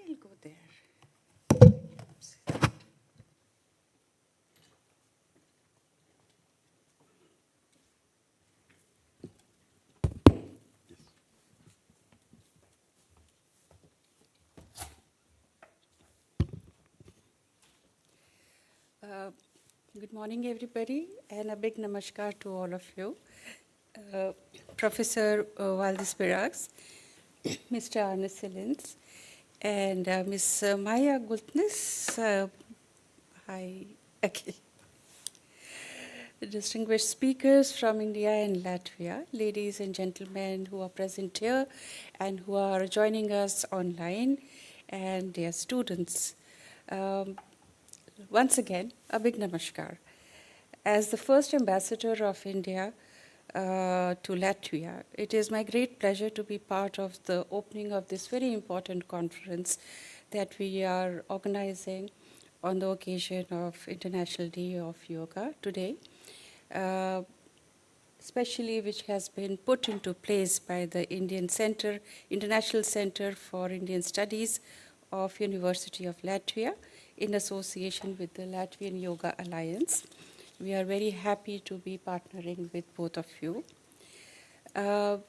I'll go there. Good morning, everybody, and a big namaskar to all of you. Professor Valdis Pirax, Mr. Arne Sillins, and Ms. Maya Gultnes. Hi, okay. The distinguished speakers from India and Latvia, ladies and gentlemen who are present here and who are joining us online, and dear students. Once again, a big namaskar. As the first ambassador of India to Latvia, it is my great pleasure to be part of the opening of this very important conference that we are organizing on the occasion of International Day of Yoga today, especially which has been put into place by the International Center for Indian Studies of University of Latvia in association with the Latvian Yoga Alliance. We are very happy to be partnering with both of you.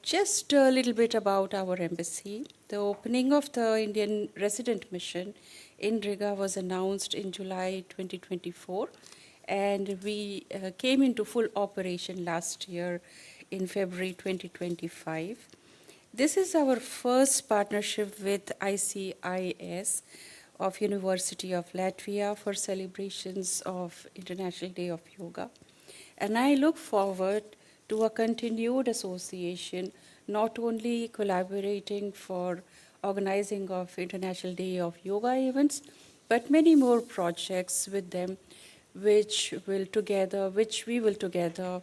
Just a little bit about our embassy. The opening of the Indian resident mission in Riga was announced in July 2024, and we came into full operation last year in February 2025. This is our first partnership with ICIS of University of Latvia for celebrations of International Day of Yoga. And I look forward to a continued association, not only collaborating for organizing of International Day of Yoga events, but many more projects with them, which we will together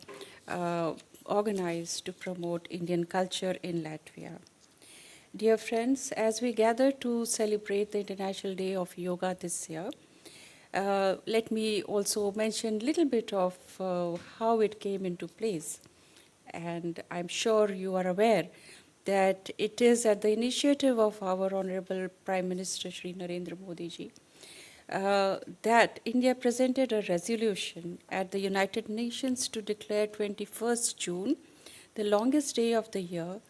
organize to promote Indian culture in Latvia. Dear friends, as we gather to celebrate the International Day of Yoga this year, let me also mention a little bit of how it came into place. And I'm sure you are aware that it is at the initiative of our Honorable Prime Minister Shri Narendra Modi ji that India presented a resolution at the United Nations to declare 21st June the longest day of the year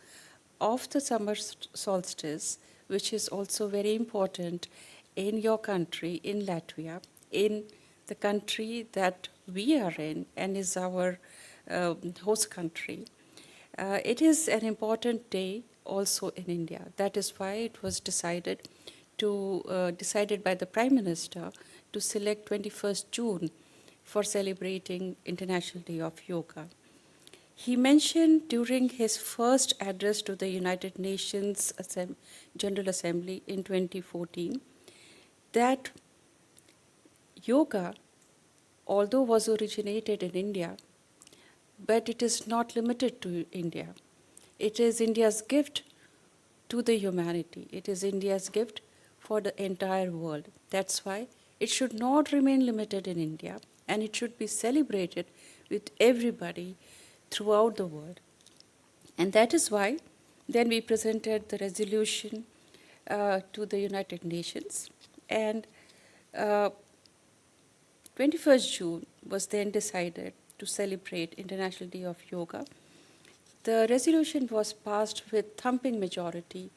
of the summer solstice, which is also very important in your country, in Latvia, in the country that we are in and is our host country. It is an important day also in India. That is why it was decided by the Prime Minister to select 21st June for celebrating International Day of Yoga. He mentioned during his first address to the United Nations General Assembly in 2014 that yoga, although was originated in India, but it is not limited to India. It is India's gift to the humanity. It is India's gift for the entire world. That's why it should not remain limited in India, and it should be celebrated with everybody throughout the world. And that is why then we presented the resolution to the United Nations, and 21st June was then decided to celebrate International Day of Yoga. The resolution was passed with thumping majority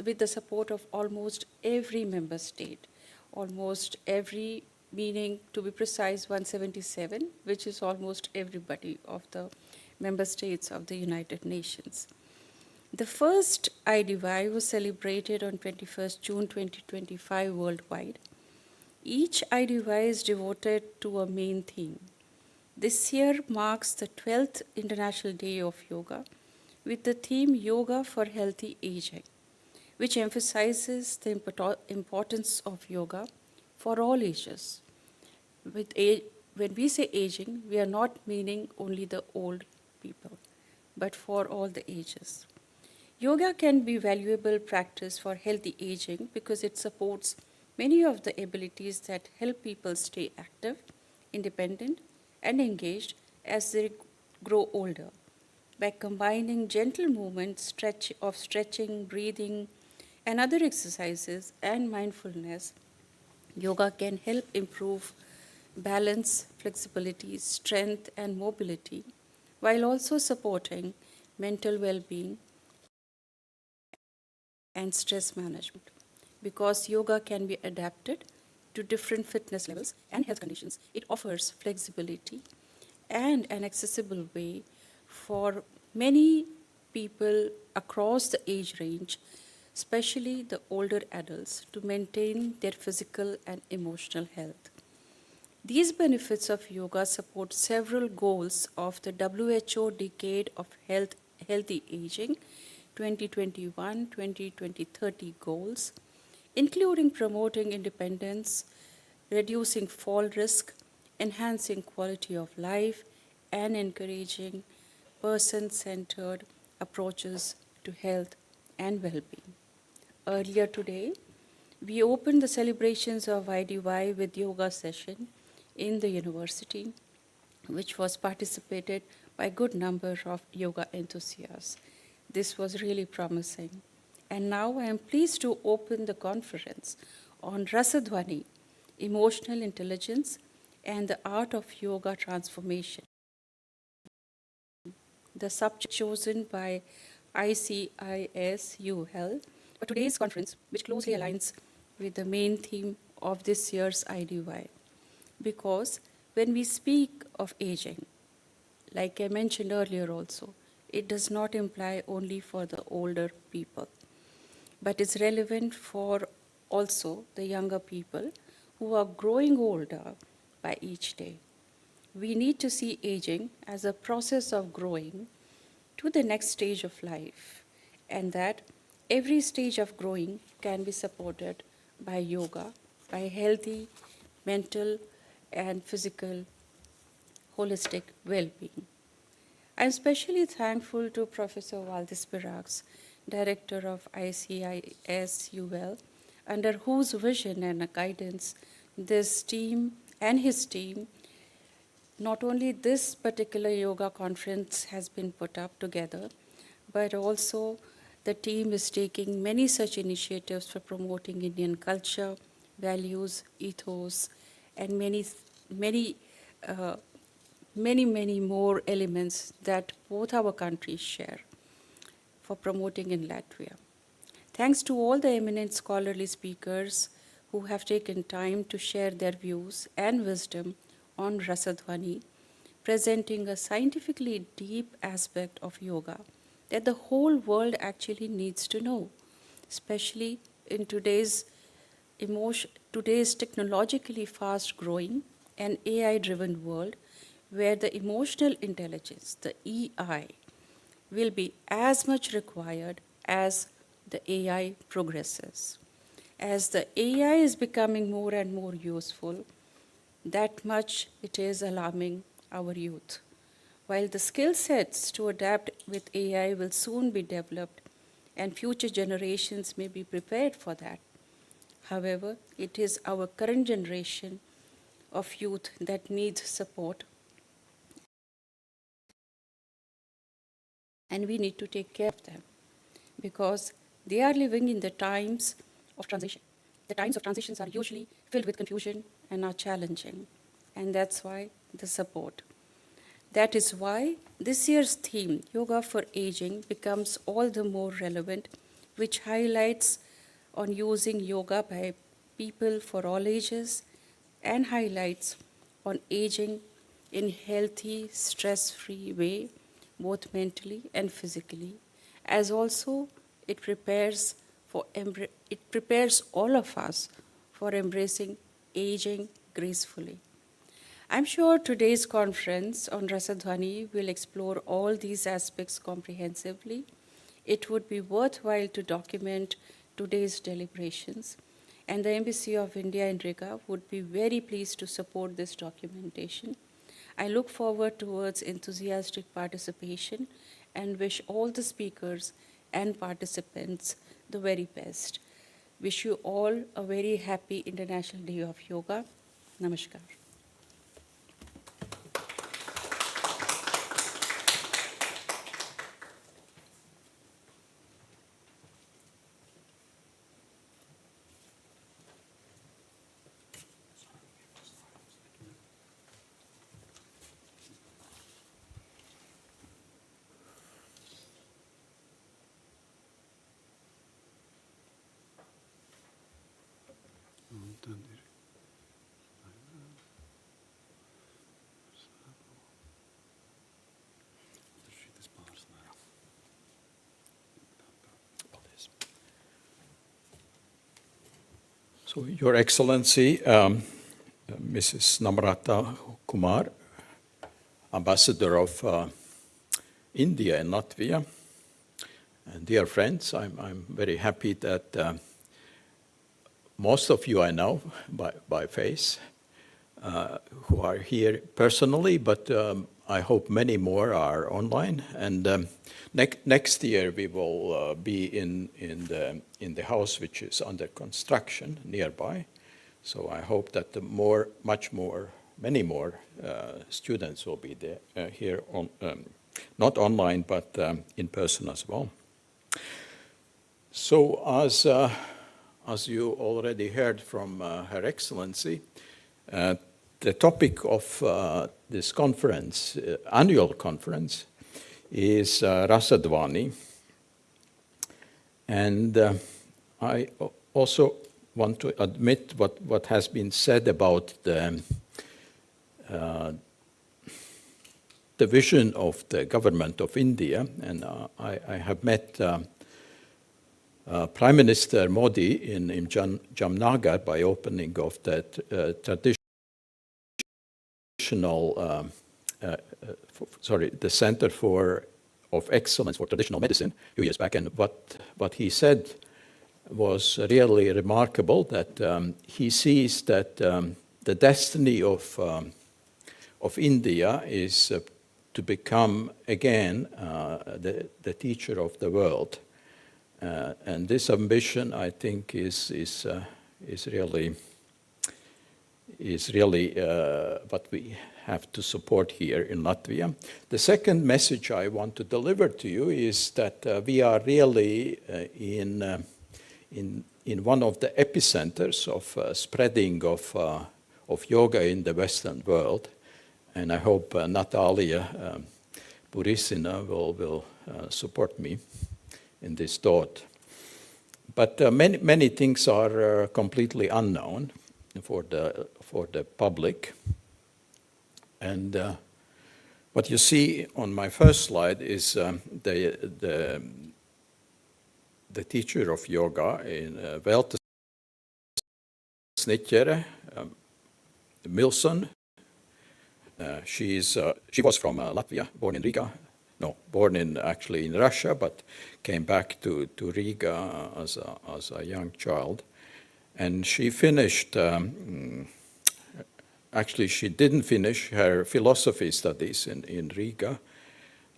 with the support of almost every member state, almost every, meaning to be precise 177, which is almost everybody of the member states of the United Nations. The first IDY was celebrated on 21st June 2025 worldwide. Each IDY is devoted to a main theme. This year marks the 12th International Day of Yoga with the theme Yoga for Healthy Aging, which emphasizes the importance of yoga for all ages. When we say aging, we are not meaning only the old people, but for all the ages. Yoga can be valuable practice for healthy aging because it supports many of the abilities that help people stay active, independent, and engaged as they grow older. By combining gentle movements of stretching, breathing, and other exercises and mindfulness, yoga can help improve balance, flexibility, strength, and mobility, while also supporting mental well being and stress management. Because yoga can be adapted to different fitness levels and health conditions, it offers flexibility and an accessible way for many people across the age range, especially the older adults, to maintain their physical and emotional health. These benefits of yoga support several goals of the WHO Decade of Healthy Aging 2021-2030 goals, including promoting independence, reducing fall risk, enhancing quality of life, and encouraging person centered approaches to health and well being. Earlier today, we opened the celebrations of IDY with yoga session in the university, which was participated by a good number of yoga enthusiasts. This was really promising. And now I am pleased to open the conference on Rasa Dhvani, emotional intelligence, and the art of yoga transformation. The subject chosen by ICISUL for today's conference, which closely aligns with the main theme of this year's IDY. Because when we speak of aging, like I mentioned earlier also, it does not imply only for the older people, but is relevant for also the younger people who are growing older by each day. We need to see aging as a process of growing to the next stage of life, and that every stage of growing can be supported by yoga, by healthy mental and physical holistic well-being. I'm especially thankful to Professor Valdis Pirax, Director of ICISUL, under whose vision and guidance this team and his team, not only this particular yoga conference has been put up together, but also the team is taking many such initiatives for promoting Indian culture, values, ethos, and many, uh, many more elements that both our countries share for promoting in Latvia. Thanks to all the eminent scholarly speakers who have taken time to share their views and wisdom on Rasadhvani, presenting a scientifically deep aspect of yoga that the whole world actually needs to know, especially in today's technologically fast growing and AI driven world where the emotional intelligence, the EI, will be as much required as the AI progresses. As the AI is becoming more and more useful, that much it is alarming our youth. While the skill sets to adapt with AI will soon be developed and future generations may be prepared for that, however, it is our current generation of youth that needs support, and we need to take care of them because they are living in the times of transition. The times of transitions are usually filled with confusion and are challenging, and that's why the support. That is why this year's theme, Yoga for Aging, becomes all the more relevant, which highlights on using yoga by people for all ages and highlights on aging in healthy, stress-free way, both mentally and physically, as also it prepares all of us for embracing aging gracefully. I'm sure today's conference on Rasadhani will explore all these aspects comprehensively. It would be worthwhile to document today's deliberations, and the Embassy of India in Riga would be very pleased to support this documentation. I look forward towards enthusiastic participation and wish all the speakers and participants the very best. Wish you all a very happy International Day of Yoga. Namaskar. So, Your Excellency, Mrs. Namrata Kumar, Ambassador of India and Latvia, and dear friends, I'm very happy that most of you I know by face, who are here personally, but I hope many more are online. And next year we will be in the house which is under construction nearby. So I hope that many more students will be there here on not online but in person as well. So as you already heard from Her Excellency, the topic of this conference, annual conference, is Rasa Dhvani. And I also want to admit what has been said about the vision of the government of India. And I have met Prime Minister Modi in Jamnagar by opening of that the Center of Excellence for Traditional Medicine a few years back. And what he said was really remarkable, that he sees that the destiny of India is to become again the teacher of the world. And this ambition, I think, is really what we have to support here in Latvia. The second message I want to deliver to you is that we are really in one of the epicenters of spreading of yoga in the Western world, and I hope Natalia Burisina will support me in this thought. But many things are completely unknown for the public. And what you see on my first slide is the teacher of yoga in Velta Snitjere, Milson. She was from Latvia, born in Riga. No, born actually in Russia, but came back to Riga as a young child. And she finished, actually she didn't finish her philosophy studies in Riga,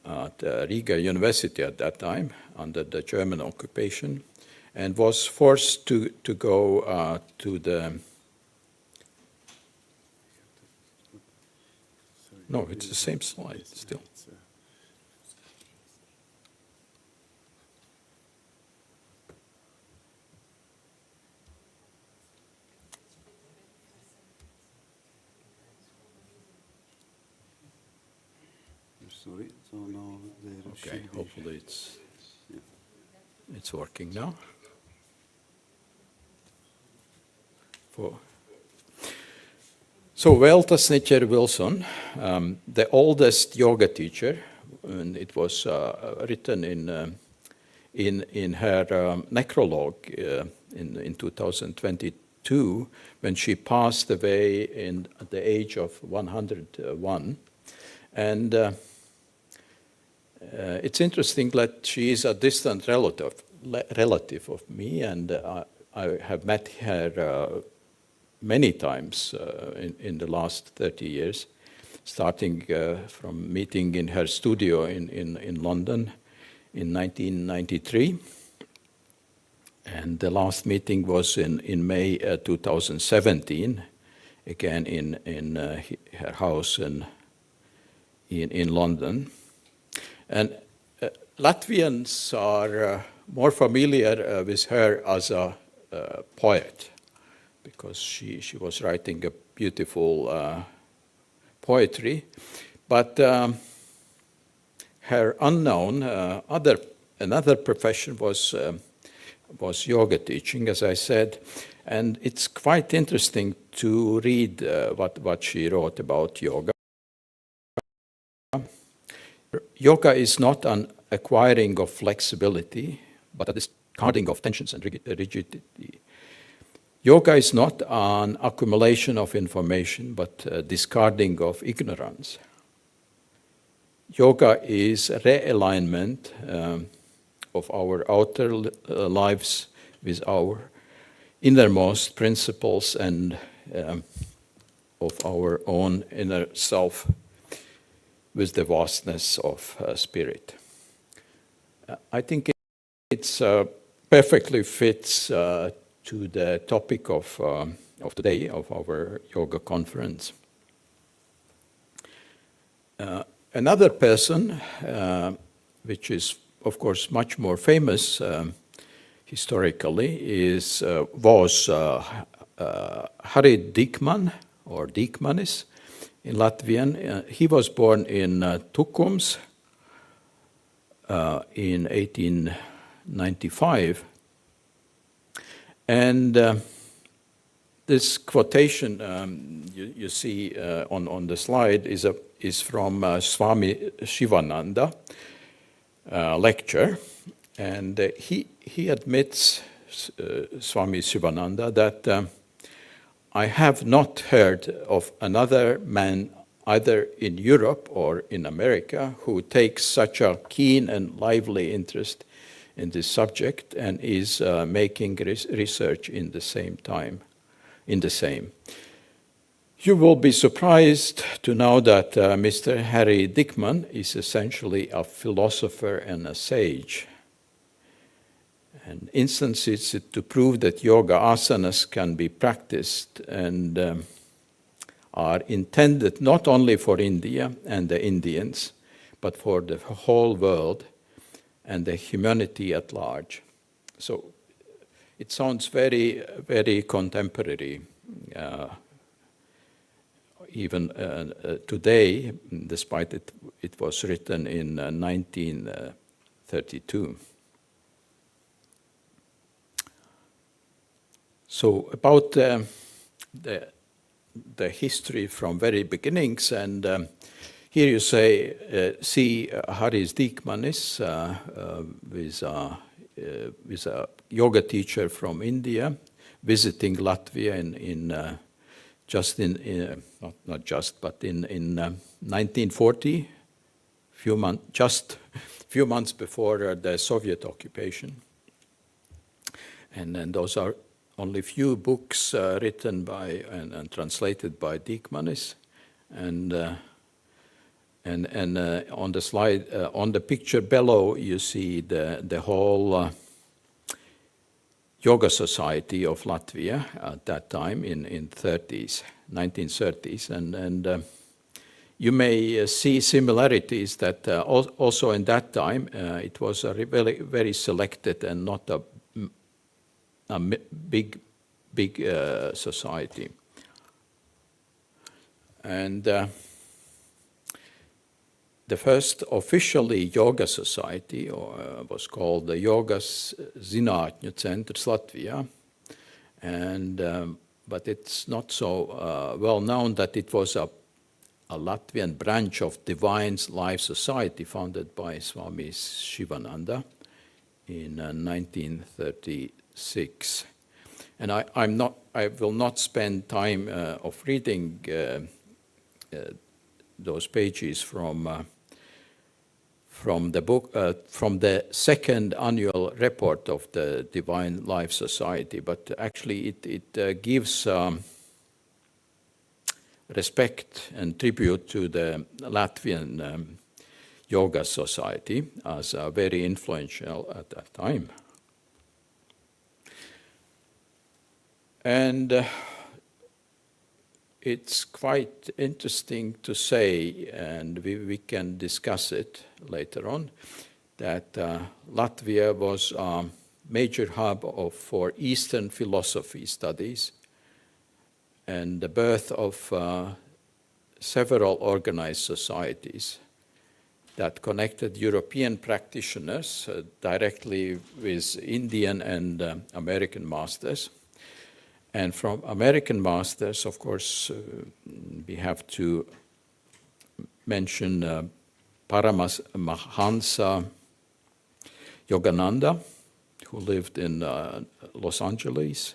at Riga University at that time, under the German occupation, and was forced to go to the... No, it's the same slide still. Sorry, so now there Okay, hopefully it's working now. So Velta Snitjere Wilson, the oldest yoga teacher, and it was written in her necrologue in 2022, when she passed away at the age of 101. And it's interesting that she is a distant relative of me, and I have met her many times in the last 30 years, starting from meeting in her studio in London in 1993. And the last meeting was in May 2017, again in her house in London. And Latvians are more familiar with her as a poet, because she was writing a beautiful poetry. But her unknown another profession was yoga teaching, as I said. And it's quite interesting to read what she wrote about yoga. Yoga is not an acquiring of flexibility, but a discarding of tensions and rigidity. yoga is not an accumulation of information, but discarding of ignorance. Yoga is a realignment of our outer lives with our innermost principles and of our own inner self with the vastness of spirit. I think it's perfectly fits to the topic of today of our yoga conference. Another person, which is of course much more famous historically, was Harry Dikman or Dikmanis in Latvian. He was born in Tukums in 1895. And this quotation you see on the slide is from Swami Shivananda lecture. And he admits, Swami Shivananda, that I have not heard of another man either in Europe or in America who takes such a keen and lively interest in this subject and is making research in the same. You will be surprised to know that Mr. Harry Dikman is essentially a philosopher and a sage. And instances to prove that yoga asanas can be practiced and are intended not only for India and the Indians, but for the whole world and the humanity at large. So it sounds very, very contemporary, even today, despite it was written in 1932. So about the history from very beginnings, and here you see Haris Dikmanis with a yoga teacher from India visiting Latvia in 1940, few months before the Soviet occupation, and then those are only few books written by and translated by Dikmanis, and on the slide, on the picture below, you see the whole yoga society of Latvia at that time in 1930s, and you may see similarities that also in that time it was a very, very selected and not a big society. And the first officially yoga society was called the Jogas Zinātņu Centrs Latvia, and but it's not so well known that it was a Latvian branch of Divine Life Society founded by Swami Shivananda in 1936. And I will not spend time of reading those pages from the book, from the second annual report of the Divine Life Society, but actually it gives respect and tribute to the Latvian Yoga Society as very influential at that time. And it's quite interesting to say, and we can discuss it later on, that Latvia was a major hub for Eastern philosophy studies and the birth of several organized societies that connected European practitioners directly with Indian and American masters. And from American masters, of course, we have to mention Paramahansa Yogananda, who lived in Los Angeles,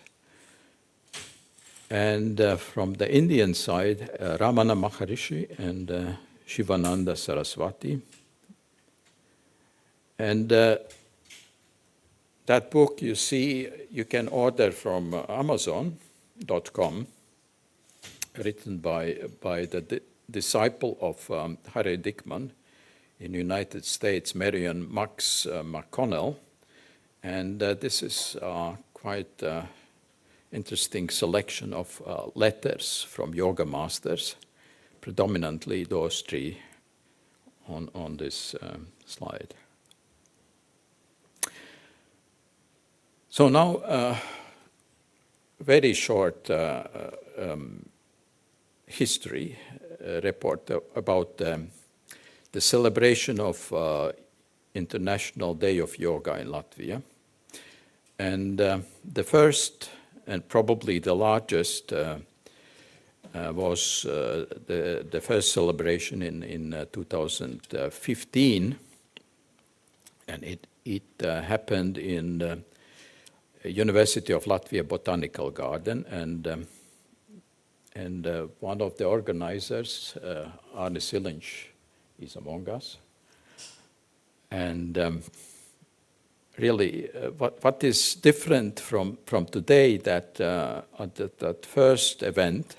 And from the Indian side, Ramana Maharishi and Shivananda Saraswati. And that book you see, you can order from Amazon.com, written by the disciple of Harry Dickman in the United States, Marion Max McConnell. And this is quite interesting selection of letters from yoga masters, predominantly those three on this slide. So now, very short history report about the celebration of International Day of Yoga in Latvia. And the first and probably the largest was the first celebration in 2015, and it happened in the University of Latvia Botanical Garden, and one of the organizers, Arne Silinch, is among us. And really, what is different from today, that at that first event,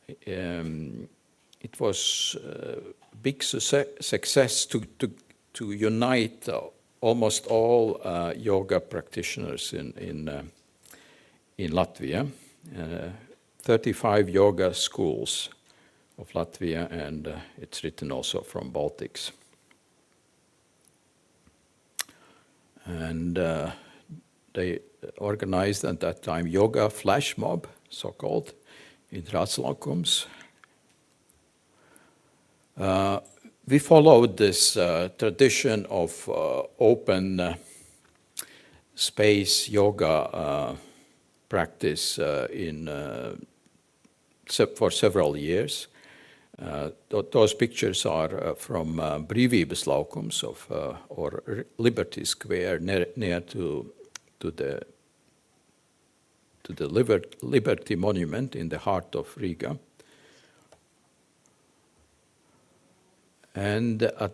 it was a big success to unite almost all yoga practitioners in Latvia. 35 yoga schools of Latvia, and it's written also from Baltics. And they organized at that time yoga flash mob, so-called, in Rasa. We followed this tradition of open space yoga practice for several years. Those pictures are from Brīvības laukums or Liberty Square, near to the Liberty Monument in the heart of Riga. And at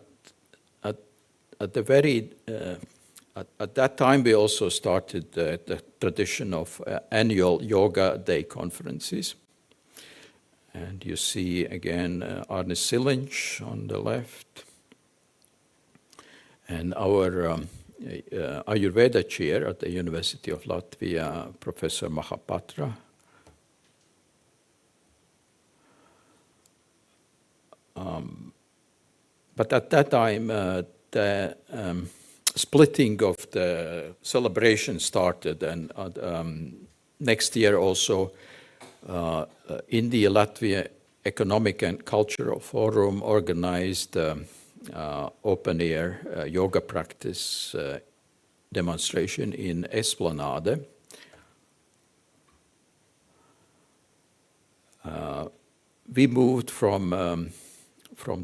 that time, we also started the tradition of annual Yoga Day conferences. And you see again Arne Silinch on the left, and our Ayurveda chair at the University of Latvia, Professor Mahapatra. But at that time, the splitting of the celebration started, and next year also India-Latvia Economic and Cultural Forum organized open-air yoga practice demonstration in Esplanade. We moved from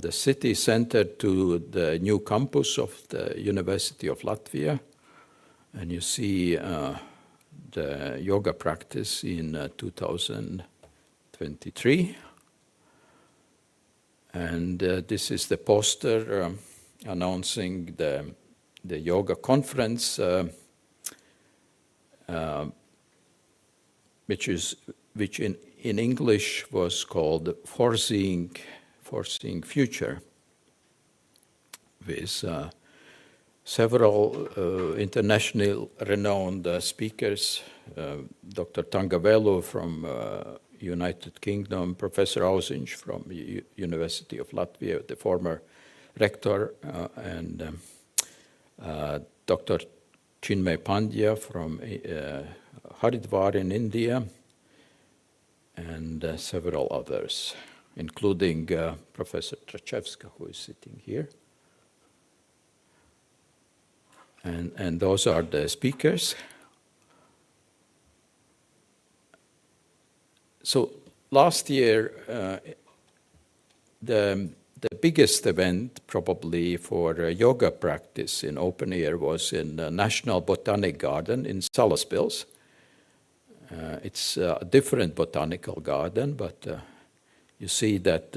the city center to the new campus of the University of Latvia, and you see the yoga practice in 2023. And this is the poster announcing the yoga conference, which in English was called Foreseeing Future, with several international renowned speakers, Dr. Tangavelu from United Kingdom, Professor Auziņš from University of Latvia, the former rector, and Dr. Chinmay Pandya from Haridwar in India, and several others, including Professor Trachevska, who is sitting here. And those are the speakers. So last year, the biggest event probably for yoga practice in open air was in the National Botanic Garden in Salaspils. It's a different botanical garden, but you see that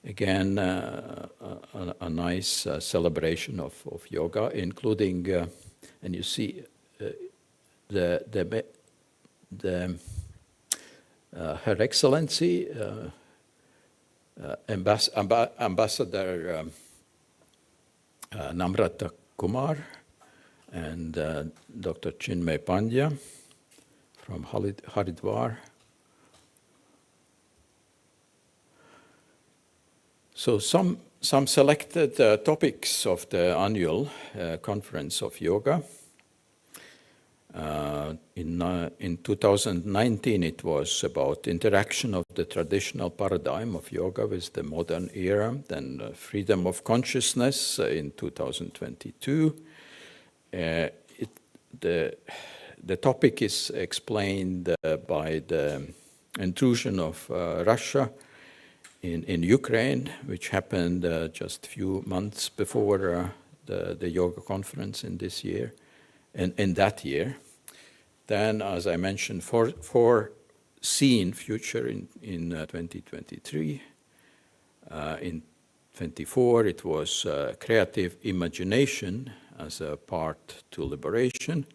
again a nice celebration of yoga, including, and you see Her Excellency Ambassador Namrata Kumar and Dr. Chinmay Pandya from Haridwar. So some selected topics of the annual conference of yoga. In 2019, it was about interaction of the traditional paradigm of yoga with the modern era, then freedom of consciousness in 2022. The topic is explained by the intrusion of Russia in Ukraine, which happened just a few months before the yoga conference in this year, and in that year. Then, as I mentioned, foreseen future in 2023. In 24, it was creative imagination as a part to liberation.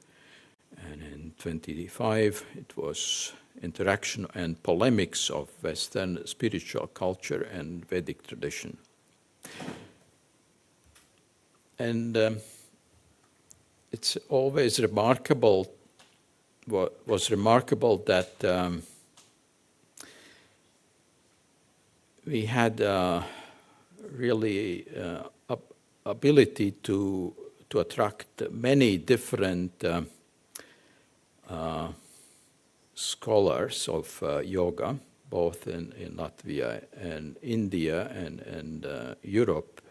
And in 25, it was interaction and polemics of Western spiritual culture and Vedic tradition. And it's always remarkable, was remarkable that we had really ability to attract many different scholars of yoga, both in Latvia and India and Europe.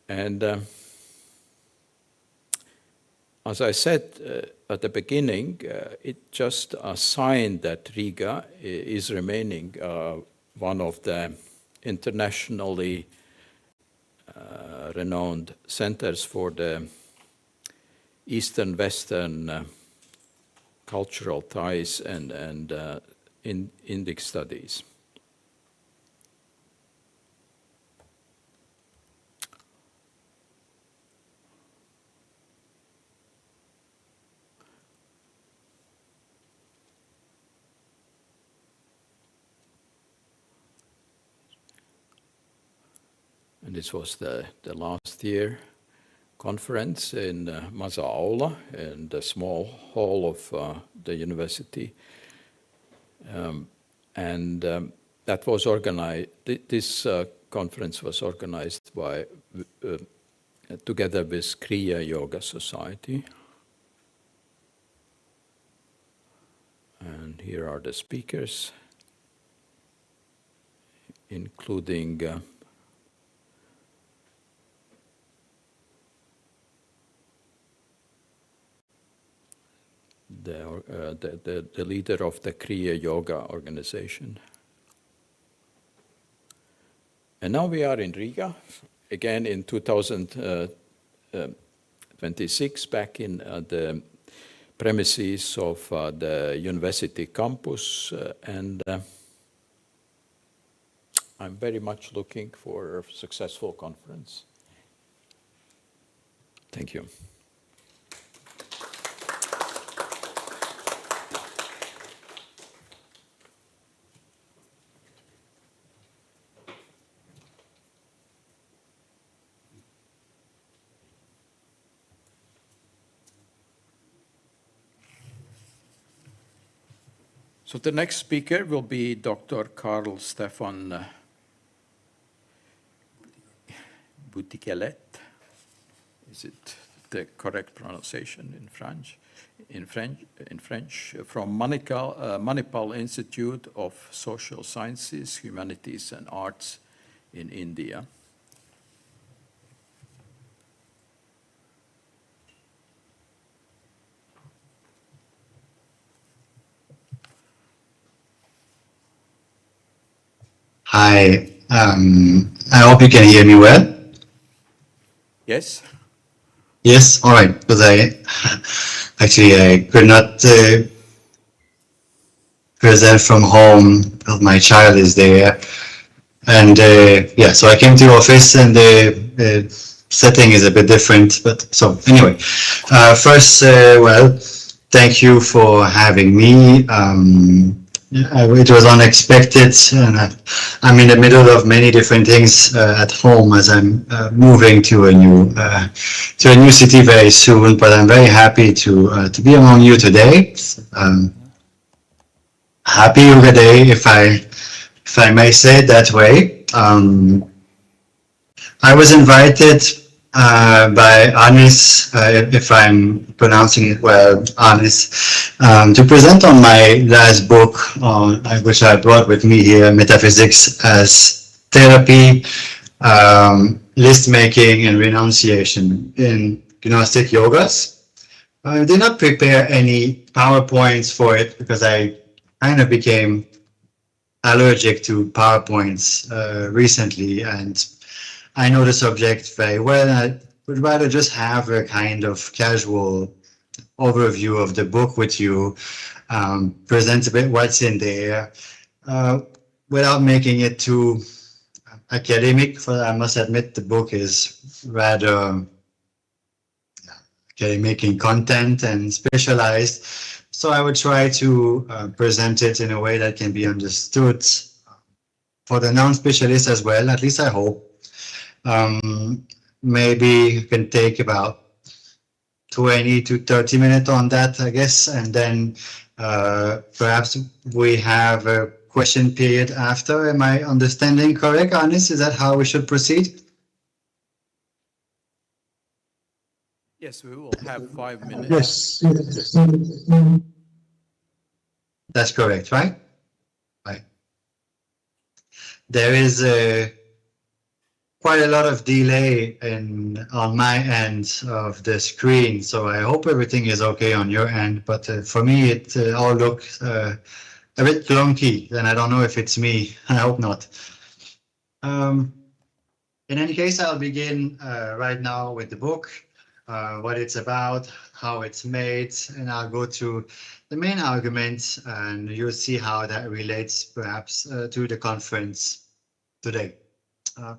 And as I said at the beginning, it's just a sign that Riga is remaining one of the internationally renowned centers for the Eastern-Western cultural ties and Indic studies. And this was the last year conference in Maza Aula, in the small hall of the university. That was organized, this conference was organized by, together with Kriya Yoga Society. And here are the speakers, including the leader of the Kriya Yoga organization. And now we are in Riga, again in 2026, back in the premises of the university campus, and I'm very much looking for a successful conference. Thank you. So the next speaker will be Dr. Carl Stefan Boutiquelet. Is it the correct pronunciation in French? In French, from Manipal Institute of Social Sciences, Humanities and Arts in India. Hi, I hope you can hear me well. Yes. Yes, all right. Because I could not present from home because my child is there, and yeah, so I came to your office, and the setting is a bit different. But so anyway, first, well, thank you for having me. Yeah, it was unexpected, and I'm in the middle of many different things at home as I'm moving to a new city very soon. But I'm very happy to be among you today. Happy Yoga Day, if I may say it that way. I was invited by Anis, if I'm pronouncing it well, Anis, to present on my last book, which I brought with me here, Metaphysics as Therapy, List Making, and Renunciation in Gnostic Yogas. I did not prepare any PowerPoints for it because I kind of became allergic to PowerPoints recently, and I know the subject very well. I would rather just have a kind of casual overview of the book with you, present a bit what's in there, uh, without making it too academic. For I must admit, the book is rather academic in content and specialized. So I would try to present it in a way that can be understood for the non-specialist as well. At least I hope. Maybe you can take about 20 to 30 minutes on that, I guess, and then perhaps we have a question period after. Am I understanding correct, Anis? Is that how we should proceed? Yes, we will have 5 minutes. Yes. That's correct, right? Right. There is quite a lot of delay on my end of the screen, so I hope everything is okay on your end. But for me, it all looks a bit clunky, and I don't know if it's me. I hope not. In any case, I'll begin right now with the book, what it's about, how it's made, and I'll go through the main arguments, and you'll see how that relates perhaps to the conference today.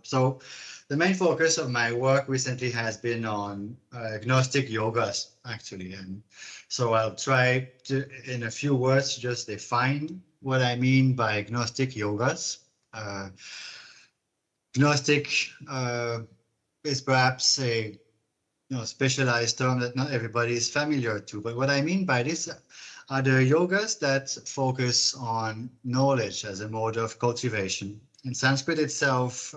So the main focus of my work recently has been on agnostic yogas, actually. And so I'll try to, in a few words, just define what I mean by agnostic yogas. Gnostic is perhaps a specialized term that not everybody is familiar to. But what I mean by this are the yogas that focus on knowledge as a mode of cultivation. In Sanskrit itself,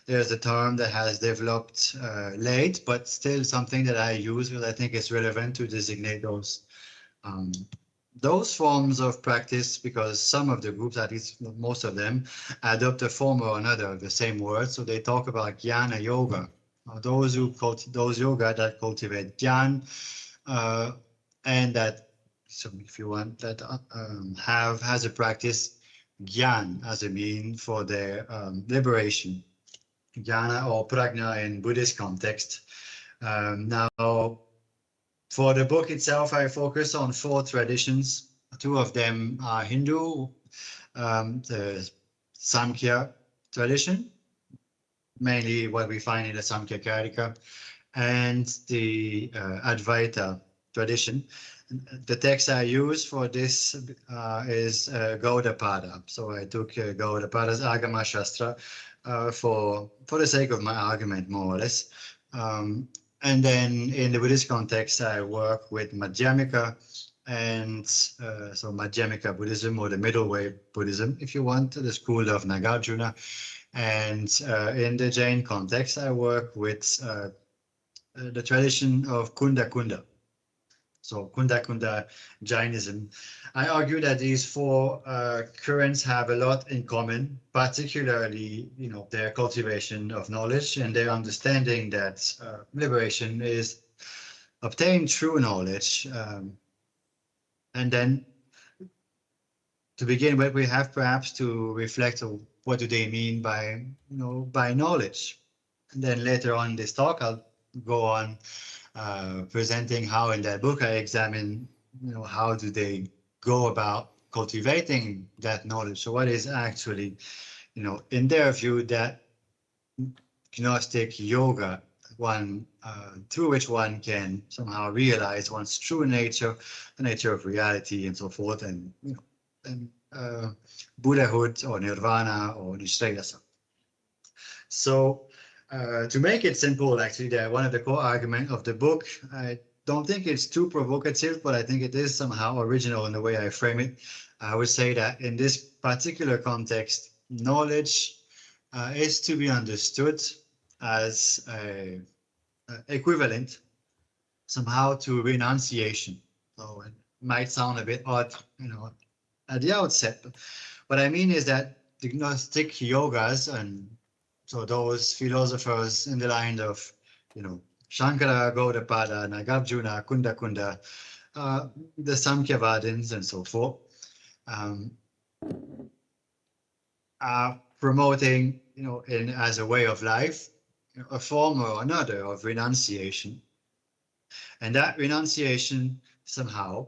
there's a term that has developed late, but still something that I use because I think it's relevant to designate those forms of practice, because some of the groups, at least most of them, adopt a form or another of the same word. So they talk about jnana yoga, those yoga that cultivate dhyan, and that, so if you want, that has a practice gyan as a mean for their liberation, jnana or prajna in Buddhist context. Now, for the book itself, I focus on 4 traditions. 2 of them are Hindu, the Samkhya tradition, mainly what we find in the Samkhya Karika, and the Advaita tradition. The text I use for this is Gaudapada. So I took Gaudapada's Agama Shastra for the sake of my argument, more or less. And then in the Buddhist context, I work with Madhyamika, and so Madhyamika Buddhism, or the middle way Buddhism, if you want, the school of Nagarjuna. And in the Jain context, I work with the tradition of Kunda Kunda. So Kunda Kunda Jainism. I argue that these 4 currents have a lot in common, particularly, their cultivation of knowledge and their understanding that liberation is obtained through knowledge. And then, to begin with, we have perhaps to reflect on what do they mean by, by knowledge. And then later on in this talk, I'll go on presenting how in that book I examine, how do they go about cultivating that knowledge. So what is actually, in their view, that Gnostic yoga, one through which one can somehow realize one's true nature, the nature of reality, and so forth, and and Buddhahood or Nirvana or Nishreyasa. So to make it simple, actually, one of the core arguments of the book, I don't think it's too provocative, but I think it is somehow original in the way I frame it. I would say that in this particular context, knowledge is to be understood as equivalent somehow to renunciation. So it might sound a bit odd, at the outset. But what I mean is that the Gnostic yogas, and so those philosophers in the line of, Shankara, Gaudapada, Nagarjuna, Kunda, the Samkhyavadins, and so forth, are promoting, as a way of life, a form or another of renunciation. And that renunciation somehow,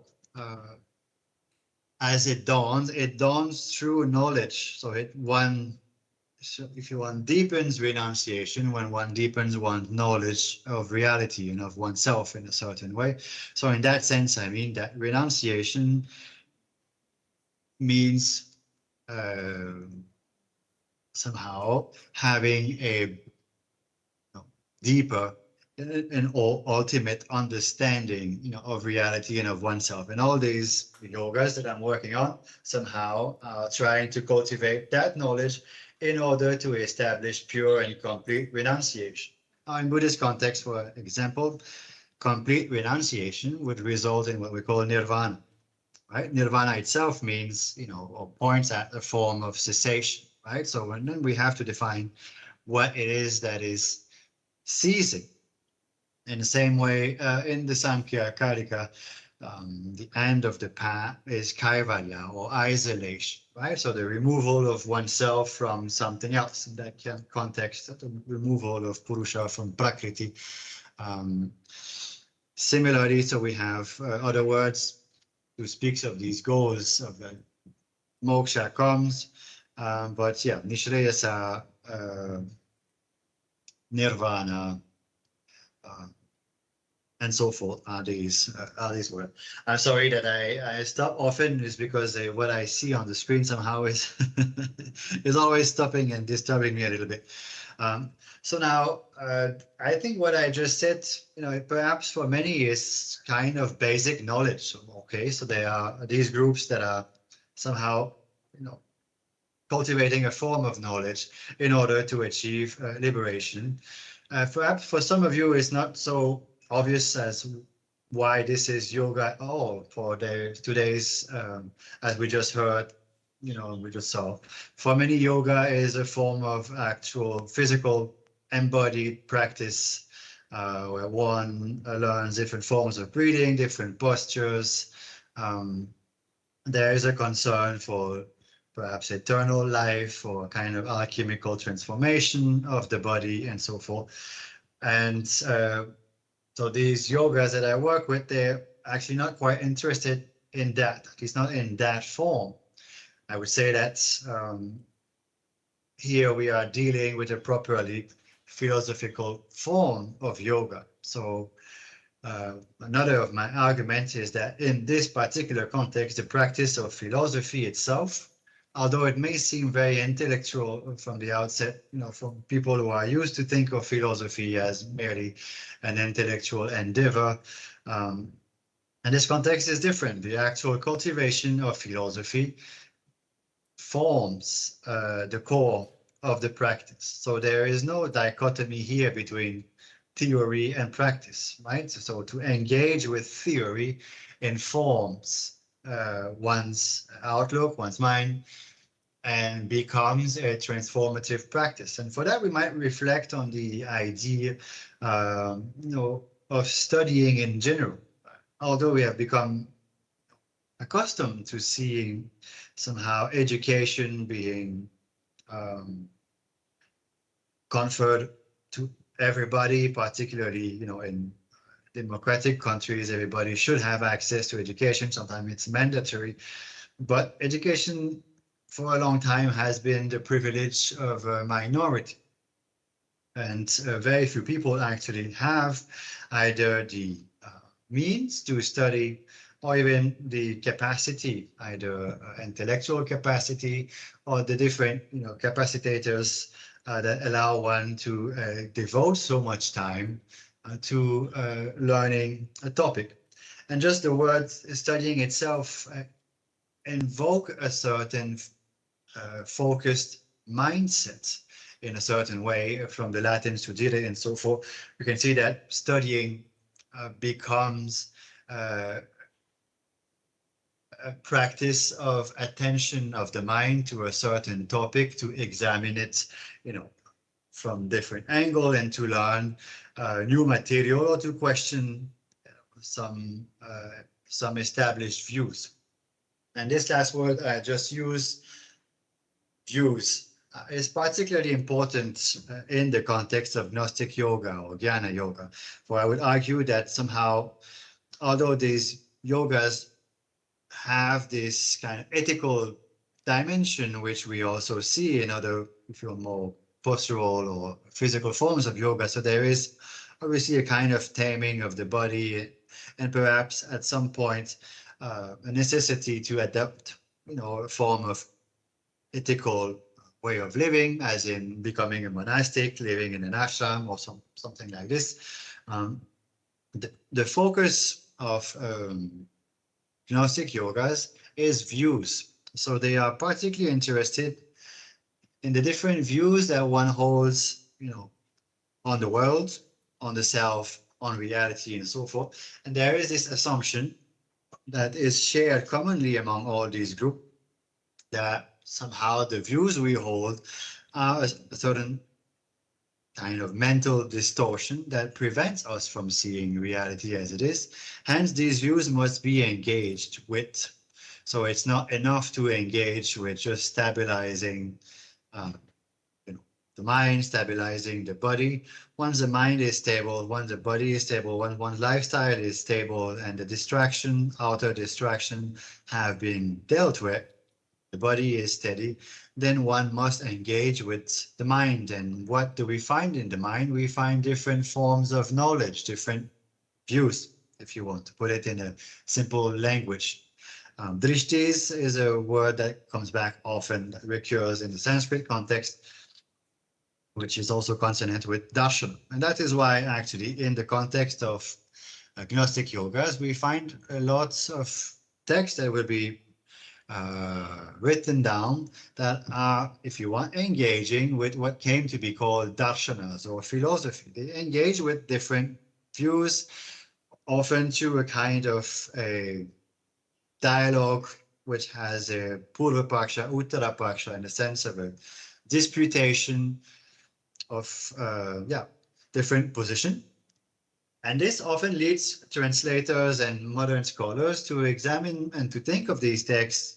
as it dawns through knowledge. So if you want, deepens renunciation when one deepens one's knowledge of reality and of oneself in a certain way. So in that sense, I mean that renunciation means somehow having a deeper and ultimate understanding, of reality and of oneself. And all these yogas that I'm working on somehow are trying to cultivate that knowledge in order to establish pure and complete renunciation. In Buddhist context, for example, complete renunciation would result in what we call nirvana. Right? Nirvana itself means, or points at a form of cessation. Right? So then we have to define what it is that is ceasing. In the same way, in the Samkhya Karika, the end of the path is kaivalya, or isolation, right? So the removal of oneself from something else. In that context, the removal of Purusha from Prakriti. Similarly, so we have other words who speaks of these goals of moksha comes, but yeah, Nishreyasa, Nirvana, and so forth are these words. I'm sorry that I stop often, is because what I see on the screen somehow is is always stopping and disturbing me a little bit. So now I think what I just said, perhaps for many is kind of basic knowledge. Okay, so there are these groups that are somehow, cultivating a form of knowledge in order to achieve liberation. Perhaps for some of you, it's not so obvious as why this is yoga at all for today's, as we just heard, we just saw. For many, yoga is a form of actual physical embodied practice where one learns different forms of breathing, different postures. There is a concern for perhaps eternal life or kind of alchemical transformation of the body and so forth. And so these yogas that I work with, they're actually not quite interested in that, at least not in that form. I would say that here we are dealing with a properly philosophical form of yoga. So another of my arguments is that in this particular context, the practice of philosophy itself, although it may seem very intellectual from the outset, from people who are used to think of philosophy as merely an intellectual endeavor, and this context is different. The actual cultivation of philosophy forms the core of the practice. So there is no dichotomy here between theory and practice, right? So to engage with theory informs one's outlook, one's mind, and becomes a transformative practice. And for that, we might reflect on the idea, of studying in general. Although we have become accustomed to seeing somehow education being conferred to everybody, particularly, in democratic countries, everybody should have access to education. Sometimes it's mandatory, but education for a long time has been the privilege of a minority. And very few people actually have either the means to study or even the capacity, either intellectual capacity or the different, capacitators that allow one to devote so much time to learning a topic. And just the word studying itself invoke a certain focused mindset in a certain way, from the Latins to dire and so forth. You can see that studying becomes a practice of attention of the mind to a certain topic, to examine it, from different angle, and to learn new material, or to question some established views. And this last word I just used, views, is particularly important in the context of Gnostic yoga or Jnana yoga. For I would argue that somehow, although these yogas have this kind of ethical dimension, which we also see in other, if you're more postural or physical forms of yoga, so there is obviously a kind of taming of the body, and perhaps at some point a necessity to adopt, a form of ethical way of living, as in becoming a monastic, living in an ashram or something like this. The focus of Gnostic yogas is views. So they are particularly interested in the different views that one holds, on the world, on the self, on reality, and so forth. And there is this assumption that is shared commonly among all these groups, that somehow the views we hold are a certain kind of mental distortion that prevents us from seeing reality as it is. Hence, these views must be engaged with. So it's not enough to engage with just stabilizing the mind, stabilizing the body. Once the mind is stable, once the body is stable, once one's lifestyle is stable, and the outer distraction have been dealt with, the body is steady, then one must engage with the mind. And what do we find in the mind? We find different forms of knowledge, different views, if you want to put it in a simple language. Drishtis is a word that comes back often, that recurs in the Sanskrit context, which is also consonant with darshan. And that is why actually in the context of Gnostic yogas, we find lots of texts that will be written down that are, if you want, engaging with what came to be called darshanas or philosophy. They engage with different views, often through a kind of a dialogue which has a purva paksha, uttara paksha, in the sense of a disputation of different position. And this often leads translators and modern scholars to examine and to think of these texts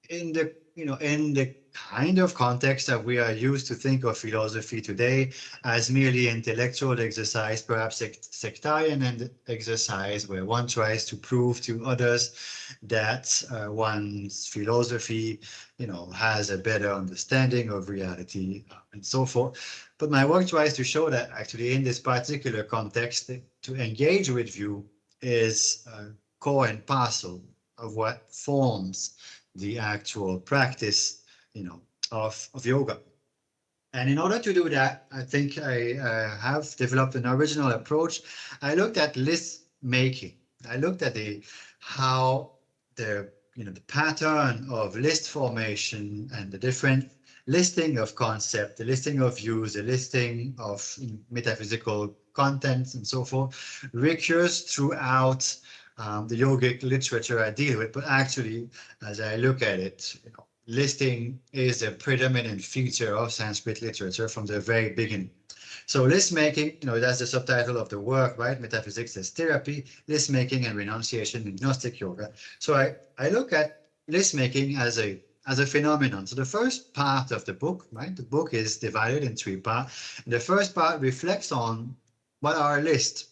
in the kind of context that we are used to think of philosophy today, as merely intellectual exercise, perhaps sectarian exercise, where one tries to prove to others that one's philosophy, has a better understanding of reality and so forth. But my work tries to show that actually in this particular context, to engage with view is core and parcel of what forms the actual practice, of yoga. And in order to do that, I think I have developed an original approach. I looked at list making. I looked at how the pattern of list formation and the different listing of concept, the listing of views, the listing of metaphysical contents and so forth recurs throughout the yogic literature I deal with. But actually, as I look at it, listing is a predominant feature of Sanskrit literature from the very beginning. So list making, that's the subtitle of the work, right? Metaphysics as therapy, list making and renunciation in Gnostic yoga. So I look at list making as a as a phenomenon. So the first part of the book, right? The book is divided in 3 parts. The first part reflects on what are lists.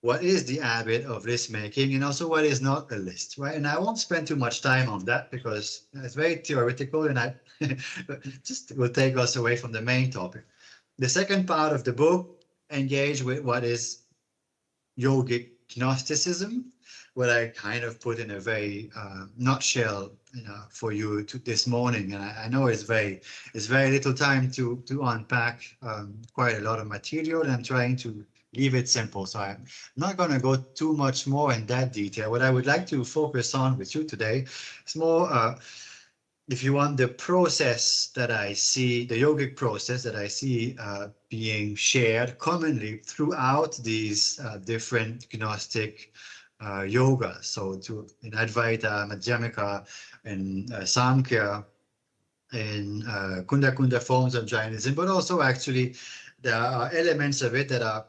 What is the habit of list making, and also what is not a list, right? And I won't spend too much time on that because it's very theoretical, and I just will take us away from the main topic. The second part of the book engage with what is yogic Gnosticism, what I kind of put in a very nutshell, for you this morning. And I know it's very little time to unpack quite a lot of material, and I'm trying to leave it simple. So I'm not going to go too much more in that detail. What I would like to focus on with you today is more, if you want, the process that I see, the yogic process that I see being shared commonly throughout these different Gnostic yogas. So in Advaita, Madhyamika, and Samkhya, in Kunda forms of Jainism, but also actually there are elements of it that are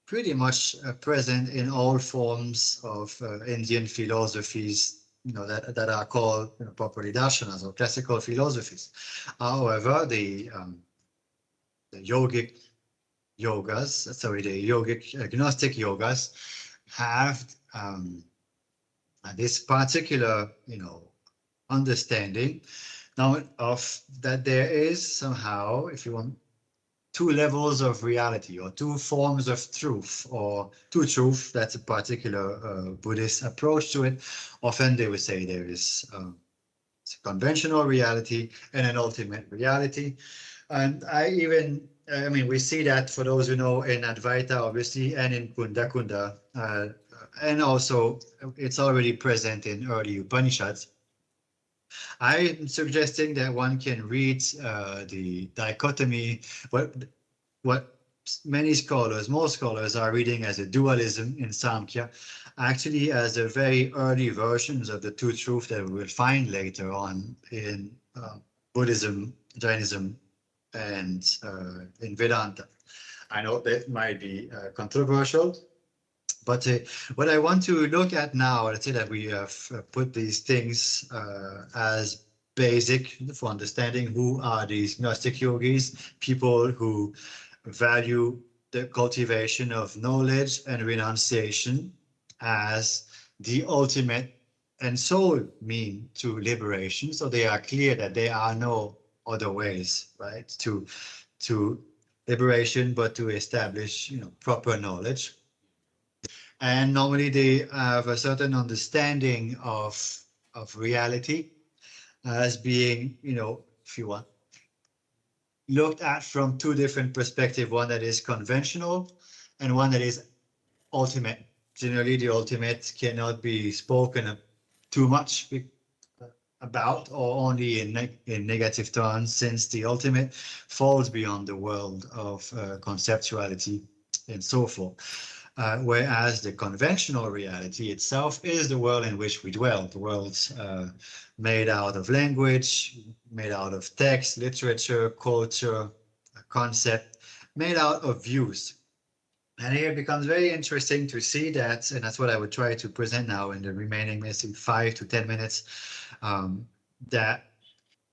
pretty much present in all forms of Indian philosophies, that are called properly darshanas or classical philosophies. However, the yogic yogas, the yogic agnostic yogas have this particular, understanding now of that there is somehow, if you want, 2 levels of reality, or 2 forms of truth, or 2 truth. That's a particular Buddhist approach to it. Often they would say there is a conventional reality and an ultimate reality. And we see that, for those who know, in Advaita, obviously, and in Kunda, and also it's already present in early Upanishads. I'm suggesting that one can read the dichotomy, what most scholars are reading as a dualism in Samkhya, actually as a very early versions of the 2 truths that we will find later on in Buddhism, Jainism, and in Vedanta. I know that might be controversial, but what I want to look at now, let's say that we have put these things as basic for understanding who are these Gnostic yogis, people who value the cultivation of knowledge and renunciation as the ultimate and sole mean to liberation. So they are clear that there are no other ways, right, to liberation, but to establish, proper knowledge. And normally they have a certain understanding of reality as being, if you want, looked at from 2 different perspectives, one that is conventional and one that is ultimate. Generally, the ultimate cannot be spoken too much about, or only in negative terms, since the ultimate falls beyond the world of conceptuality and so forth. Whereas the conventional reality itself is the world in which we dwell, the world made out of language, made out of text, literature, culture, concept, made out of views. And here it becomes very interesting to see that, and that's what I would try to present now in the remaining, maybe 5 to 10 minutes, that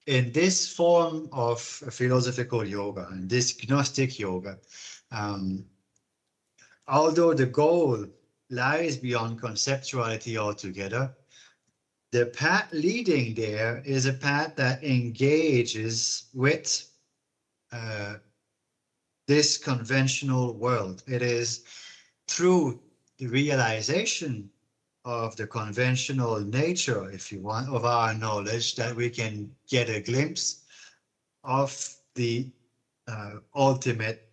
in this form of philosophical yoga, and this Gnostic yoga, although the goal lies beyond conceptuality altogether, the path leading there is a path that engages with this conventional world. It is through the realization of the conventional nature, if you want, of our knowledge, that we can get a glimpse of the ultimate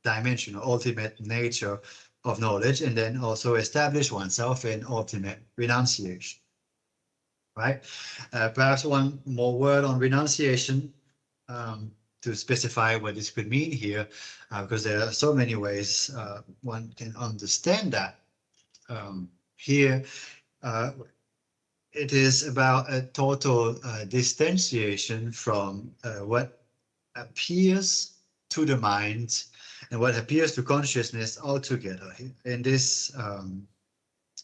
dimension, or ultimate nature of knowledge, and then also establish oneself in ultimate renunciation, right? Perhaps one more word on renunciation to specify what this could mean here, because there are so many ways one can understand that. Here, it is about a total distanciation from what appears to the mind and what appears to consciousness altogether. In this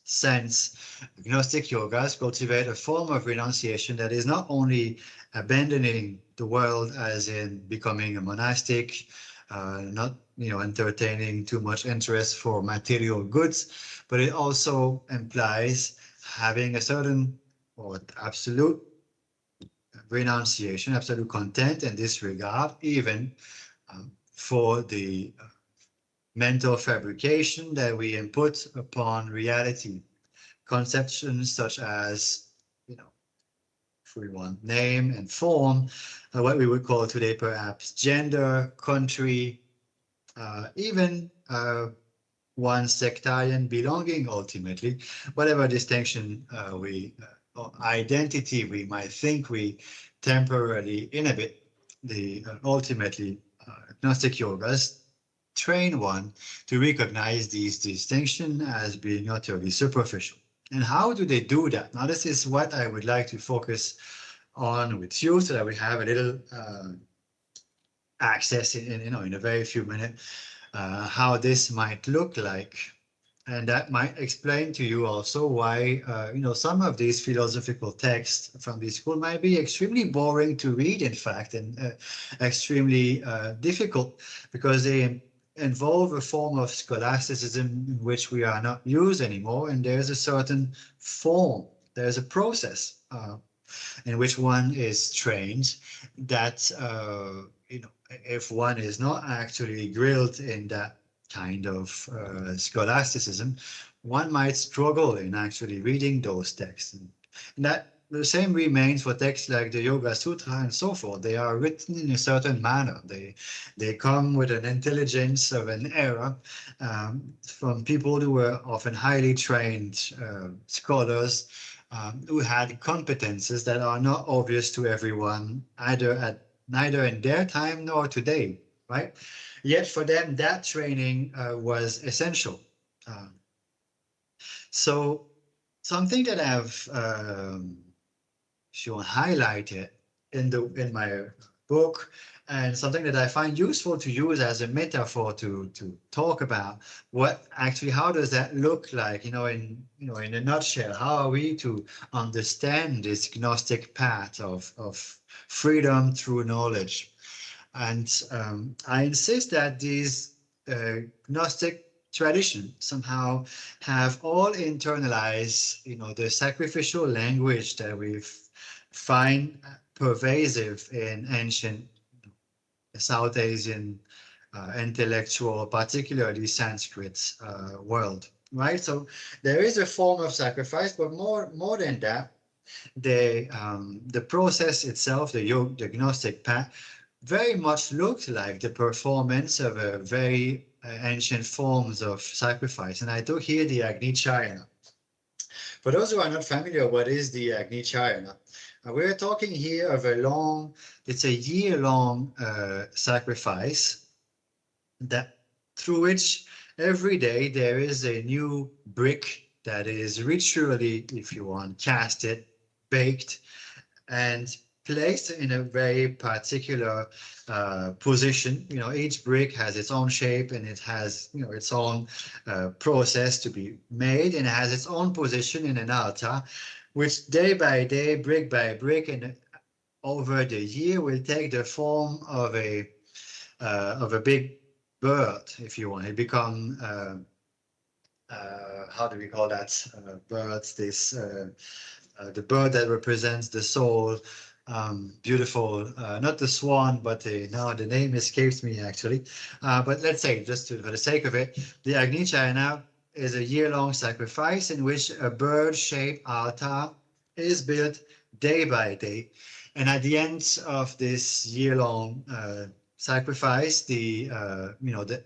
sense, Gnostic yogas cultivate a form of renunciation that is not only abandoning the world, as in becoming a monastic, not entertaining too much interest for material goods, but it also implies having a certain or absolute renunciation, absolute content in this regard, even for the mental fabrication that we input upon reality. Conceptions such as, if we want name and form, what we would call today perhaps gender, country, even one sectarian belonging ultimately, whatever distinction or identity we might think we temporarily inhibit, the ultimately Gnostic yogas train one to recognize these distinctions as being utterly superficial. And how do they do that? Now, this is what I would like to focus on with you, so that we have a little access in a very few minutes, how this might look like. And that might explain to you also why, some of these philosophical texts from the school might be extremely boring to read, in fact, and extremely difficult, because they involve a form of scholasticism in which we are not used anymore. And there's a certain form, there's a process in which one is trained that, if one is not actually grilled in that kind of scholasticism, one might struggle in actually reading those texts. And that the same remains for texts like the Yoga Sutra and so forth. They are written in a certain manner. They come with an intelligence of an era from people who were often highly trained scholars who had competences that are not obvious to everyone, neither in their time nor today, right? Yet for them, that training was essential. So something that I've highlighted in my book, and something that I find useful to use as a metaphor to talk about how does that look like, in a nutshell, how are we to understand this Gnostic path of freedom through knowledge? And I insist that these Gnostic traditions somehow have all internalized, the sacrificial language that we find pervasive in ancient South Asian intellectual, particularly Sanskrit world, right? So there is a form of sacrifice, but more than that, the process itself, the Gnostic path, very much looked like the performance of a very ancient forms of sacrifice. And I took here the Agni Chayana. For those who are not familiar, what is the Agni Chayana? We're talking here of it's a year-long sacrifice that through which every day there is a new brick that is ritually, if you want, casted, baked, and placed in a very particular position. Each brick has its own shape, and it has, its own process to be made, and it has its own position in an altar, which day by day, brick by brick, and over the year will take the form of a big bird, if you want. It become how do we call that birds? The bird that represents the soul. Beautiful, not the swan, but now the name escapes me actually. But let's say, just for the sake of it, the Agni Chayana is a year-long sacrifice in which a bird-shaped altar is built day by day. And at the end of this year-long sacrifice, the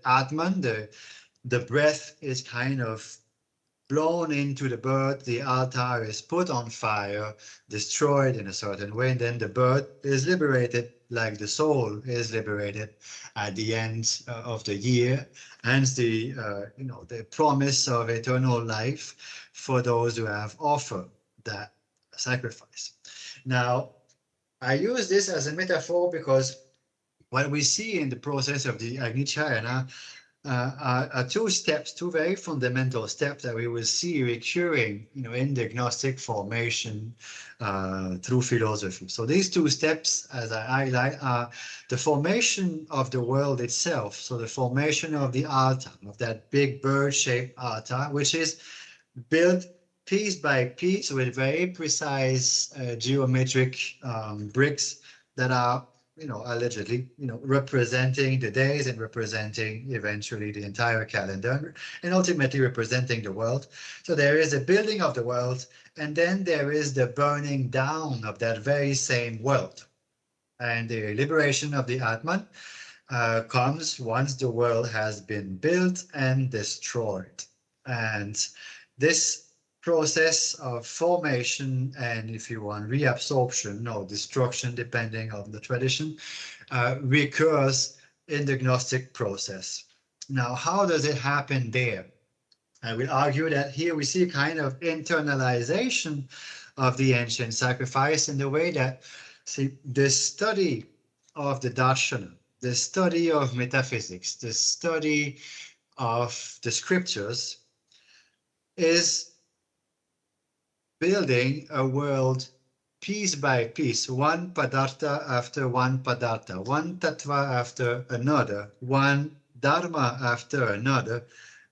Atman, the breath is kind of blown into the bird, the altar is put on fire, destroyed in a certain way, and then the bird is liberated, like the soul is liberated at the end of the year. Hence the promise of eternal life for those who have offered that sacrifice. Now, I use this as a metaphor because what we see in the process of the Agni Chayana are two steps, two very fundamental steps that we will see recurring, in the Gnostic formation through philosophy. So these two steps, as I highlight, are the formation of the world itself. So the formation of the altar, of that big bird-shaped altar, which is built piece by piece with very precise geometric bricks that are allegedly, representing the days and representing eventually the entire calendar and ultimately representing the world. So there is a building of the world, and then there is the burning down of that very same world. And the liberation of the Atman comes once the world has been built and destroyed. And this process of formation and, if you want, reabsorption or destruction, depending on the tradition, recurs in the Gnostic process. Now, how does it happen there? I will argue that here we see kind of internalization of the ancient sacrifice in the way that, see, the study of the darshana, the study of metaphysics, the study of the scriptures is building a world piece by piece, one padartha after one padartha, one tattva after another, one dharma after another.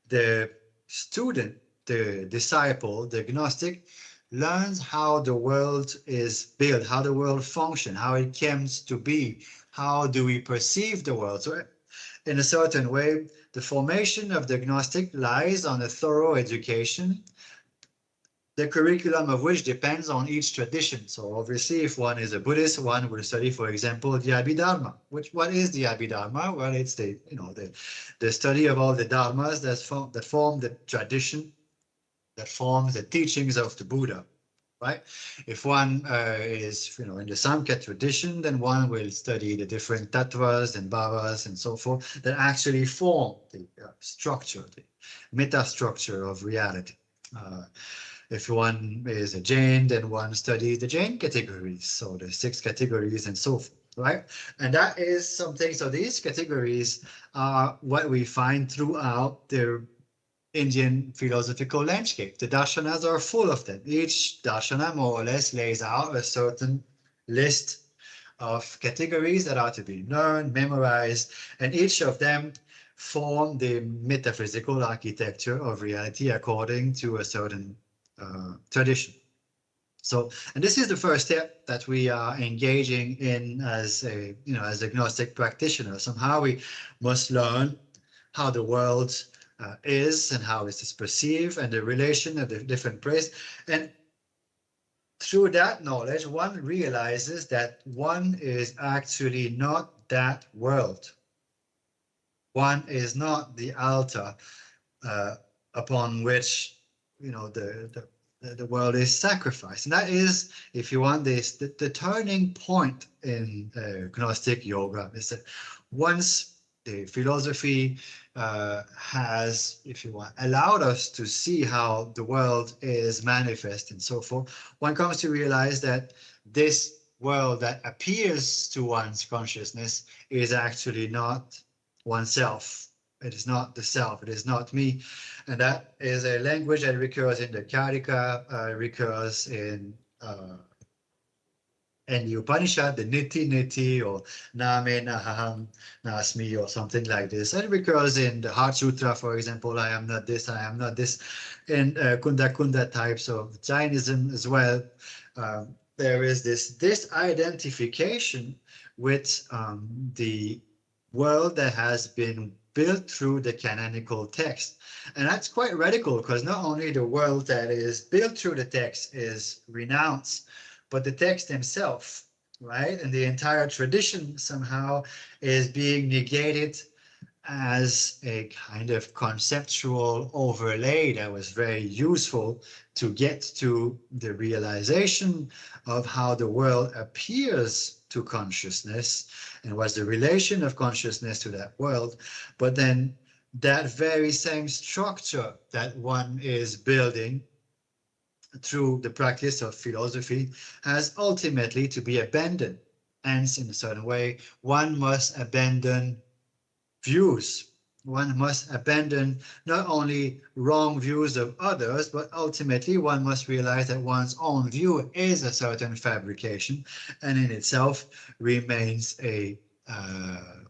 The student, the disciple, the Gnostic, learns how the world is built, how the world functions, how it comes to be, how do we perceive the world. So in a certain way, the formation of the Gnostic lies on a thorough education, the curriculum of which depends on each tradition. So obviously, if one is a Buddhist, one will study, for example, the Abhidharma. What is the Abhidharma? Well, it's the study of all the dharmas that form the tradition, that forms the teachings of the Buddha, right? If one is, in the Samkhya tradition, then one will study the different tattvas and bhavas and so forth that actually form the structure, the metastructure of reality. If one is a Jain, then one studies the Jain categories, so the 6 categories and so forth, right? And that is something, so these categories are what we find throughout the Indian philosophical landscape. The darshanas are full of them. Each darshana more or less lays out a certain list of categories that are to be learned, memorized, and each of them form the metaphysical architecture of reality according to a certain tradition. So, and this is the first step that we are engaging in as a Gnostic practitioner. Somehow we must learn how the world is and how it is perceived and the relation of the different praise. And through that knowledge, one realizes that one is actually not that world. One is not the altar upon which the world is sacrificed. And that is, if you want this, the turning point in Gnostic yoga is that once the philosophy has, if you want, allowed us to see how the world is manifest and so forth, one comes to realize that this world that appears to one's consciousness is actually not oneself. It is not the self, it is not me. And that is a language that recurs in the Karika, recurs in the Upanishad, the Niti Niti or Name Naham Nasmi or something like this. And it recurs in the Heart Sutra, for example, I am not this, I am not this. In Kunda Kunda types of Jainism as well, there is this identification with the world that has been built through the canonical text. And that's quite radical because not only the world that is built through the text is renounced, but the text himself, right? And the entire tradition somehow is being negated as a kind of conceptual overlay that was very useful to get to the realization of how the world appears to consciousness and what's the relation of consciousness to that world. But then that very same structure that one is building through the practice of philosophy has ultimately to be abandoned. Hence, in a certain way, one must abandon views, one must abandon not only wrong views of others, but ultimately one must realize that one's own view is a certain fabrication and in itself remains a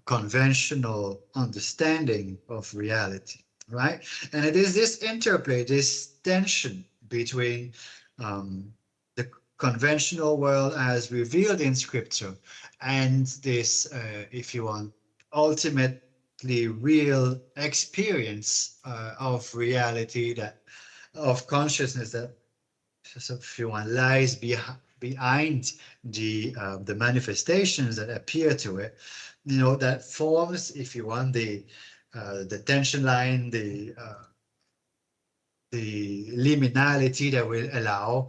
conventional understanding of reality, right? And it is this interplay, this tension between the conventional world as revealed in scripture and this, if you want, ultimately real experience of reality, that of consciousness that, so if you want, lies behind the manifestations that appear to it, you know, that forms, if you want, the tension line, the liminality that will allow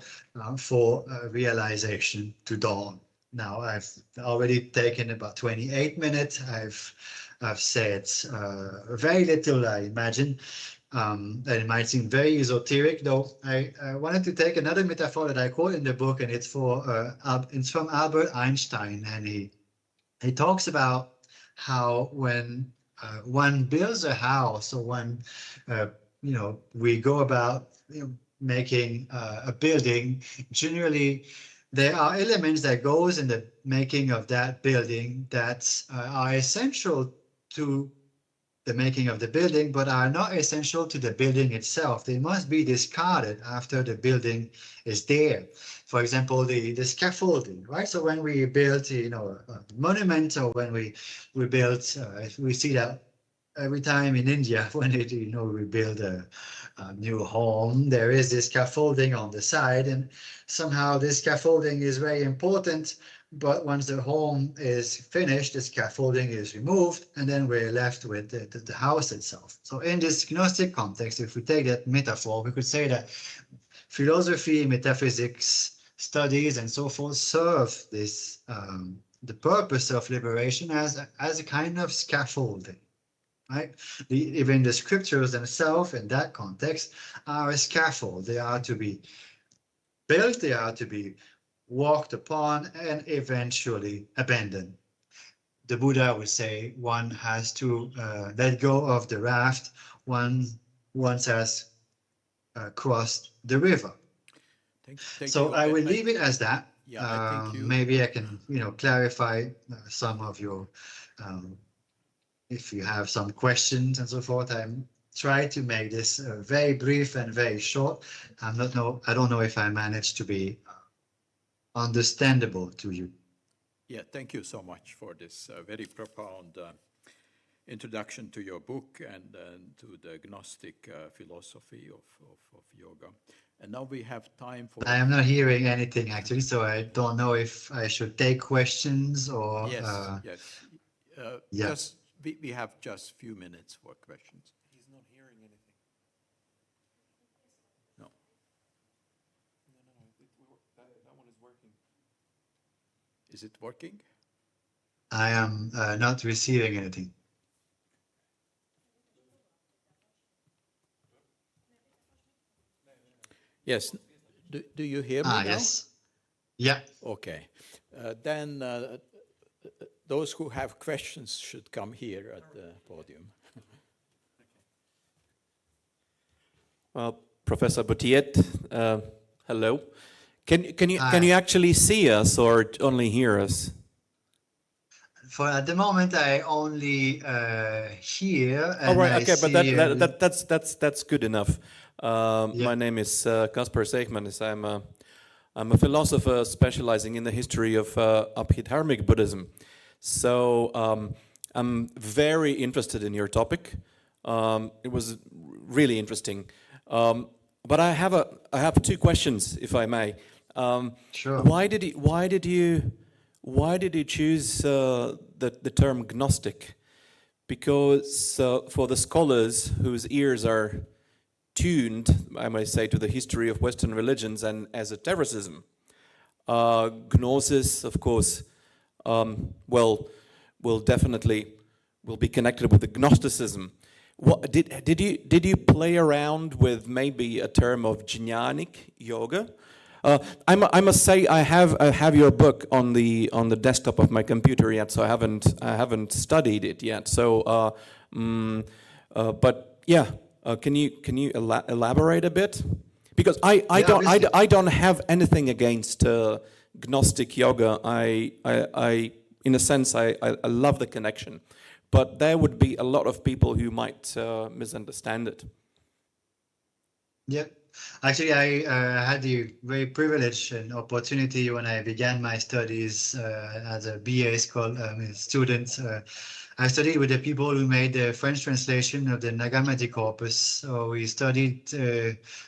for realization to dawn. Now, I've already taken about 28 minutes. I've said very little, I imagine. And it might seem very esoteric, though. I wanted to take another metaphor that I quote in the book, and it's from Albert Einstein, and he talks about how when one builds a house, or one we go about making a building, generally there are elements that goes in the making of that building that are essential to the making of the building, but are not essential to the building itself. They must be discarded after the building is there. For example, the scaffolding, right? So when we build, a monument, or when we build, we see that every time in India, when we build a new home, there is this scaffolding on the side, and somehow this scaffolding is very important. But once the home is finished, the scaffolding is removed, and then we're left with the house itself. So in this Gnostic context, if we take that metaphor, we could say that philosophy, metaphysics, studies, and so forth serve this the purpose of liberation as a kind of scaffolding. Right? Even the scriptures themselves in that context are a scaffold. They are to be built, they are to be walked upon, and eventually abandoned. The Buddha would say one has to let go of the raft once has crossed the river. Thank So you. I will leave it as that. Yeah, I think maybe I can clarify some of your if you have some questions and so forth. I'm trying to make this very brief and very short. I don't know if I managed to be understandable to you. Yeah, thank you so much for this very profound introduction to your book and to the Gnostic philosophy of yoga. And now we have time for... I am not hearing anything actually, so I don't know if I should take questions or... Yes. Yeah. We have just a few minutes for questions. He's not hearing anything. No. That one is working. Is it working? I am not receiving anything. Yes. Do you hear me now? Yes. Yeah. Okay. Then those who have questions should come here at the podium. Professor Boutiet, hello. Can you actually see us or only hear us? For at the moment, I only hear. And Oh right, I okay, see, but that's good enough. My name is Kaspar Seegmanis. I'm a philosopher specializing in the history of Abhidharmic Buddhism. So I'm very interested in your topic. It was really interesting. But I have two questions, if I may. Sure. Why did you choose the term Gnostic? Because for the scholars whose ears are tuned, I might say, to the history of Western religions and esotericism, Gnosis, of course, will be connected with the Gnosticism. What, did you play around with maybe a term of jnanic yoga? I must say I have your book on the desktop of my computer yet, so I haven't studied it yet. So But yeah, can you elaborate a bit? Because Yeah, obviously. I don't have anything against Gnostic yoga. I in a sense I love the connection, but there would be a lot of people who might misunderstand it. Yeah, actually, I had the very privilege and opportunity when I began my studies as a BA student. I studied with the people who made the French translation of the Nag Hammadi corpus. So we studied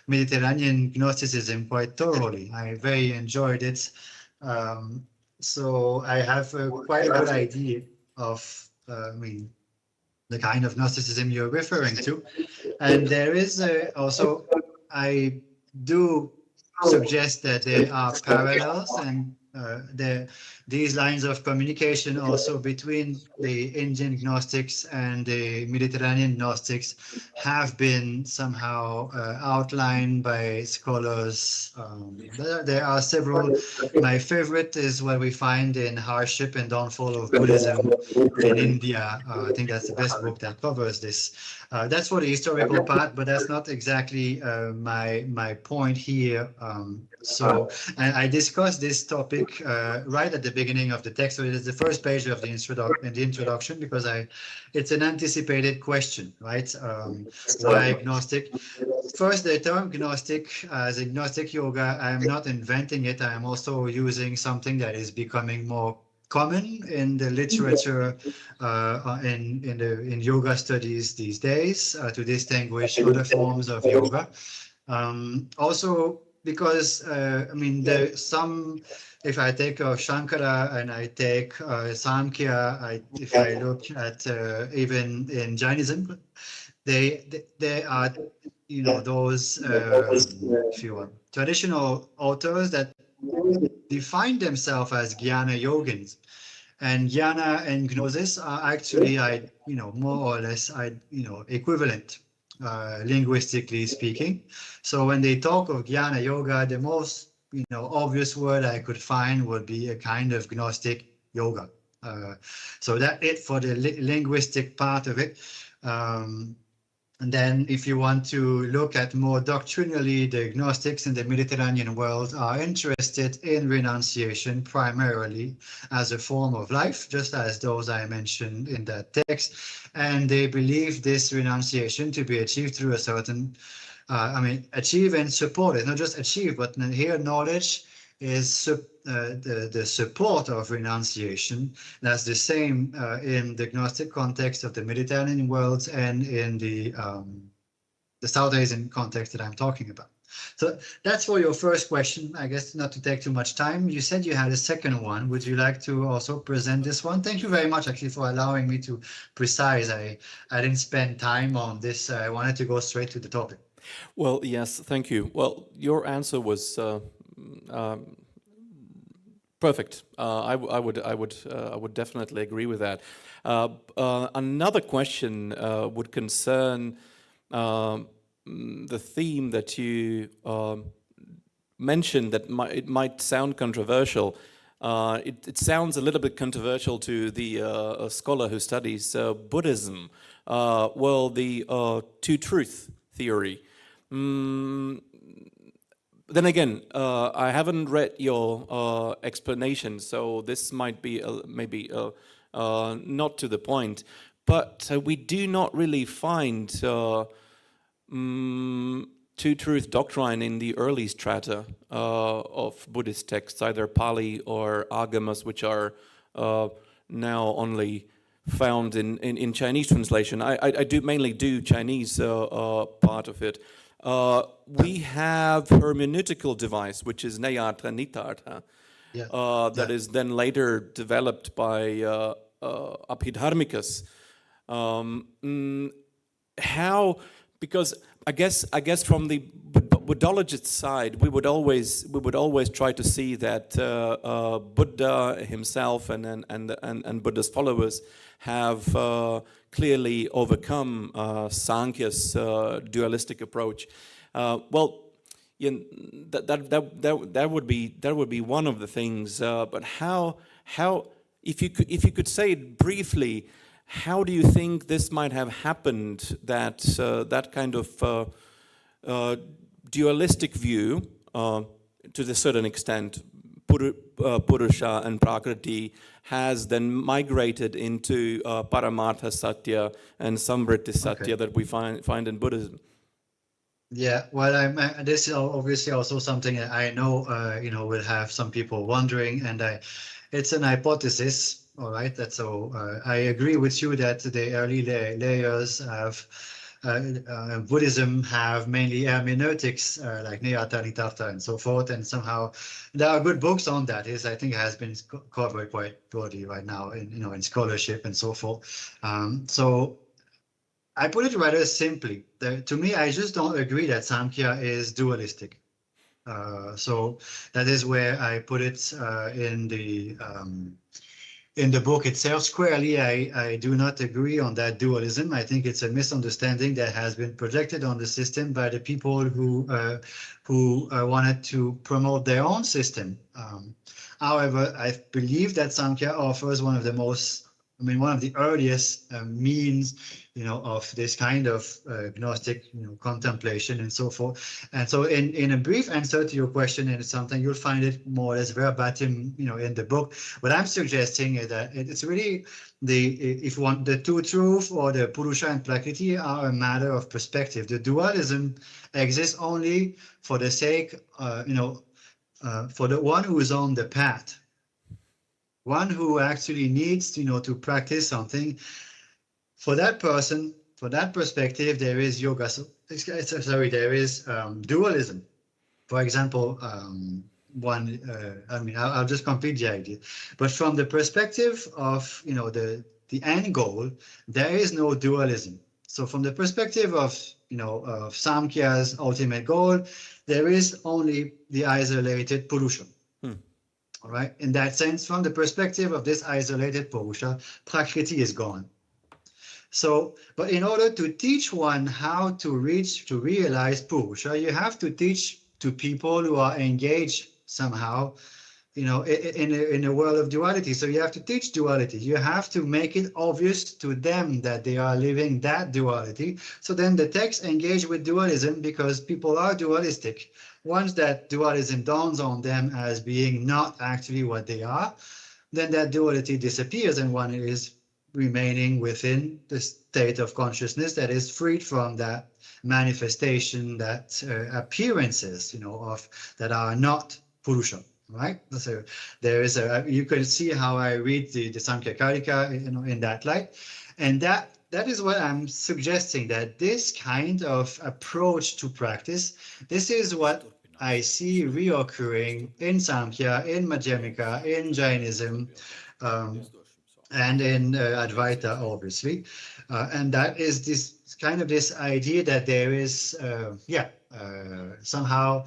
Mediterranean Gnosticism quite thoroughly. I very enjoyed it. Um, so I have quite a good idea of, the kind of Gnosticism you're referring to. And there is also, I do suggest that there are parallels and these lines of communication also between the Indian Gnostics and the Mediterranean Gnostics have been somehow outlined by scholars. There are several. My favorite is what we find in Hardship and Downfall of Buddhism in India. I think that's the best book that covers this. That's for the historical part, but that's not exactly my point here. And I discussed this topic right at the beginning of the text. So it is the first page of the introduction because it's an anticipated question, right? Why agnostic? First, the term gnostic as agnostic yoga, I am not inventing it. I am also using something that is becoming more common in the literature in yoga studies these days to distinguish other forms of yoga. Also, because if I take Shankara and I take Samkhya, if I look at even in Jainism, they are those if you want traditional authors that define themselves as Jnana yogins. And Jnana and Gnosis are actually, more or less, equivalent, linguistically speaking. So when they talk of Jnana yoga, the most, obvious word I could find would be a kind of Gnostic yoga. So that's it for the linguistic part of it. And then if you want to look at more doctrinally, the Gnostics in the Mediterranean world are interested in renunciation primarily as a form of life, just as those I mentioned in that text. And they believe this renunciation to be achieved through a certain, achieve and support it, not just achieve, but here knowledge is the support of renunciation. That's the same in the Gnostic context of the Mediterranean world and in the South Asian context that I'm talking about. So that's for your first question. I guess not to take too much time. You said you had a second one. Would you like to also present this one? Thank you very much, actually, for allowing me to precise. I didn't spend time on this. I wanted to go straight to the topic. Well, yes, thank you. Well, your answer was perfect. I would definitely agree with that. Another question would concern the theme that you mentioned that it might sound controversial. It sounds a little bit controversial to the scholar who studies Buddhism. The two-truth theory. Then again, I haven't read your explanation, so this might be maybe not to the point. But we do not really find two-truth doctrine in the early strata of Buddhist texts, either Pali or Agamas, which are now only found in Chinese translation. I do mainly do Chinese part of it. We have hermeneutical device, which is Nayatra Nitartha, that is then later developed by Abhidharmikas. How? Because I guess from the Buddhologist side, we would always try to see that Buddha himself and Buddha's followers have clearly overcome Sankhya's dualistic approach. That would be one of the things. But how if you could say it briefly, how do you think this might have happened, that that kind of dualistic view, to a certain extent, Purusha and Prakriti, has then migrated into Paramartha Satya and Samvriti Satya that we find in Buddhism? Yeah, well, this is obviously also something that I know, will have some people wondering, and it's an hypothesis, all right? That's so I agree with you that the early layers of Buddhism have mainly hermeneutics, like Niyata, Nitartha, and so forth, and somehow there are good books on that. I think has been covered quite broadly right now in scholarship and so forth. So I put it rather simply. To me, I just don't agree that Samkhya is dualistic. So that is where I put it in the book itself. Squarely, I do not agree on that dualism. I think it's a misunderstanding that has been projected on the system by the people who wanted to promote their own system. However, I believe that Samkhya offers one of the earliest means, of this kind of Gnostic, contemplation and so forth. And so in a brief answer to your question, and it's something you'll find it more or less verbatim, in the book, what I'm suggesting is that it's really the two truth or the Purusha and Prakriti are a matter of perspective. The dualism exists only for the sake, for the one who is on the path. One who actually needs, to practice something. For that person, for that perspective, there is yoga. There is dualism. For example, I'll just complete the idea. But from the perspective of, the end goal, there is no dualism. So from the perspective of, of Samkhya's ultimate goal, there is only the isolated Purusha. All right. In that sense, from the perspective of this isolated Purusha, Prakriti is gone. So, but in order to teach one how to realize Purusha, you have to teach to people who are engaged somehow, in a world of duality. So you have to teach duality. You have to make it obvious to them that they are living that duality. So then the texts engage with dualism because people are dualistic. Once that dualism dawns on them as being not actually what they are, then that duality disappears and one is remaining within the state of consciousness that is freed from that manifestation, that appearances, that are not Purusha. Right. So there is you can see how I read the Samkhya Karika, in that light, and that is what I'm suggesting, that this kind of approach to practice, this is what I see reoccurring in Samkhya, in Madhyamika, in Jainism, and in Advaita, obviously, and that is this idea that there is somehow.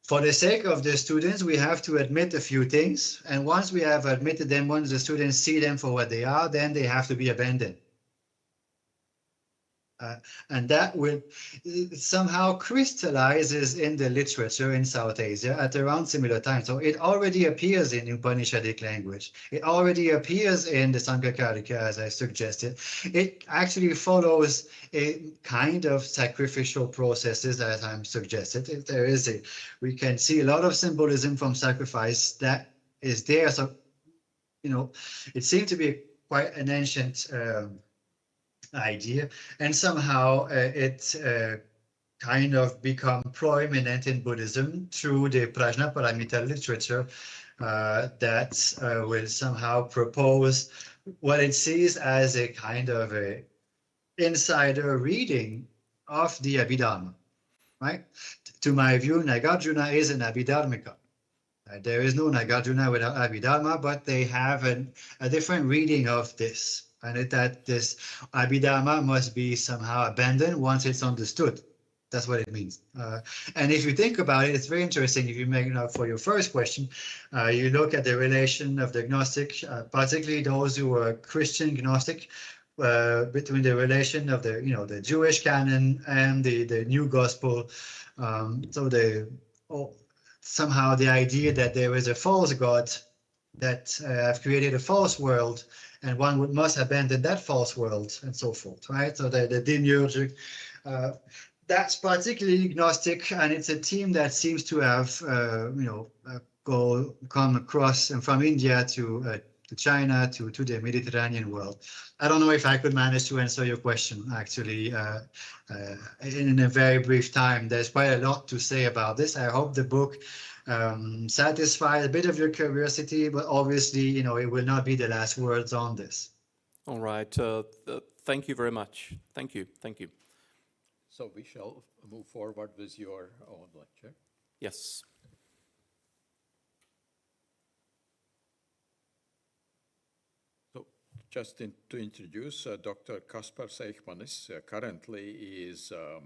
For the sake of the students, we have to admit a few things. And once we have admitted them, once the students see them for what they are, then they have to be abandoned. And that will somehow crystallizes in the literature in South Asia at around similar times. So it already appears in Upanishadic language. It already appears in the Samkhya Karika, as I suggested. It actually follows a kind of sacrificial processes, as I'm suggested. We can see a lot of symbolism from sacrifice that is there. So, it seemed to be quite an ancient idea, and somehow it kind of become prominent in Buddhism through the Prajnaparamita literature that will somehow propose what it sees as a kind of a insider reading of the Abhidharma, right? To my view, Nagarjuna is an Abhidharmika. There is no Nagarjuna without Abhidharma, but they have a different reading of this. And that this Abhidharma must be somehow abandoned once it's understood. That's what it means. And if you think about it, it's very interesting. If you make for your first question, you look at the relation of the Gnostic, particularly those who are Christian Gnostic, between the relation of the Jewish canon and the New Gospel. Somehow the idea that there is a false God that have created a false world, and one must abandon that false world, and so forth, right? So the demiurgic, that's particularly gnostic, and it's a theme that seems to have, come across and from India to China to the Mediterranean world. I don't know if I could manage to answer your question actually in a very brief time. There's quite a lot to say about this. I hope the book satisfies a bit of your curiosity, but obviously, it will not be the last words on this. All right. Thank you very much. Thank you. Thank you. So we shall move forward with your own lecture. Yes. So just to introduce, Dr. Kaspar Seichmannis currently is a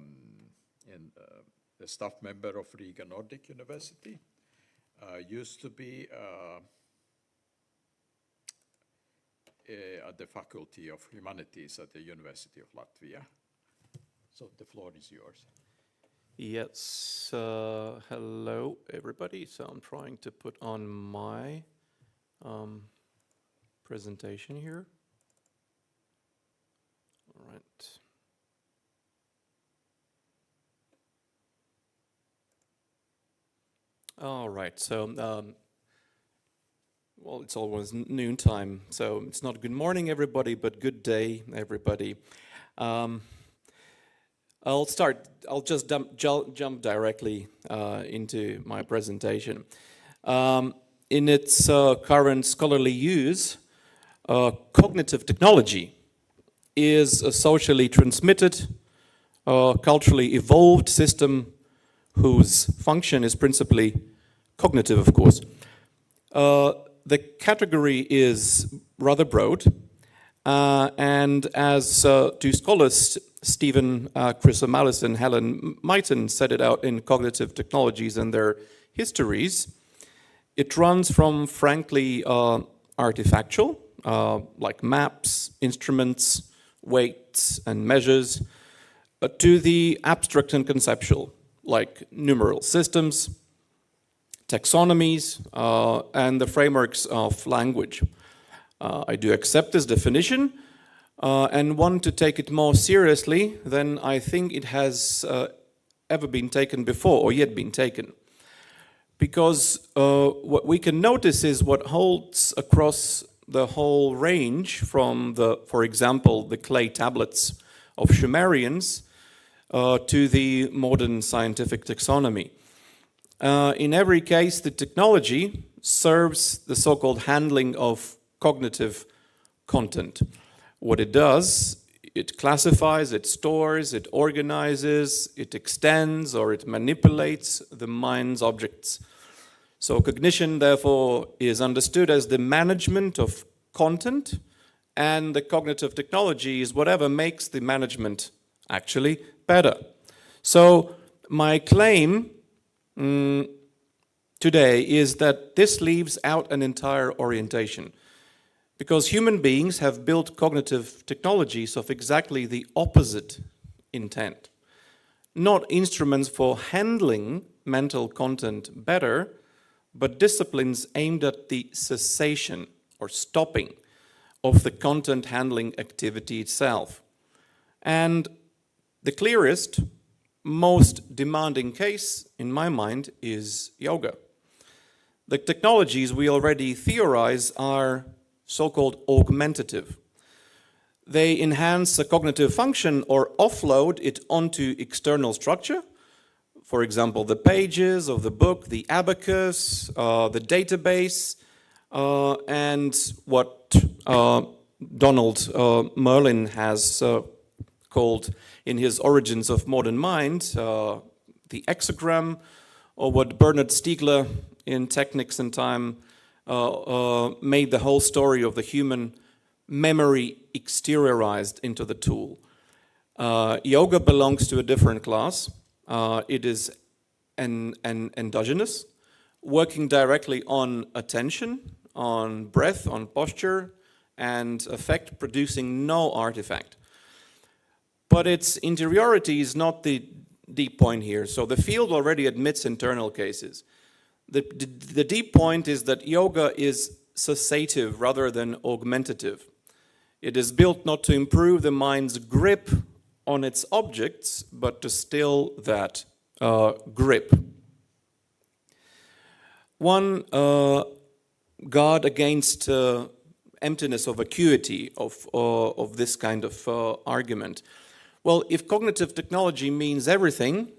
staff member of Riga Nordic University. Used to be at the Faculty of Humanities at the University of Latvia. So the floor is yours. Yes. Hello, everybody. So I'm trying to put on my presentation here. All right. All right. So, well, it's always noontime, so it's not good morning, everybody, but good day, everybody. I'll just jump directly into my presentation. In its current scholarly use, cognitive technology is a socially transmitted, culturally evolved system whose function is principally cognitive, of course. The category is rather broad, and as two scholars, Stephen Chrysomalis and Helen Meighton, set it out in Cognitive Technologies and Their Histories, it runs from frankly artifactual, like maps, instruments, weights, and measures, to the abstract and conceptual, like numeral systems, taxonomies, and the frameworks of language. I do accept this definition and want to take it more seriously than I think it has ever been taken before or yet been taken. Because what we can notice is what holds across the whole range from for example, the clay tablets of Sumerians to the modern scientific taxonomy. In every case, the technology serves the so-called handling of cognitive content. What it does, it classifies, it stores, it organizes, it extends, or it manipulates the mind's objects. So cognition, therefore, is understood as the management of content, and the cognitive technology is whatever makes the management actually better. So my claim today is that this leaves out an entire orientation, because human beings have built cognitive technologies of exactly the opposite intent. Not instruments for handling mental content better, but disciplines aimed at the cessation or stopping of the content handling activity itself. And the clearest, most demanding case, in my mind, is yoga. The technologies we already theorize are so-called augmentative. They enhance a cognitive function or offload it onto external structure. For example, the pages of the book, the abacus, the database, and what Donald Merlin has called in his Origins of Modern Mind, the exogram, or what Bernard Stiegler in Technics and Time made the whole story of the human memory exteriorized into the tool. Yoga belongs to a different class. It is endogenous, working directly on attention, on breath, on posture, and effect, producing no artifact. But its interiority is not the deep point here. So the field already admits internal cases. The deep point is that yoga is cessative rather than augmentative. It is built not to improve the mind's grip on its objects, but to still that grip. One guard against emptiness of acuity of this kind of argument. Well, if cognitive technology means everything,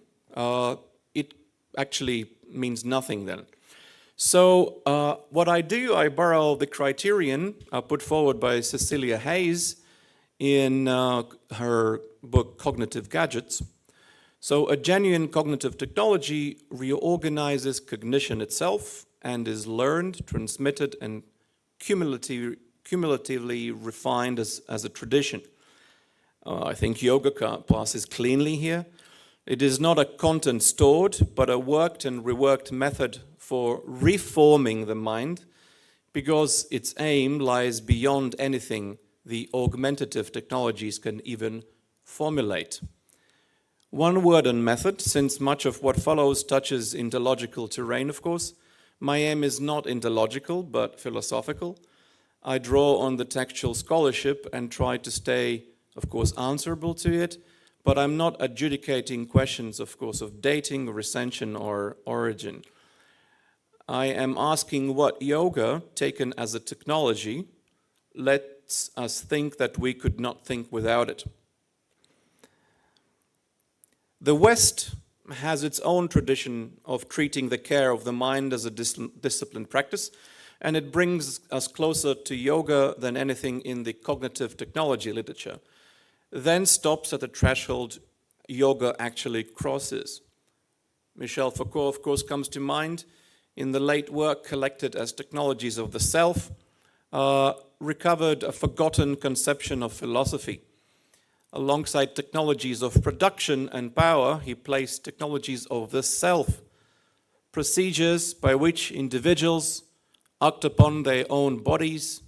it actually means nothing then. So what I do, I borrow the criterion put forward by Cecilia Hayes in her book Cognitive Gadgets. So a genuine cognitive technology reorganizes cognition itself and is learned, transmitted, and cumulatively refined as a tradition. I think yoga passes cleanly here. It is not a content stored, but a worked and reworked method for reforming the mind, because its aim lies beyond anything the augmentative technologies can even formulate. One word on method, since much of what follows touches interlogical terrain, of course. My aim is not interlogical, but philosophical. I draw on the textual scholarship and try to stay, of course, answerable to it, but I'm not adjudicating questions, of course, of dating, recension, or origin. I am asking what yoga, taken as a technology, lets us think that we could not think without it. The West has its own tradition of treating the care of the mind as a disciplined practice, and it brings us closer to yoga than anything in the cognitive technology literature. Then stops at the threshold yoga actually crosses. Michel Foucault, of course, comes to mind in the late work collected as Technologies of the Self, recovered a forgotten conception of philosophy. Alongside technologies of production and power, he placed technologies of the self, procedures by which individuals act upon their own bodies,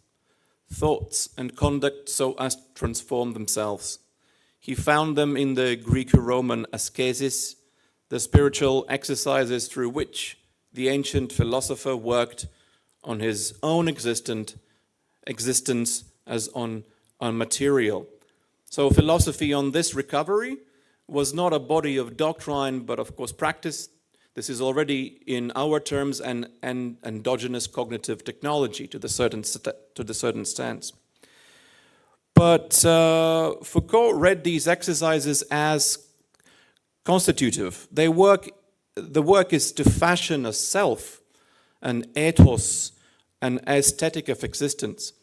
thoughts, and conduct so as to transform themselves. He found them in the Greco-Roman ascesis, the spiritual exercises through which the ancient philosopher worked on his own existence as on material. So philosophy on this recovery was not a body of doctrine, but of course practice. This is already in our terms an endogenous cognitive technology to the certain stance. But Foucault read these exercises as constitutive. The work is to fashion a self, an ethos, an aesthetic of existence.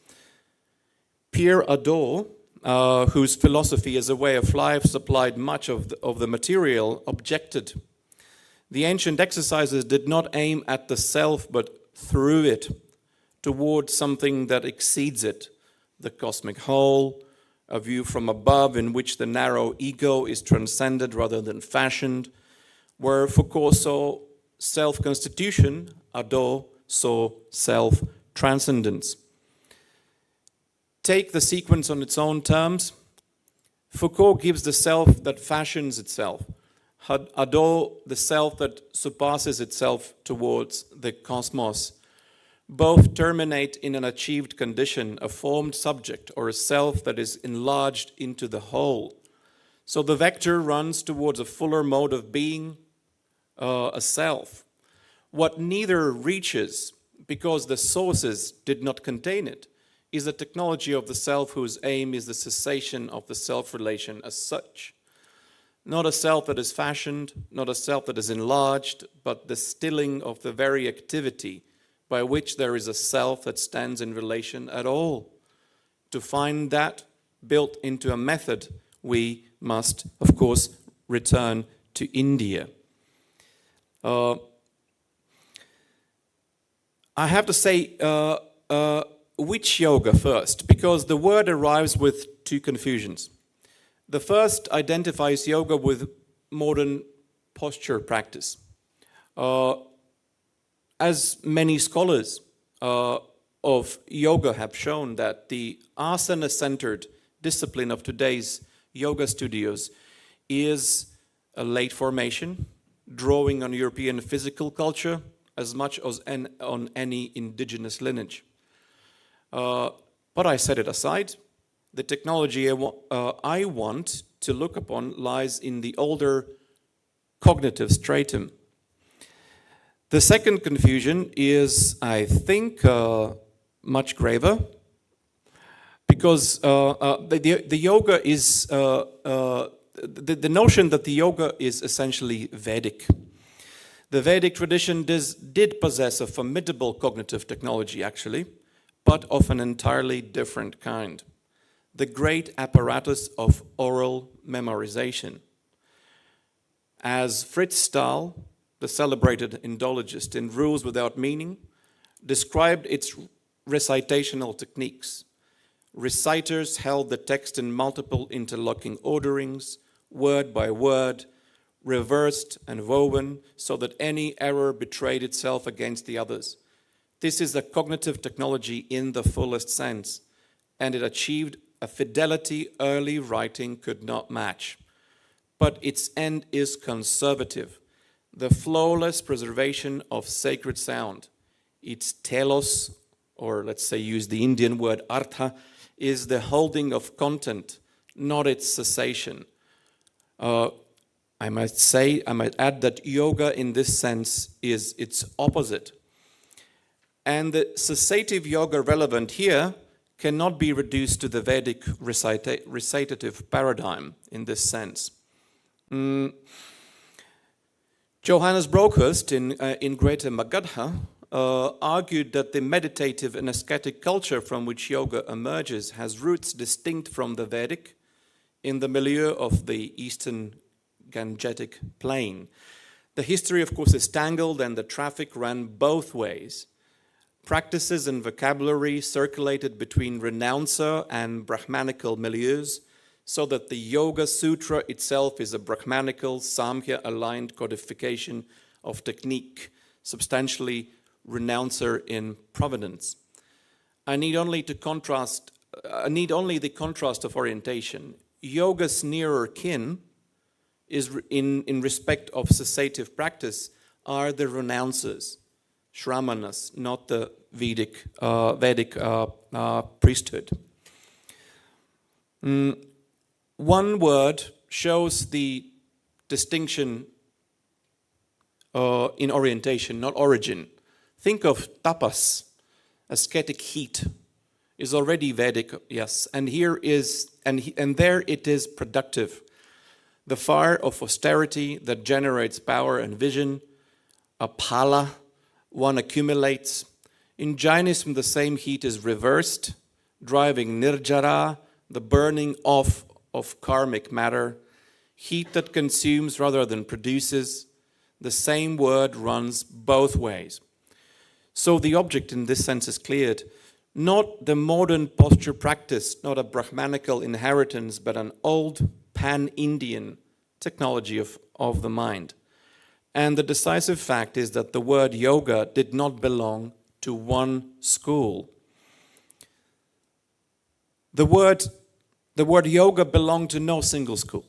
Pierre Hadot, whose philosophy as a way of life supplied much of the material, objected. The ancient exercises did not aim at the self, but through it, towards something that exceeds it, the cosmic whole, a view from above in which the narrow ego is transcended rather than fashioned. Where Foucault saw self-constitution, Hadot saw self-transcendence. Take the sequence on its own terms. Foucault gives the self that fashions itself. Hadot, the self that surpasses itself towards the cosmos. Both terminate in an achieved condition, a formed subject, or a self that is enlarged into the whole. So the vector runs towards a fuller mode of being, a self. What neither reaches, because the sources did not contain it, is a technology of the self whose aim is the cessation of the self-relation as such. Not a self that is fashioned, not a self that is enlarged, but the stilling of the very activity by which there is a self that stands in relation at all. To find that built into a method, we must, of course, return to India. I have to say, which yoga first? Because the word arrives with two confusions. The first identifies yoga with modern posture practice. As many scholars of yoga have shown, that the asana-centered discipline of today's yoga studios is a late formation, drawing on European physical culture as much as on any indigenous lineage. But I set it aside. the technology I want to look upon lies in the older cognitive stratum. The second confusion is, I think, much graver, because the yoga is, the notion that the yoga is essentially Vedic. The Vedic tradition did possess a formidable cognitive technology, actually, but of an entirely different kind. The great apparatus of oral memorization. As Fritz Stahl, the celebrated Indologist in Rules Without Meaning, described its recitational techniques. Reciters held the text in multiple interlocking orderings, word by word, reversed and woven so that any error betrayed itself against the others. This is a cognitive technology in the fullest sense, and it achieved a fidelity early writing could not match. But its end is conservative, the flawless preservation of sacred sound. Its telos, or let's say use the Indian word artha, is the holding of content, not its cessation. I might add that yoga in this sense is its opposite. And the cessative yoga relevant here cannot be reduced to the Vedic recitative paradigm in this sense. Johannes Broekhorst in Greater Magadha argued that the meditative and ascetic culture from which yoga emerges has roots distinct from the Vedic in the milieu of the Eastern Gangetic plain. The history, of course, is tangled and the traffic ran both ways. Practices and vocabulary circulated between renouncer and Brahmanical milieus, so that the Yoga Sutra itself is a Brahmanical, Samkhya-aligned codification of technique, substantially renouncer in provenance. I need only the contrast of orientation. Yoga's nearer kin is in respect of cessative practice are the renouncers, Shramanas, not the Vedic priesthood. One word shows the distinction in orientation, not origin. Think of tapas, ascetic heat, is already Vedic, yes, and here is and there it is productive. The fire of austerity that generates power and vision, a phala, one accumulates. In Jainism, the same heat is reversed, driving nirjara, the burning off of karmic matter, heat that consumes rather than produces. The same word runs both ways. So the object in this sense is cleared. Not the modern posture practice, not a Brahmanical inheritance, but an old pan-Indian technology of the mind. And the decisive fact is that the word yoga did not belong to one school. The word yoga belonged to no single school.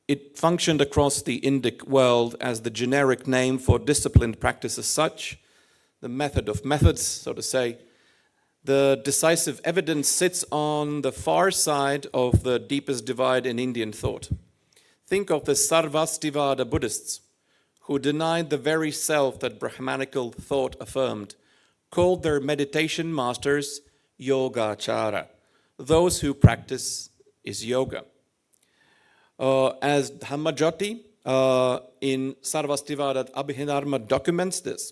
It functioned across the Indic world as the generic name for disciplined practice as such, the method of methods, so to say. The decisive evidence sits on the far side of the deepest divide in Indian thought. Think of the Sarvastivada Buddhists, who denied the very self that Brahmanical thought affirmed, called their meditation masters Yogachara. Those who practice is yoga. As Dhammajyoti in Sarvastivada Abhinarma documents this,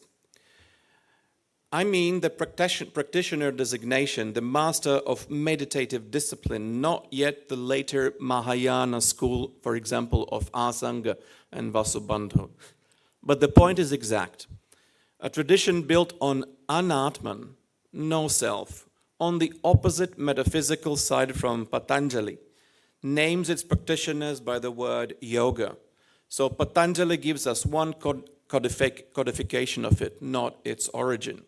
I mean the practitioner designation, the master of meditative discipline, not yet the later Mahayana school, for example, of Asanga and Vasubandhu. But the point is exact. A tradition built on anatman, no self, on the opposite metaphysical side from Patanjali, names its practitioners by the word yoga. So Patanjali gives us one codification of it, not its origin.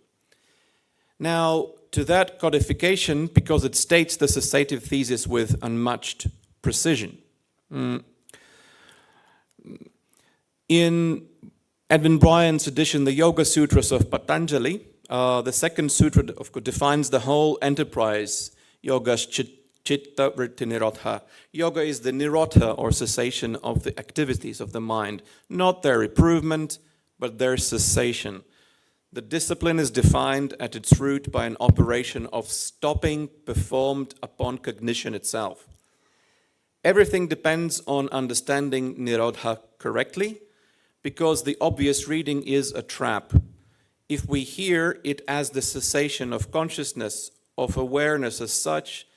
Now, to that codification, because it states the cessative thesis with unmatched precision. In Edwin Bryant's edition, the Yoga Sutras of Patanjali, the second sutra defines the whole enterprise, Yoga's Chitta vritti nirodha. Yoga is the nirodha or cessation of the activities of the mind, not their improvement, but their cessation. The discipline is defined at its root by an operation of stopping performed upon cognition itself. Everything depends on understanding nirodha correctly, because the obvious reading is a trap. If we hear it as the cessation of consciousness, of awareness as such,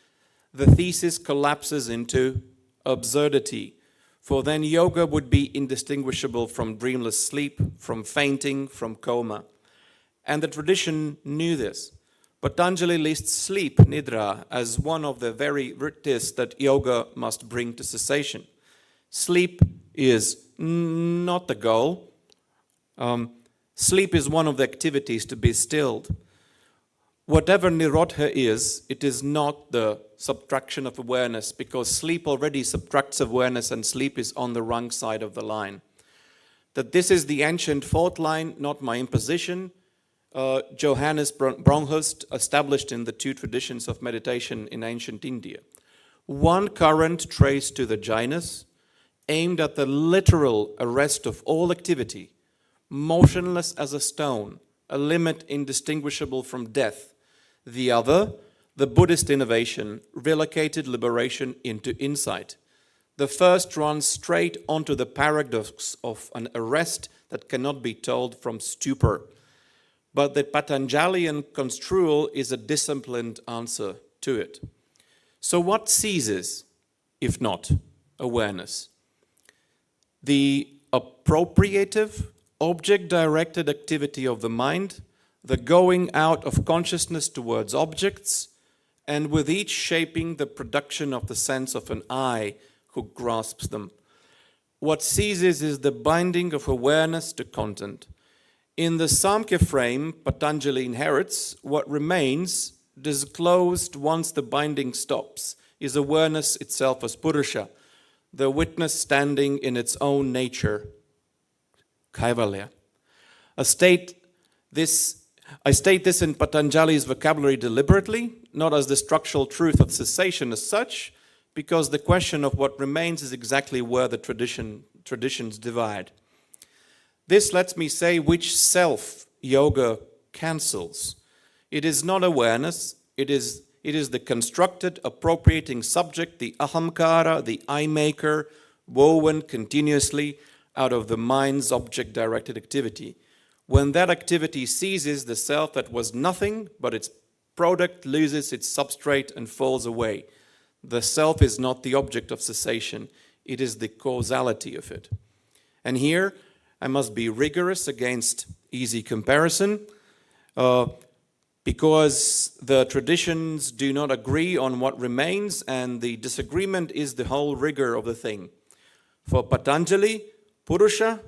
the thesis collapses into absurdity, for then yoga would be indistinguishable from dreamless sleep, from fainting, from coma. And the tradition knew this. Patanjali lists sleep, nidra, as one of the very vrittis that yoga must bring to cessation. Sleep is not the goal. Sleep is one of the activities to be stilled. Whatever nirodha is, it is not the subtraction of awareness, because sleep already subtracts awareness and sleep is on the wrong side of the line. That this is the ancient fault line, not my imposition. Johannes Bronkhorst established in the two traditions of meditation in ancient India. One current traced to the Jainas, aimed at the literal arrest of all activity, motionless as a stone, a limit indistinguishable from death. The other, the Buddhist innovation, relocated liberation into insight. The first runs straight onto the paradox of an arrest that cannot be told from stupor. But the Patanjalian construal is a disciplined answer to it. So what ceases, if not awareness? The appropriative, object-directed activity of the mind, the going out of consciousness towards objects, and with each shaping the production of the sense of an I who grasps them. What ceases is the binding of awareness to content. In the Samkhya frame, Patanjali inherits what remains, disclosed once the binding stops, is awareness itself as Purusha, the witness standing in its own nature, Kaivalya. I state this in Patanjali's vocabulary deliberately, not as the structural truth of cessation as such, because the question of what remains is exactly where the traditions divide. This lets me say which self yoga cancels. It is not awareness, it is the constructed, appropriating subject, the ahamkara, the I-maker, woven continuously out of the mind's object-directed activity. When that activity ceases, the self that was nothing but its product loses its substrate and falls away. The self is not the object of cessation, it is the causality of it. And here I must be rigorous against easy comparison, because the traditions do not agree on what remains, and the disagreement is the whole rigor of the thing. For Patanjali, Purusha,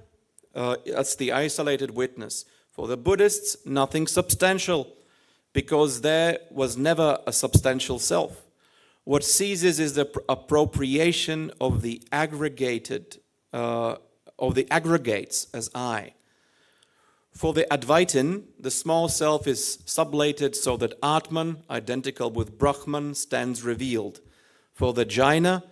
that's the isolated witness. For the Buddhists, nothing substantial, because there was never a substantial self. What ceases is the appropriation of the aggregated, of the aggregates as I. For the Advaitin, the small self is sublated so that Atman, identical with Brahman, stands revealed. For the Jaina,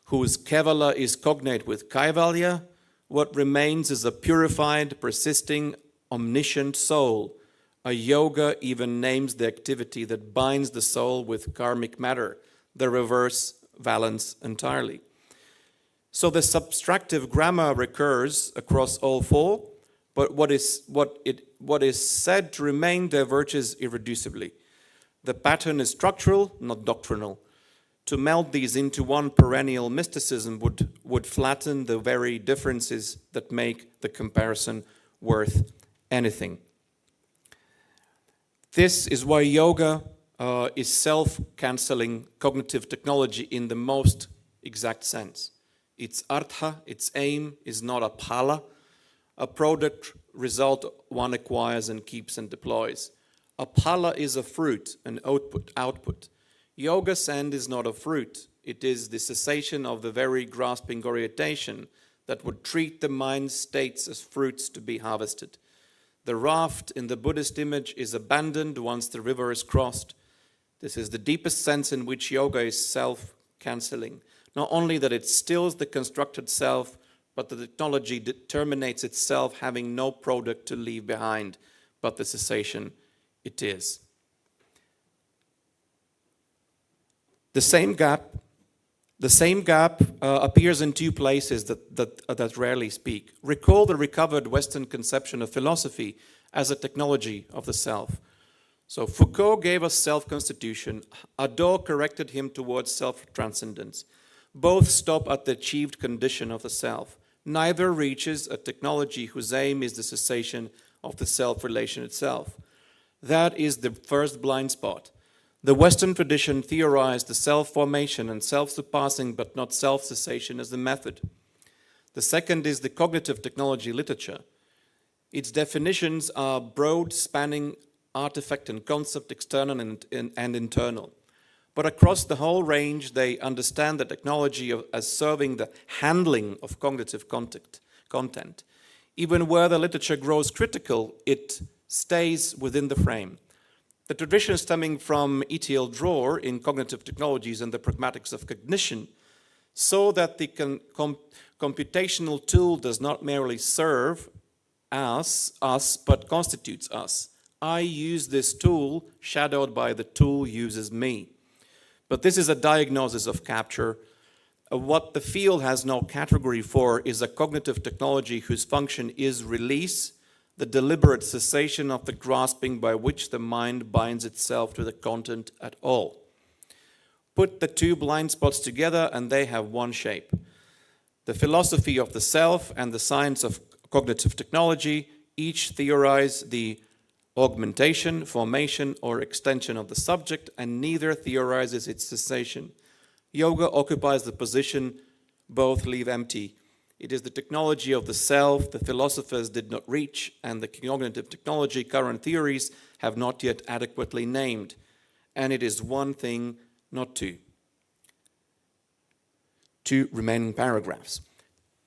whose Kevala is cognate with Kaivalya, what remains is a purified, persisting, omniscient soul. A yoga even names the activity that binds the soul with karmic matter, the reverse valence entirely. So the subtractive grammar recurs across all four, but what is said to remain diverges irreducibly. The pattern is structural, not doctrinal. To meld these into one perennial mysticism would flatten the very differences that make the comparison worth anything. This is why yoga is self-canceling cognitive technology in the most exact sense. Its artha, its aim, is not a phala, a product result one acquires and keeps and deploys. A phala is a fruit, an output. Yoga sand is not a fruit. It is the cessation of the very grasping orientation that would treat the mind's states as fruits to be harvested. The raft in the Buddhist image is abandoned once the river is crossed. This is the deepest sense in which yoga is self-canceling. Not only that it stills the constructed self, but the technology terminates itself, having no product to leave behind, but the cessation it is. The same gap appears in two places that rarely speak. Recall the recovered Western conception of philosophy as a technology of the self. So Foucault gave us self-constitution. Hadot corrected him towards self-transcendence. Both stop at the achieved condition of the self. Neither reaches a technology whose aim is the cessation of the self-relation itself. That is the first blind spot. The Western tradition theorized the self-formation and self-surpassing but not self-cessation as the method. The second is the cognitive technology literature. Its definitions are broad, spanning artifact and concept, external and internal. But across the whole range, they understand the technology as serving the handling of cognitive content. Even where the literature grows critical, it stays within the frame. The tradition stemming from E.T.L. Dror in Cognitive Technologies and the Pragmatics of Cognition saw that the computational tool does not merely serve us, but constitutes us. I use this tool, shadowed by the tool uses me. But this is a diagnosis of capture. What the field has no category for is a cognitive technology whose function is release, the deliberate cessation of the grasping by which the mind binds itself to the content at all. Put the two blind spots together and they have one shape. The philosophy of the self and the science of cognitive technology each theorize the augmentation, formation, or extension of the subject, and neither theorizes its cessation. Yoga occupies the position both leave empty. It is the technology of the self the philosophers did not reach, and the cognitive technology current theories have not yet adequately named. And it is one thing, not two. Two remaining paragraphs.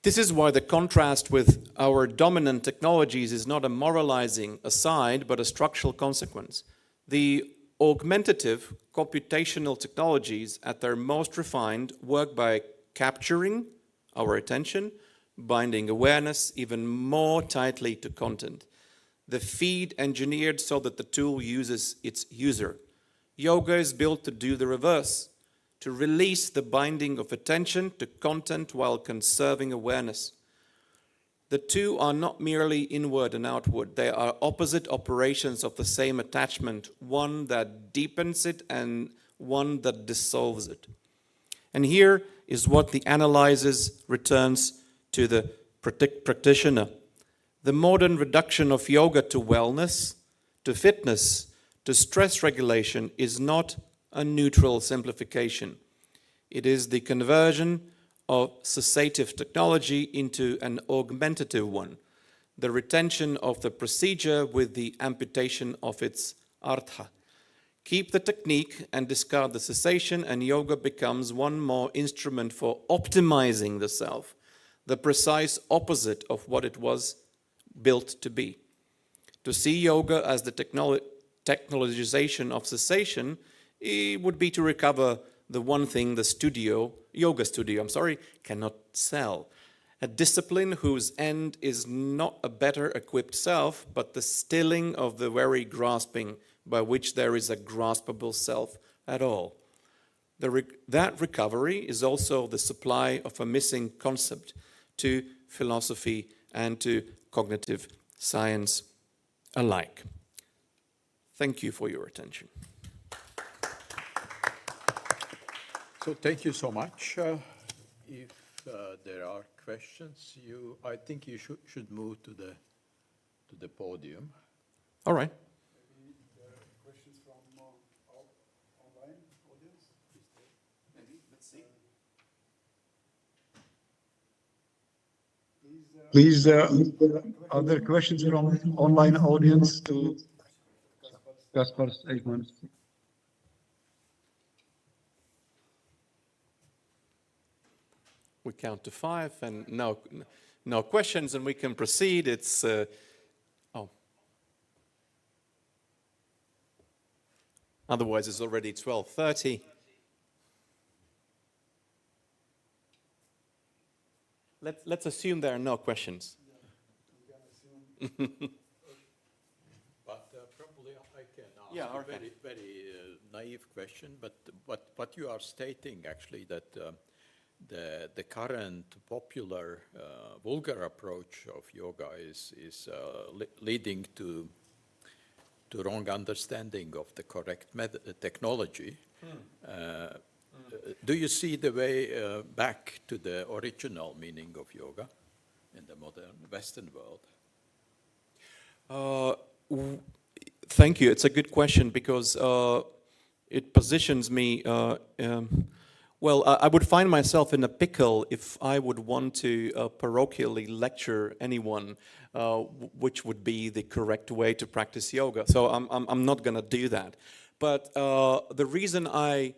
This is why the contrast with our dominant technologies is not a moralizing aside, but a structural consequence. The augmentative computational technologies at their most refined work by capturing our attention, binding awareness even more tightly to content. The feed engineered so that the tool uses its user. Yoga is built to do the reverse, to release the binding of attention to content while conserving awareness. The two are not merely inward and outward. They are opposite operations of the same attachment, one that deepens it and one that dissolves it. And here is what the analysis returns to the practitioner. The modern reduction of yoga to wellness, to fitness, to stress regulation is not a neutral simplification. It is the conversion of cessative technology into an augmentative one, the retention of the procedure with the amputation of its artha. Keep the technique and discard the cessation, and yoga becomes one more instrument for optimizing the self, the precise opposite of what it was built to be. To see yoga as the technologization of cessation, it would be to recover the one thing the yoga studio, cannot sell. A discipline whose end is not a better equipped self, but the stilling of the very grasping by which there is a graspable self at all. That recovery is also the supply of a missing concept to philosophy and to cognitive science alike. Thank you for your attention. So thank you so much. If there are questions, I think you should move to the podium. All right. Maybe there are questions from online audience? Maybe, let's see. Please, are there questions from online audience to Kaspar Steegman? We count to 5 and no questions and we can proceed. Otherwise, it's already 12:30. Let's assume there are no questions. But probably I can ask Yeah, a okay. very naive question, but what you are stating actually that the current popular vulgar approach of yoga is leading to wrong understanding of the correct technology. Do you see the way back to the original meaning of yoga in the modern Western world? Thank you. It's a good question because it positions me. Well, I would find myself in a pickle if I would want to parochially lecture anyone which would be the correct way to practice yoga. So I'm not going to do that. But the reason I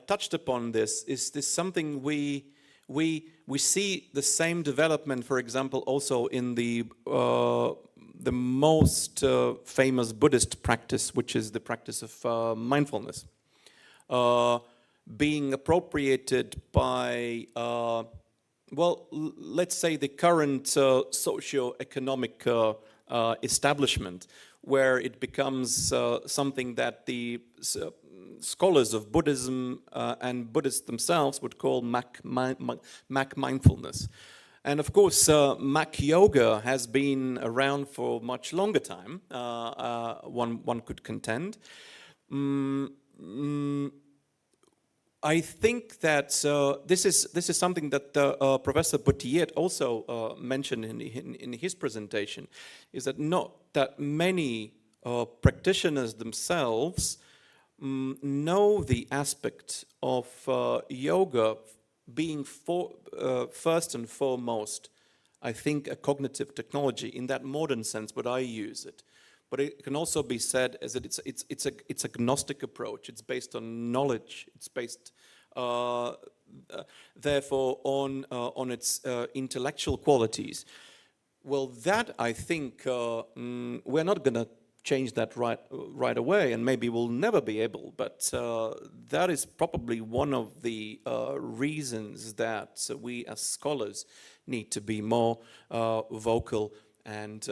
touched upon this is something we see the same development, for example, also in the most famous Buddhist practice, which is the practice of mindfulness, being appropriated by, well, let's say the current socio-economic establishment, where it becomes something that the scholars of Buddhism and Buddhists themselves would call Mak mindfulness. And of course, Mak yoga has been around for much longer time, one could contend. I think that this is something that Professor Boutiet also mentioned in his presentation, is that not that many practitioners themselves know the aspect of yoga being first and foremost, I think, a cognitive technology in that modern sense, but I use it. But it can also be said as that it's a gnostic approach. It's based on knowledge. It's based, therefore, on its intellectual qualities. Well, that I think we're not going to change that right away, and maybe we'll never be able. But that is probably one of the reasons that we as scholars need to be more vocal and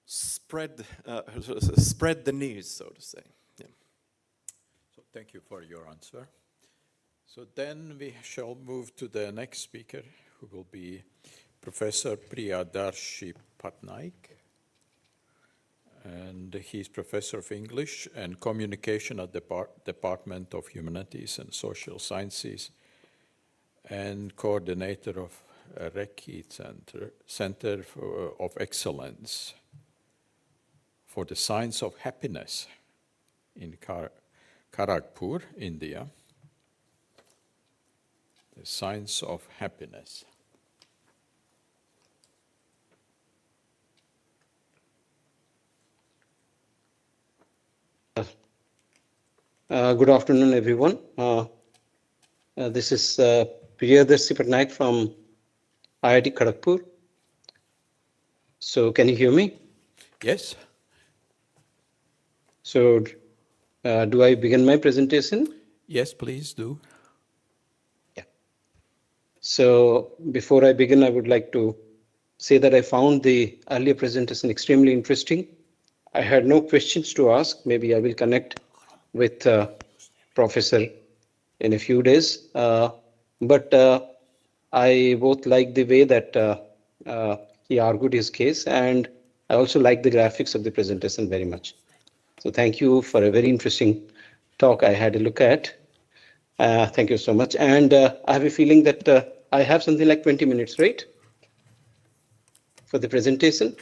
spread the news, so to say. Yeah. So thank you for your answer. So then we shall move to the next speaker, who will be Professor Priyadarshi Patnaik. And he's Professor of English and Communication at the Department of Humanities and Social Sciences and coordinator of Rekhi Center of Excellence for the Science of Happiness in Kharagpur, India. The Science of Happiness. Good afternoon, everyone. This is Priyadarshi Patnaik from IIT Kharagpur. So, can you hear me? Yes. So, do I begin my presentation? Yes, please do. Yeah. So, before I begin, I would like to say that I found the earlier presentation extremely interesting. I had no questions to ask. Maybe I will connect with Professor in a few days. But I both like the way that he argued his case, and I also like the graphics of the presentation very much. So thank you for a very interesting talk I had a look at. Thank you so much. And I have a feeling that I have something like 20 minutes, right? For the presentation.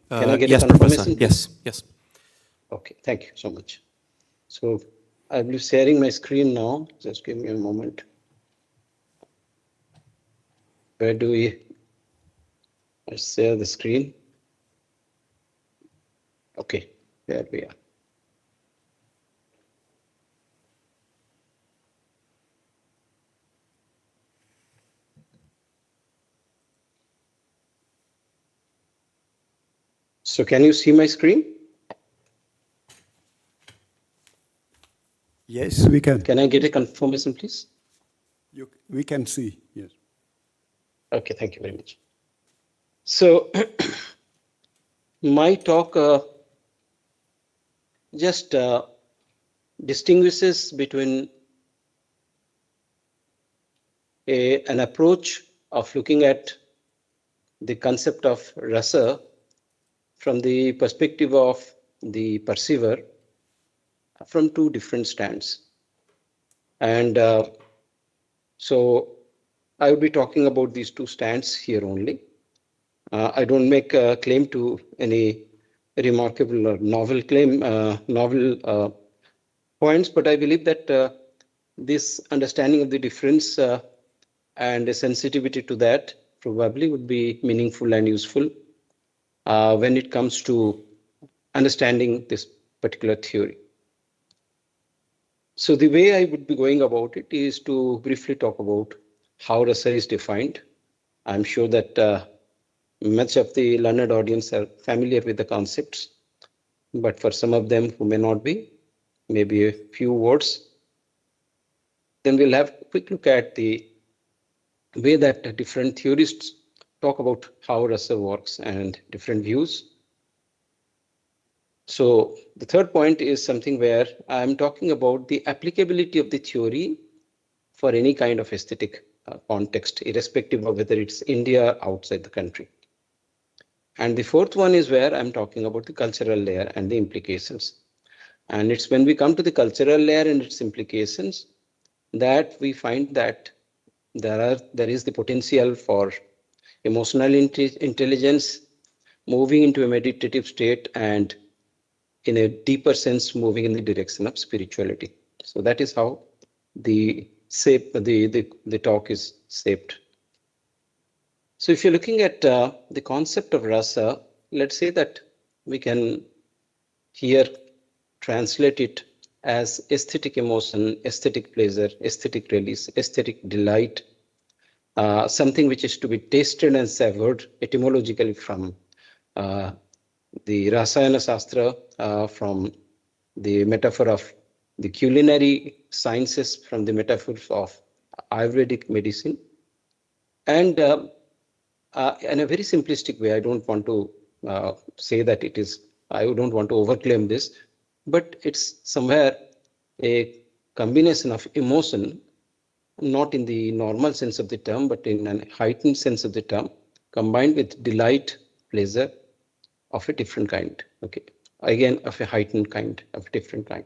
Can I get yes, a confirmation? Professor. Yes. Okay, thank you so much. So I'll be sharing my screen now. Just give me a moment. Where do we share the screen? Okay, there we are. So can you see my screen? Yes, we can. Can I get a confirmation, please? We can see, yes. Okay, thank you very much. So my talk just distinguishes between an approach of looking at the concept of rasa from the perspective of the perceiver from two different stands. And so I will be talking about these two stands here only. I don't make a claim to any remarkable or novel claim, novel points, but I believe that this understanding of the difference and a sensitivity to that probably would be meaningful and useful when it comes to understanding this particular theory. So the way I would be going about it is to briefly talk about how rasa is defined. I'm sure that much of the learned audience are familiar with the concepts, but for some of them who may not be, maybe a few words. Then we'll have a quick look at the way that different theorists talk about how rasa works and different views. So the third point is something where I'm talking about the applicability of the theory for any kind of aesthetic context, irrespective of whether it's India or outside the country. And the fourth one is where I'm talking about the cultural layer and the implications. And it's when we come to the cultural layer and its implications that we find that there is the potential for emotional intelligence moving into a meditative state and in a deeper sense moving in the direction of spirituality. So that is how the talk is shaped. So if you're looking at the concept of rasa, let's say that we can here translate it as aesthetic emotion, aesthetic pleasure, aesthetic release, aesthetic delight, something which is to be tasted and savored etymologically from the Rasayana Shastra, from the metaphor of the culinary sciences, from the metaphors of Ayurvedic medicine. And in a very simplistic way, I don't want to say that it is, I don't want to overclaim this, but it's somewhere a combination of emotion, not in the normal sense of the term, but in a heightened sense of the term, combined with delight, pleasure of a different kind. Okay, again, of a heightened kind, of a different kind.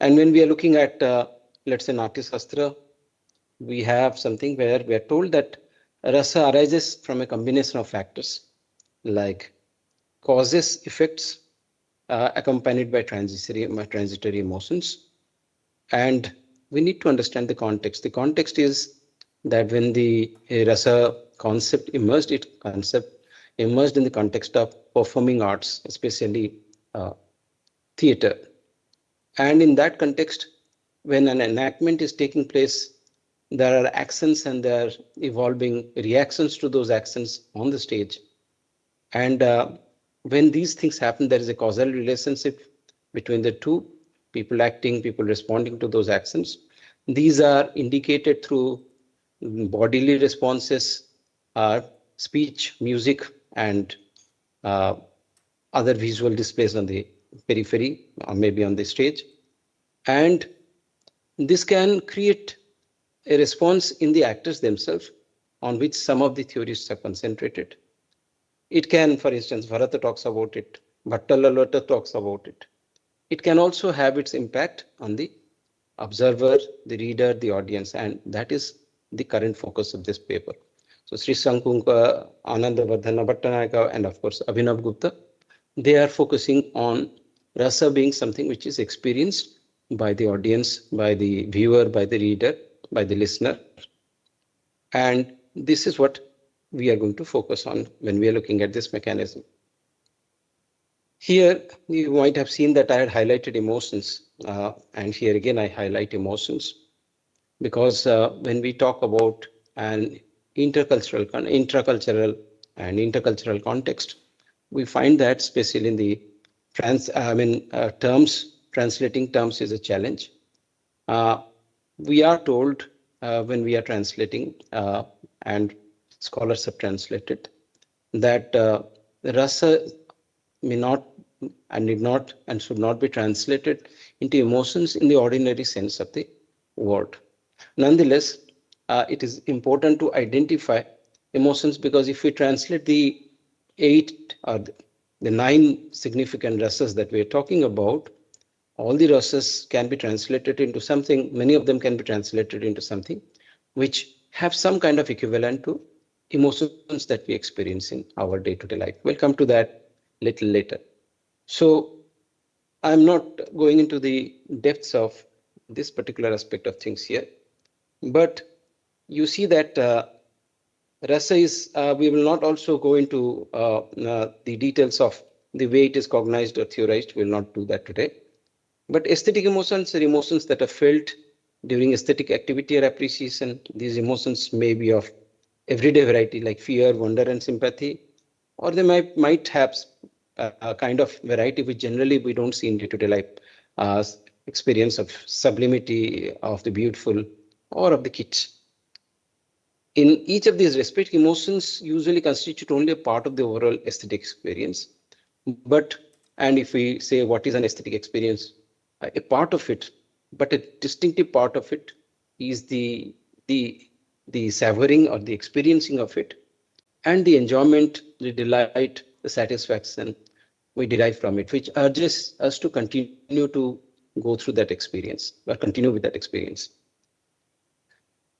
And when we are looking at, let's say, Natya Shastra, we have something where we are told that rasa arises from a combination of factors like causes, effects, accompanied by transitory emotions. And we need to understand the context. The context is that when the rasa concept emerged, emerged in the context of performing arts, especially theater. And in that context, when an enactment is taking place, there are actions and there are evolving reactions to those actions on the stage. And when these things happen, there is a causal relationship between the two, people acting, people responding to those actions. These are indicated through bodily responses, speech, music, and other visual displays on the periphery or maybe on the stage. And this can create a response in the actors themselves on which some of the theorists are concentrated. It can, for instance, Bharata talks about it, Bhattalalota talks about it. It can also have its impact on the observer, the reader, the audience, and that is the current focus of this paper. So Sri Sankunka, Anandavardhana Bhattanayaka, and of course Abhinav Gupta, they are focusing on rasa being something which is experienced by the audience, by the viewer, by the reader, by the listener. And this is what we are going to focus on when we are looking at this mechanism. Here, you might have seen that I had highlighted emotions. And here again, I highlight emotions because when we talk about an intracultural and intercultural context, we find that especially in the terms, translating terms is a challenge. We are told when we are translating, and scholars have translated, that rasa may not and need not and should not be translated into emotions in the ordinary sense of the word. Nonetheless, it is important to identify emotions, because if we translate the 8 or the 9 significant rasas that we are talking about, all the rasas can be translated into something, many of them can be translated into something which have some kind of equivalent to emotions that we experience in our day-to-day life. We'll come to that little later. So I'm not going into the depths of this particular aspect of things here, but you see that rasa is, we will not also go into the details of the way it is cognized or theorized. We will not do that today. But aesthetic emotions are emotions that are felt during aesthetic activity or appreciation. These emotions may be of everyday variety like fear, wonder, and sympathy, or they might have a kind of variety which generally we don't see in day-to-day life, experience of sublimity, of the beautiful, or of the kitsch. In each of these respective emotions usually constitute only a part of the overall aesthetic experience. And if we say what is an aesthetic experience, a part of it, but a distinctive part of it is the savoring or the experiencing of it, and the enjoyment, the delight, the satisfaction we derive from it, which urges us to continue to go through that experience or continue with that experience.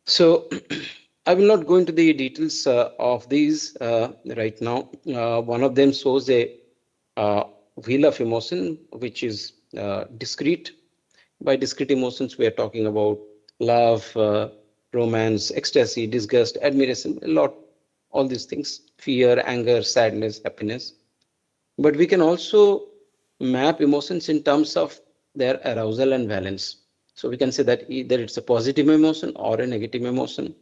So I will not go into the details of these right now. One of them shows a wheel of emotion, which is discrete. By discrete emotions, we are talking about love, romance, ecstasy, disgust, admiration, all these things, fear, anger, sadness, happiness. But we can also map emotions in terms of their arousal and valence. So we can say that either it's a positive emotion or a negative emotion.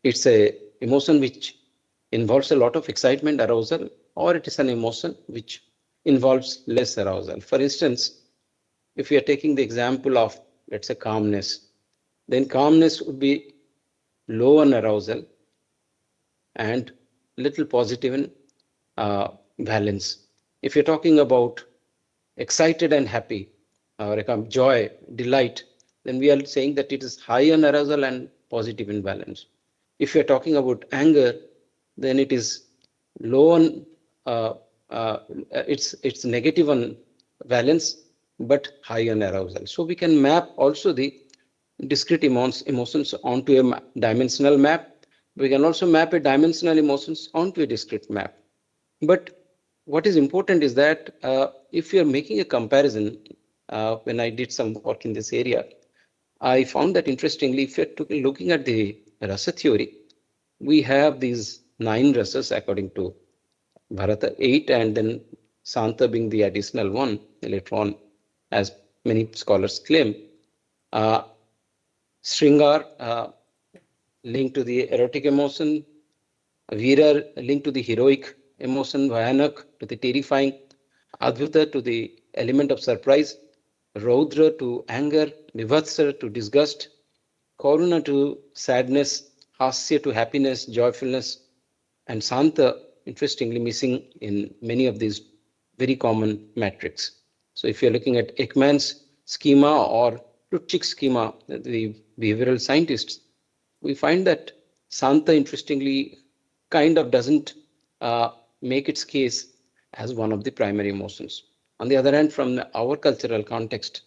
It's a emotion which involves a lot of excitement, arousal, or it is an emotion which involves less arousal. For instance, if we are taking the example of, let's say, calmness, then calmness would be low on arousal and little positive in valence. If you're talking about excited and happy, or joy, delight, then we are saying that it is high on arousal and positive in valence. If you're talking about anger, then it is low on, it's negative on valence, but high on arousal. So we can map also the discrete emotions onto a dimensional map. We can also map a dimensional emotions onto a discrete map. But what is important is that if you're making a comparison, when I did some work in this area, I found that interestingly, if you're looking at the rasa theory, we have these 9 rasas according to Bharata, 8, and then Santa being the additional one later on, as many scholars claim. Shringar linked to the erotic emotion, Veera linked to the heroic emotion, Bhayanak to the terrifying, Adbhuta to the element of surprise, Raudra to anger, Vibhatsa to disgust, Karuna to sadness, Hasya to happiness, joyfulness, and Santa, interestingly, missing in many of these very common metrics. So if you're looking at Ekman's schema or Plutchik's schema, the behavioral scientists, we find that Santa, interestingly, kind of doesn't make its case as one of the primary emotions. On the other hand, from our cultural context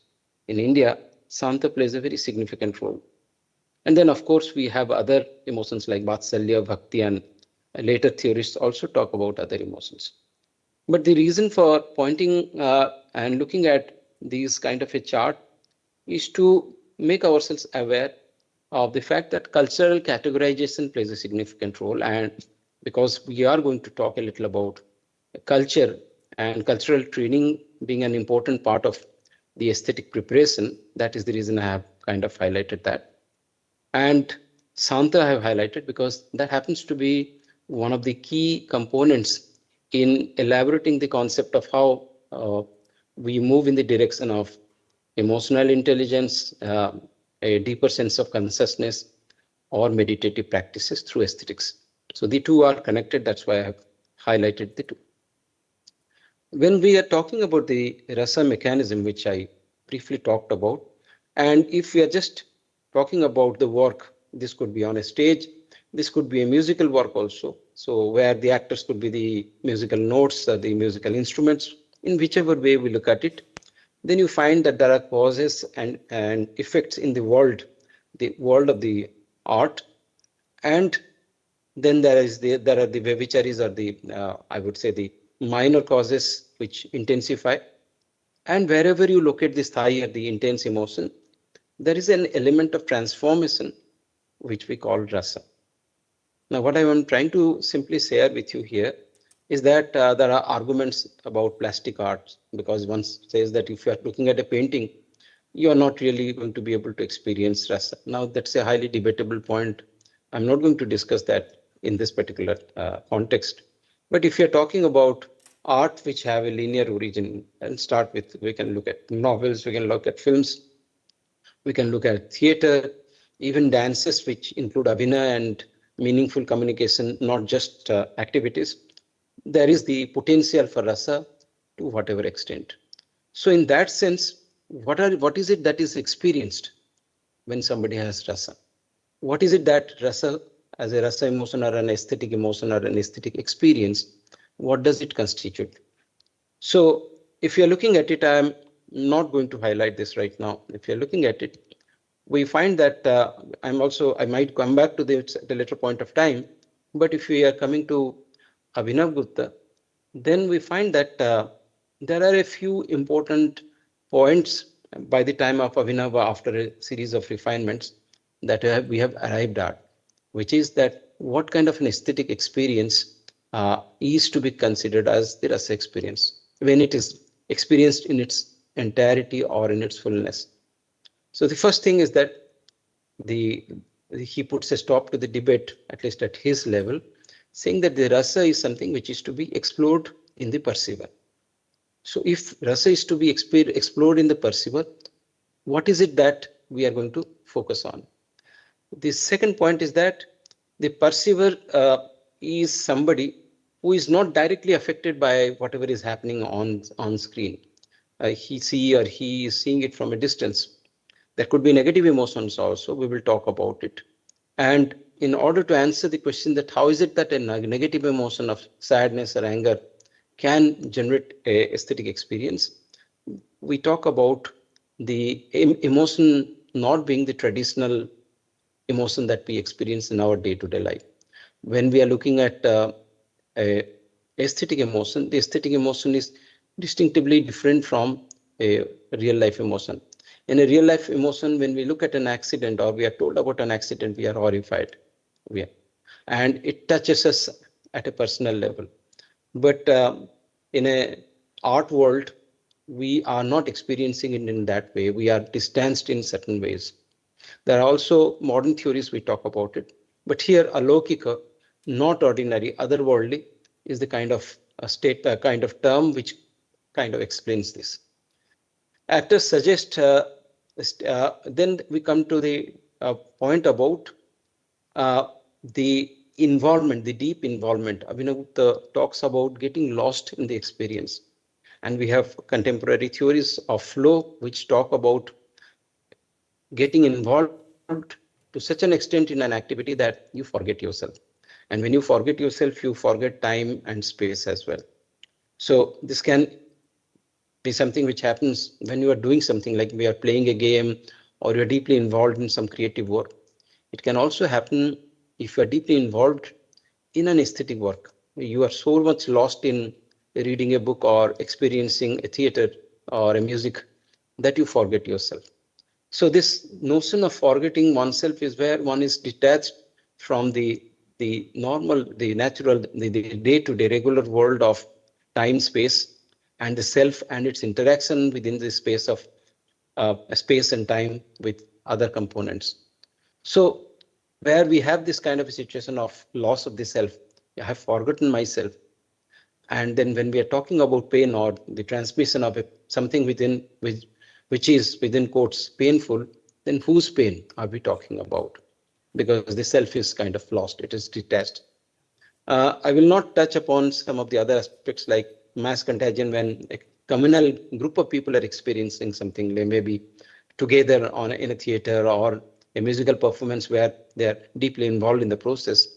in India, Santa plays a very significant role. And then, of course, we have other emotions like Vatsalya, Bhakti, and later theorists also talk about other emotions. But the reason for pointing and looking at these kind of a chart is to make ourselves aware of the fact that cultural categorization plays a significant role. And because we are going to talk a little about culture and cultural training being an important part of the aesthetic preparation, that is the reason I have kind of highlighted that. And Santa I have highlighted because that happens to be one of the key components in elaborating the concept of how we move in the direction of emotional intelligence, a deeper sense of consciousness, or meditative practices through aesthetics. So the two are connected. That's why I have highlighted the two. When we are talking about the rasa mechanism, which I briefly talked about, and if we are just talking about the work, this could be on a stage, this could be a musical work also. So where the actors could be the musical notes or the musical instruments, in whichever way we look at it, then you find that there are causes and effects in the world of the art, and then there are the vivitaries or the I would say the minor causes which intensify. And wherever you locate this thigh or the intense emotion, there is an element of transformation which we call rasa. Now, what I am trying to simply share with you here is that there are arguments about plastic arts, because one says that if you are looking at a painting, you are not really going to be able to experience rasa. Now, that's a highly debatable point. I'm not going to discuss that in this particular context. But if you're talking about art which have a linear origin, and start with, we can look at novels, we can look at films, we can look at theater, even dances which include abhinaya and meaningful communication, not just activities. There is the potential for rasa to whatever extent. So in that sense, what is it that is experienced when somebody has rasa? What is it that rasa, as a rasa emotion or an aesthetic emotion or an aesthetic experience, what does it constitute? So if you're looking at it, I'm not going to highlight this right now. If you're looking at it, we find that I might come back to this at a later point of time, but if we are coming to Abhinav Gupta, then we find that there are a few important points by the time of Abhinav, after a series of refinements that we have arrived at, which is that what kind of an aesthetic experience is to be considered as the rasa experience when it is experienced in its entirety or in its fullness. So the first thing is that he puts a stop to the debate, at least at his level, saying that the rasa is something which is to be explored in the perceiver. So if rasa is to be explored in the perceiver, what is it that we are going to focus on? The second point is that the perceiver is somebody who is not directly affected by whatever is happening on screen. He or he is seeing it from a distance. There could be negative emotions also. We will talk about it. And in order to answer the question that how is it that a negative emotion of sadness or anger can generate a aesthetic experience, we talk about the emotion not being the traditional emotion that we experience in our day-to-day life. When we are looking at a aesthetic emotion, the aesthetic emotion is distinctively different from a real life emotion. In a real life emotion, when we look at an accident or we are told about an accident, we are horrified. And it touches us at a personal level. But in a art world, we are not experiencing it in that way. We are distanced in certain ways. There are also modern theories we talk about it. But here, alaukika, not ordinary, otherworldly, is the kind of kind of term which kind of explains this. Actors suggest, then we come to the point about the involvement, the deep involvement. Abhinav talks about getting lost in the experience. And we have contemporary theories of flow which talk about getting involved to such an extent in an activity that you forget yourself. And when you forget yourself, you forget time and space as well. So this can be something which happens when you are doing something like we are playing a game or you're deeply involved in some creative work. It can also happen if you are deeply involved in an aesthetic work. You are so much lost in reading a book or experiencing a theater or a music that you forget yourself. So this notion of forgetting oneself is where one is detached from the normal, the natural, the day-to-day regular world of time, space, and the self and its interaction within the space of space and time with other components. So where we have this kind of a situation of loss of the self, I have forgotten myself. And then when we are talking about pain or the transmission of something within which is within quotes painful, then whose pain are we talking about? Because the self is kind of lost, it is detached. I will not touch upon some of the other aspects like mass contagion when a communal group of people are experiencing something. They may be together in a theater or a musical performance where they are deeply involved in the process.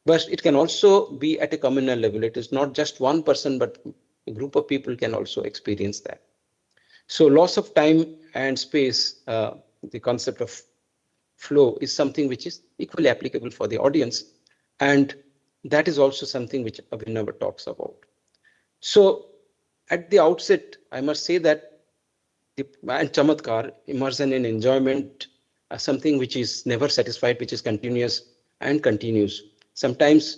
But it can also be at a communal level. It is not just one person, but a group of people can also experience that. So loss of time and space, the concept of flow is something which is equally applicable for the audience. And that is also something which Abhinav talks about. So at the outset, I must say that the and chamatkar, immersion in enjoyment, something which is never satisfied, which is continuous and continues. Sometimes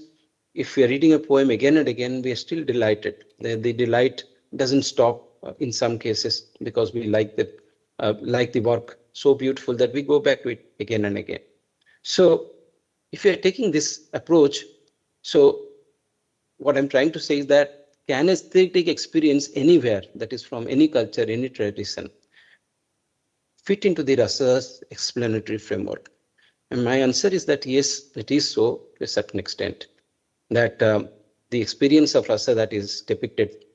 if we are reading a poem again and again, we are still delighted. The delight doesn't stop in some cases because we like the work so beautiful that we go back to it again and again. So if you are taking this approach, so what I'm trying to say is that can aesthetic experience anywhere, that is from any culture, any tradition, fit into the Rasa's explanatory framework? And my answer is that yes, it is so to a certain extent. That the experience of Rasa that is depicted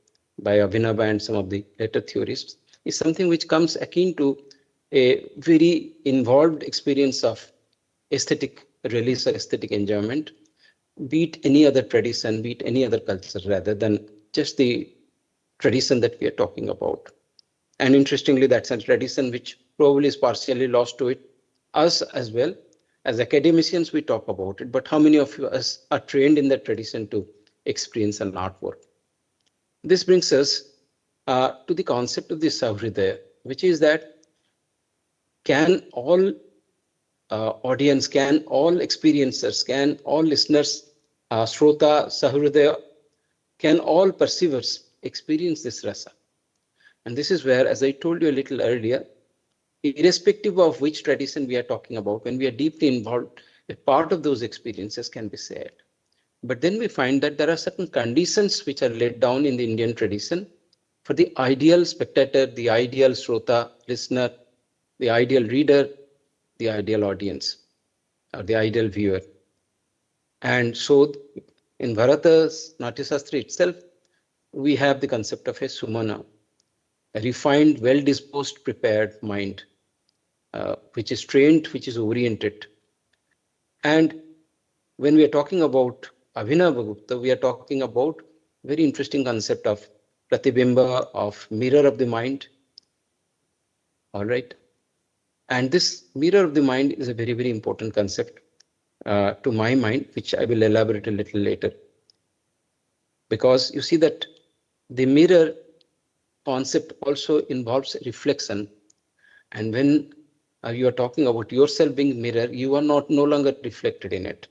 by Abhinava and some of the later theorists is something which comes akin to a very involved experience of aesthetic release or aesthetic enjoyment, be it any other tradition, be it any other culture, rather than just the tradition that we are talking about. And interestingly, that's a tradition which probably is partially lost to it, us as well. As academicians, we talk about it, but how many of us are trained in that tradition to experience an artwork? This brings us to the concept of the Sahridaya, which is that can all audience, can all experiencers, can all listeners, Shrota, Sahridaya, can all perceivers experience this rasa? And this is where, as I told you a little earlier, irrespective of which tradition we are talking about, when we are deeply involved, a part of those experiences can be shared. But then we find that there are certain conditions which are laid down in the Indian tradition for the ideal spectator, the ideal Shrota, listener, the ideal reader, the ideal audience, or the ideal viewer. And so in Bharata's Natyasastra itself, we have the concept of a sumana, a refined, well-disposed, prepared mind, which is trained, which is oriented. And when we are talking about Abhinavagupta, we are talking about very interesting concept of pratibimba, of mirror of the mind. All right. And this mirror of the mind is a very, very important concept to my mind, which I will elaborate a little later. Because you see that the mirror concept also involves reflection. And when you are talking about yourself being mirror, you are no longer reflected in it.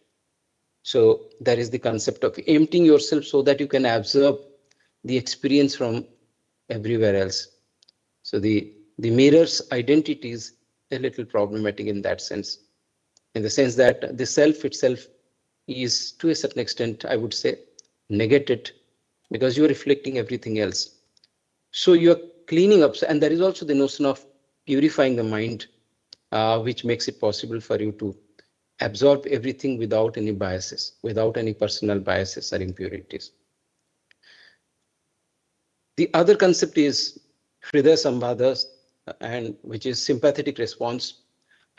So there is the concept of emptying yourself so that you can absorb the experience from everywhere else. So the mirror's identity is a little problematic in that sense, in the sense that the self itself is to a certain extent, I would say, negated because you are reflecting everything else. So you are cleaning up, and there is also the notion of purifying the mind, which makes it possible for you to absorb everything without any biases, without any personal biases or impurities. The other concept is Hridaya Sambhada, and which is sympathetic response,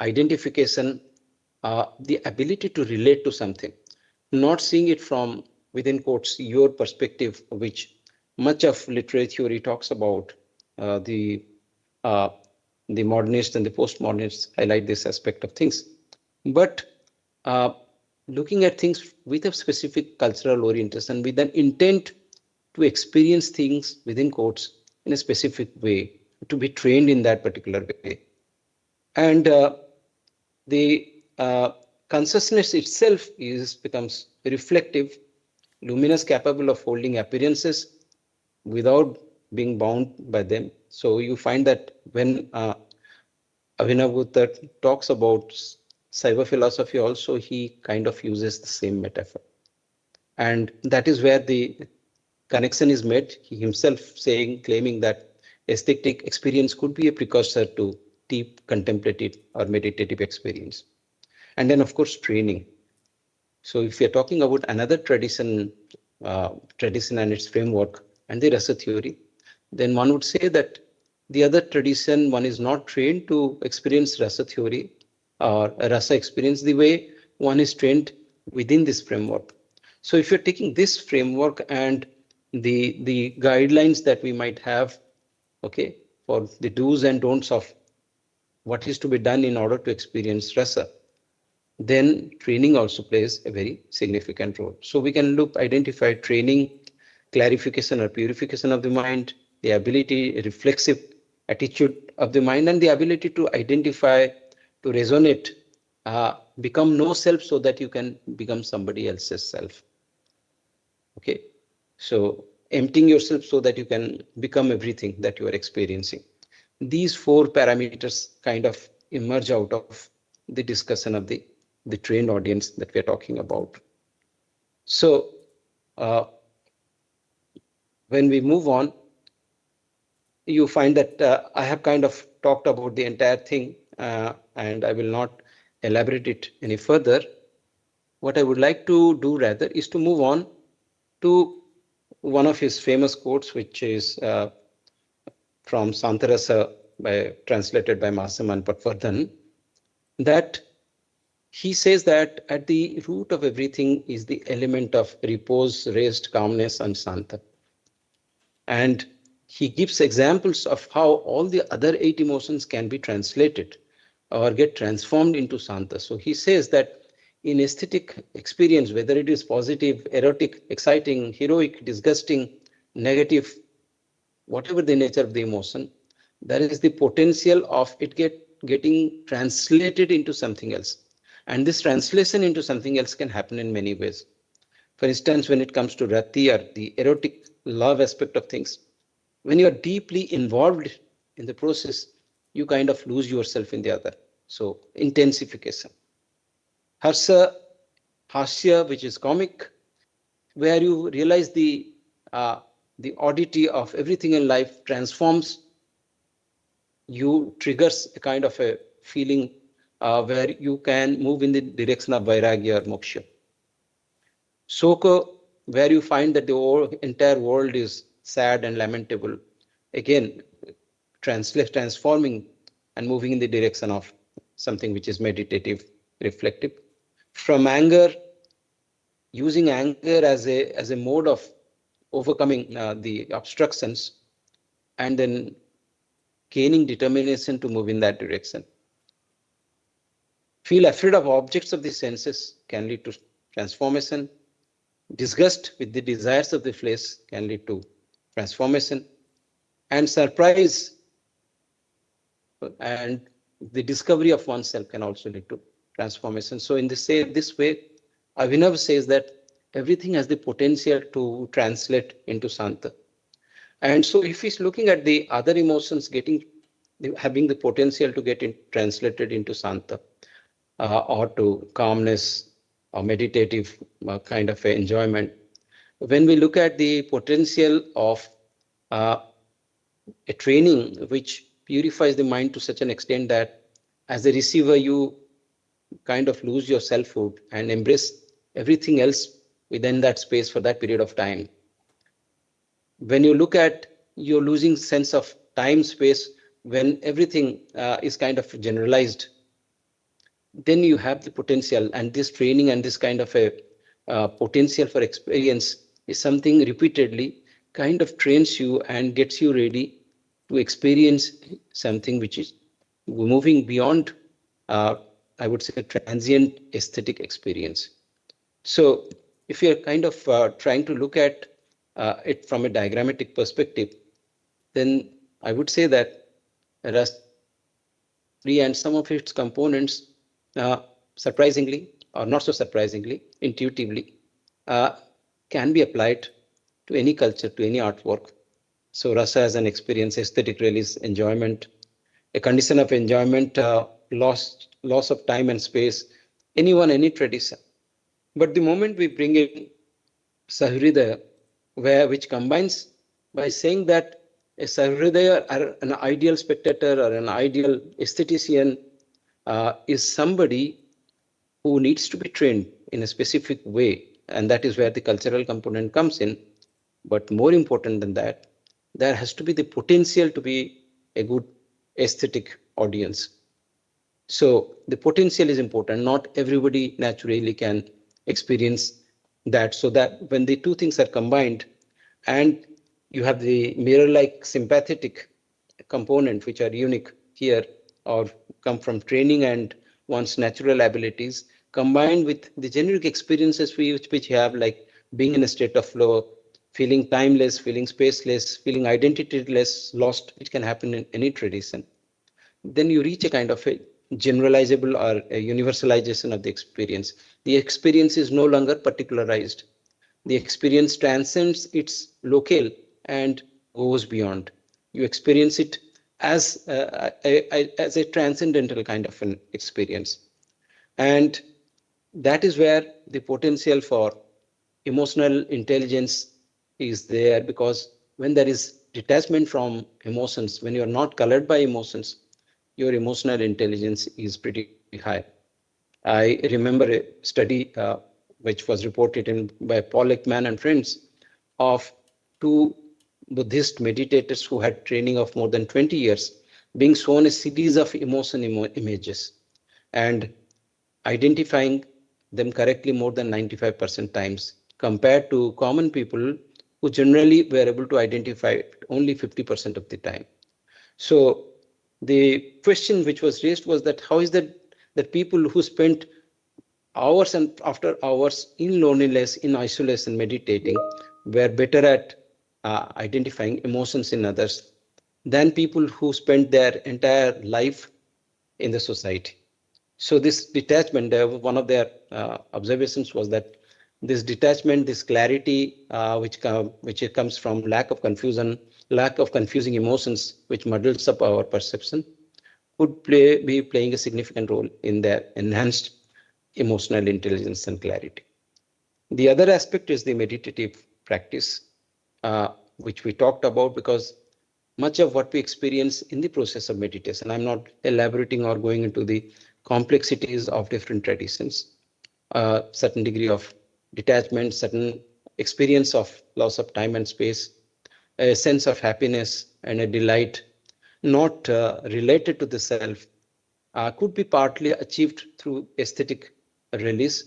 identification, the ability to relate to something, not seeing it from within quotes your perspective, which much of literary theory talks about. The modernists and the postmodernists highlight this aspect of things. But looking at things with a specific cultural orientation, with an intent to experience things within quotes in a specific way, to be trained in that particular way. And the consciousness itself becomes reflective, luminous, capable of holding appearances without being bound by them. So you find that when Abhinavagupta talks about cyber philosophy also, he kind of uses the same metaphor. And that is where the connection is made, he himself claiming that aesthetic experience could be a precursor to deep contemplative or meditative experience. And then, of course, training. So if we are talking about another tradition and its framework and the Rasa theory, then one would say that the other tradition, one is not trained to experience Rasa theory or Rasa experience the way one is trained within this framework. So if you're taking this framework and the guidelines that we might have, okay, for the do's and don'ts of what is to be done in order to experience Rasa, then training also plays a very significant role. So we can identify training, clarification or purification of the mind, the ability, reflexive attitude of the mind, and the ability to identify, to resonate, become no self so that you can become somebody else's self. Okay, so emptying yourself so that you can become everything that you are experiencing. These four parameters kind of emerge out of the discussion of the trained audience that we are talking about. So when we move on, you find that I have kind of talked about the entire thing and I will not elaborate it any further. What I would like to do rather is to move on to one of his famous quotes, which is from Santarasa, translated by Masaman Patwardhan, that he says that at the root of everything is the element of repose, rest, calmness, and Santa. And he gives examples of how all the other 8 emotions can be translated or get transformed into Santa. So he says that in aesthetic experience, whether it is positive, erotic, exciting, heroic, disgusting, negative, whatever the nature of the emotion, there is the potential of it getting translated into something else. And this translation into something else can happen in many ways. For instance, when it comes to rati or the erotic love aspect of things, when you are deeply involved in the process, you kind of lose yourself in the other. So intensification. Harsa, hasya, which is comic, where you realize the oddity of everything in life transforms you, triggers a kind of a feeling where you can move in the direction of vairagya or moksha. Soko, where you find that the entire world is sad and lamentable, again transforming and moving in the direction of something which is meditative, reflective. From anger, using anger as a mode of overcoming the obstructions, and then gaining determination to move in that direction. Feel afraid of objects of the senses can lead to transformation. Disgust with the desires of the flesh can lead to transformation. And surprise and the discovery of oneself can also lead to transformation. So in this way, Abhinav says that everything has the potential to translate into Santa. And so if he's looking at the other emotions having the potential to get translated into Santa or to calmness or meditative kind of enjoyment, when we look at the potential of a training which purifies the mind to such an extent that as a receiver, you kind of lose your selfhood and embrace everything else within that space for that period of time. When you look at, you're losing sense of time, space, when everything is kind of generalized, then you have the potential, and this training and this kind of a potential for experience is something repeatedly kind of trains you and gets you ready to experience something which is moving beyond, I would say, transient aesthetic experience. So if you're kind of trying to look at it from a diagrammatic perspective, then I would say that Rasa and some of its components, surprisingly or not so surprisingly, intuitively, can be applied to any culture, to any artwork. So Rasa as an experience, aesthetic release, enjoyment, a condition of enjoyment, loss of time and space, anyone, any tradition. But the moment we bring in Sahridaya, which combines by saying that a Sahridaya or an ideal spectator or an ideal aesthetician is somebody who needs to be trained in a specific way, and that is where the cultural component comes in. But more important than that, there has to be the potential to be a good aesthetic audience. So the potential is important. Not everybody naturally can experience that. So that when the two things are combined and you have the mirror-like sympathetic component, which are unique here or come from training and one's natural abilities, combined with the generic experiences which have, like being in a state of flow, feeling timeless, feeling spaceless, feeling identityless, lost, which can happen in any tradition, then you reach a kind of a generalizable or a universalization of the experience. The experience is no longer particularized. The experience transcends its locale and goes beyond. You experience it as as a transcendental kind of an experience. And that is where the potential for emotional intelligence is there, because when there is detachment from emotions, when you're not colored by emotions, your emotional intelligence is pretty high. I remember a study which was reported in by Paul Ekman and friends of two Buddhist meditators who had training of more than 20 years being shown a series of images and identifying them correctly more than 95% times, compared to common people who generally were able to identify it only 50% of the time. So the question which was raised was that how is that people who spent hours and after hours in loneliness, in isolation, meditating, were better at identifying emotions in others than people who spent their entire life in the society. So this detachment, one of their observations was that this detachment, this clarity, which comes from lack of confusion, lack of confusing emotions, which muddles up our perception, could be playing a significant role in their enhanced emotional intelligence and clarity. The other aspect is the meditative practice, which we talked about, because much of what we experience in the process of meditation, I'm not elaborating or going into the complexities of different traditions, certain degree of detachment, certain experience of loss of time and space, a sense of happiness and a delight not related to the self, could be partly achieved through aesthetic release.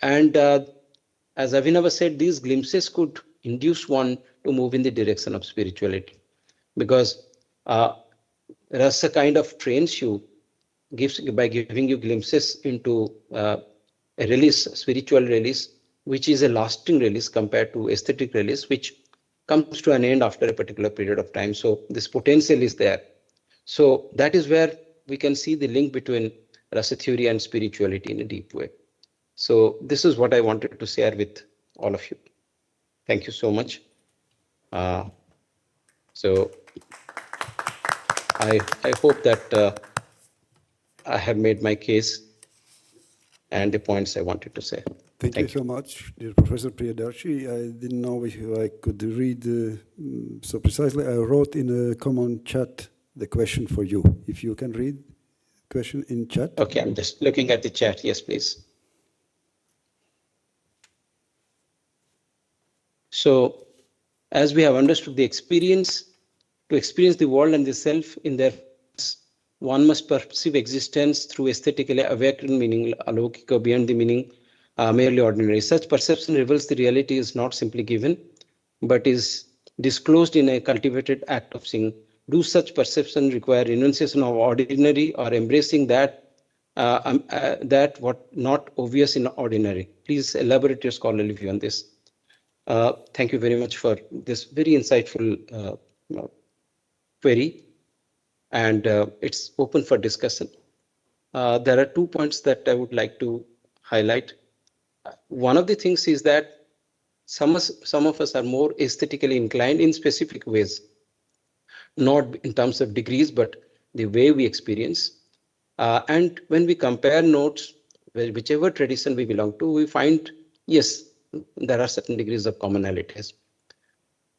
And as Avinava said, these glimpses could induce one to move in the direction of spirituality, because Rasa kind of trains you, gives by giving you glimpses into a release, spiritual release, which is a lasting release compared to aesthetic release, which comes to an end after a particular period of time. So this potential is there. So that is where we can see the link between rasa theory and spirituality in a deep way. So this is what I wanted to share with all of you. Thank you so much. So I hope that I have made my case and the points I wanted to say. Thank you so much, dear Professor Priyadarshi. I didn't know if I could read so precisely. I wrote in a common chat the question for you. If you can read the question in chat. Okay, I'm just looking at the chat. Yes, please. So, as we have understood the experience, to experience the world and the self in their, one must perceive existence through aesthetically awakened meaning, alaukika, beyond the meaning, merely ordinary. Such perception reveals the reality is not simply given, but is disclosed in a cultivated act of seeing. Do such perception require renunciation of ordinary or embracing that that what not obvious in ordinary? Please elaborate your scholarly view on this. Thank you very much for this very insightful query, and it's open for discussion. There are 2 points that I would like to highlight. One of the things is that some of us are more aesthetically inclined in specific ways, not in terms of degrees, but the way we experience. And when we compare notes, whichever tradition we belong to, we find, yes, there are certain degrees of commonalities.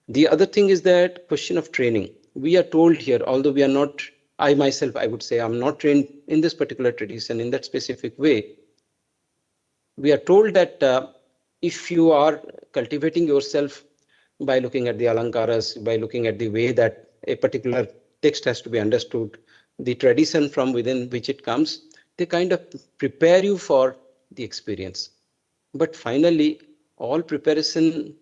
The other thing is that question of training. We are told here, although we are not, I myself, I would say I'm not trained in this particular tradition in that specific way. We are told that if you are cultivating yourself by looking at the alankaras, by looking at the way that a particular text has to be understood, the tradition from within which it comes, they kind of prepare you for the experience. But finally, all preparation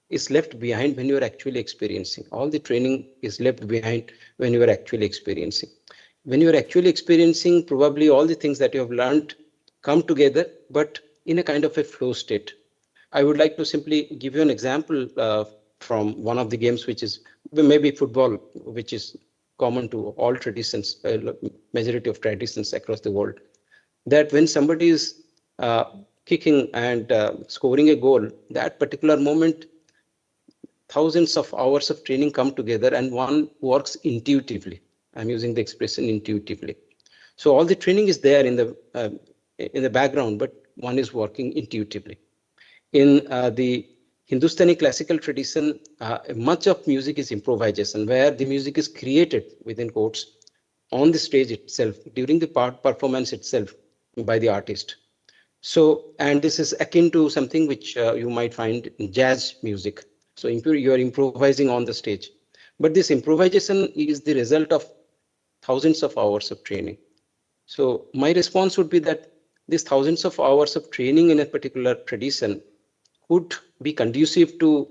is left behind when you are actually experiencing. All the training is left behind when you are actually experiencing. When you are actually experiencing, probably all the things that you have learned come together, but in a kind of a flow state. I would like to simply give you an example from one of the games, which is maybe football, which is common to all traditions, majority of traditions across the world. That when somebody is kicking and scoring a goal, that particular moment, thousands of hours of training come together and one works intuitively. I'm using the expression intuitively. So all the training is there in the background, but one is working intuitively. In the Hindustani classical tradition, much of music is improvisation, where the music is created within quotes on the stage itself, during the performance itself by the artist. So, and this is akin to something which you might find in jazz music. So you are improvising on the stage. But this improvisation is the result of thousands of hours of training. So my response would be that these thousands of hours of training in a particular tradition could be conducive to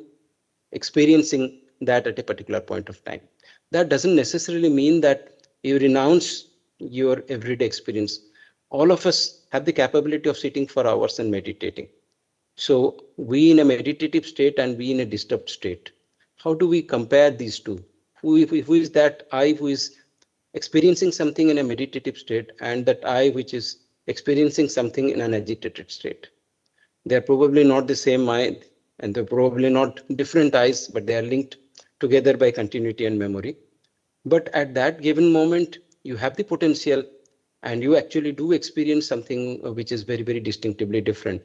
experiencing that at a particular point of time. That doesn't necessarily mean that you renounce your everyday experience. All of us have the capability of sitting for hours and meditating. So we in a meditative state and we in a disturbed state. How do we compare these two? Who is that I who is experiencing something in a meditative state and that I which is experiencing something in an agitated state? They're probably not the same mind and they're probably not different eyes, but they are linked together by continuity and memory. But at that given moment, you have the potential and you actually do experience something which is very, very distinctively different.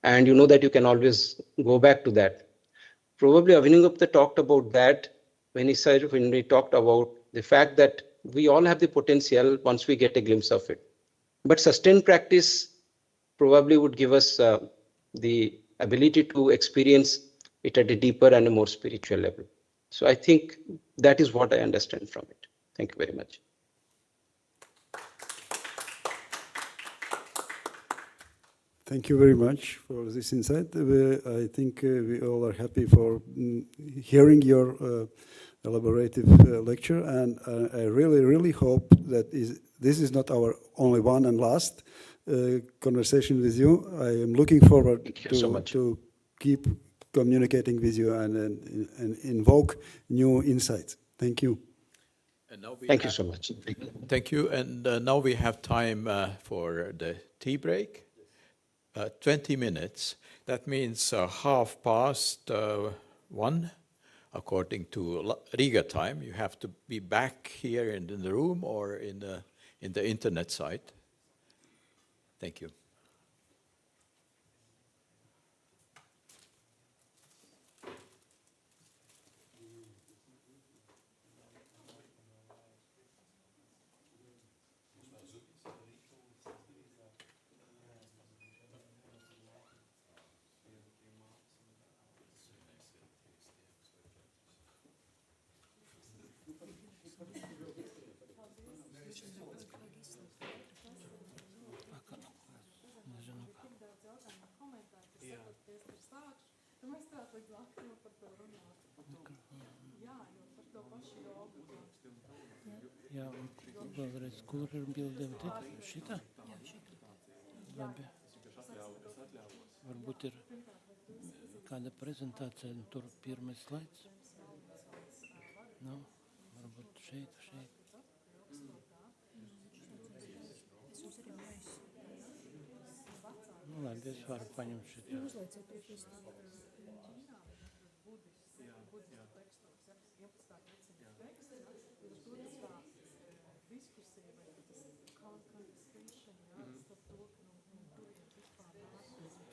And you know that you can always go back to that. Probably Avinagupta talked about that when he talked about the fact that we all have the potential once we get a glimpse of it. But sustained practice probably would give us the ability to experience it at a deeper and a more spiritual level. So I think that is what I understand from it. Thank you very much. Thank you very much for this insight. I think we all are happy for hearing your elaborative lecture, and I really, really hope that this is not our only one and last conversation with you. I am looking forward to keep communicating with you and invoke new insights. Thank you. Thank you so much. Thank you. And now we have time for the tea break. 20 minutes. That means 1:30 according to Riga time. You have to be back here in the room or in the internet site. Thank you. Jā, un vēlreiz, kur ir bildēm šitā? Labi. Varbūt ir kāda prezentācija, tur pirmais slaids. Nu, varbūt šeit. Nu, labi, es varu paņemt šitā.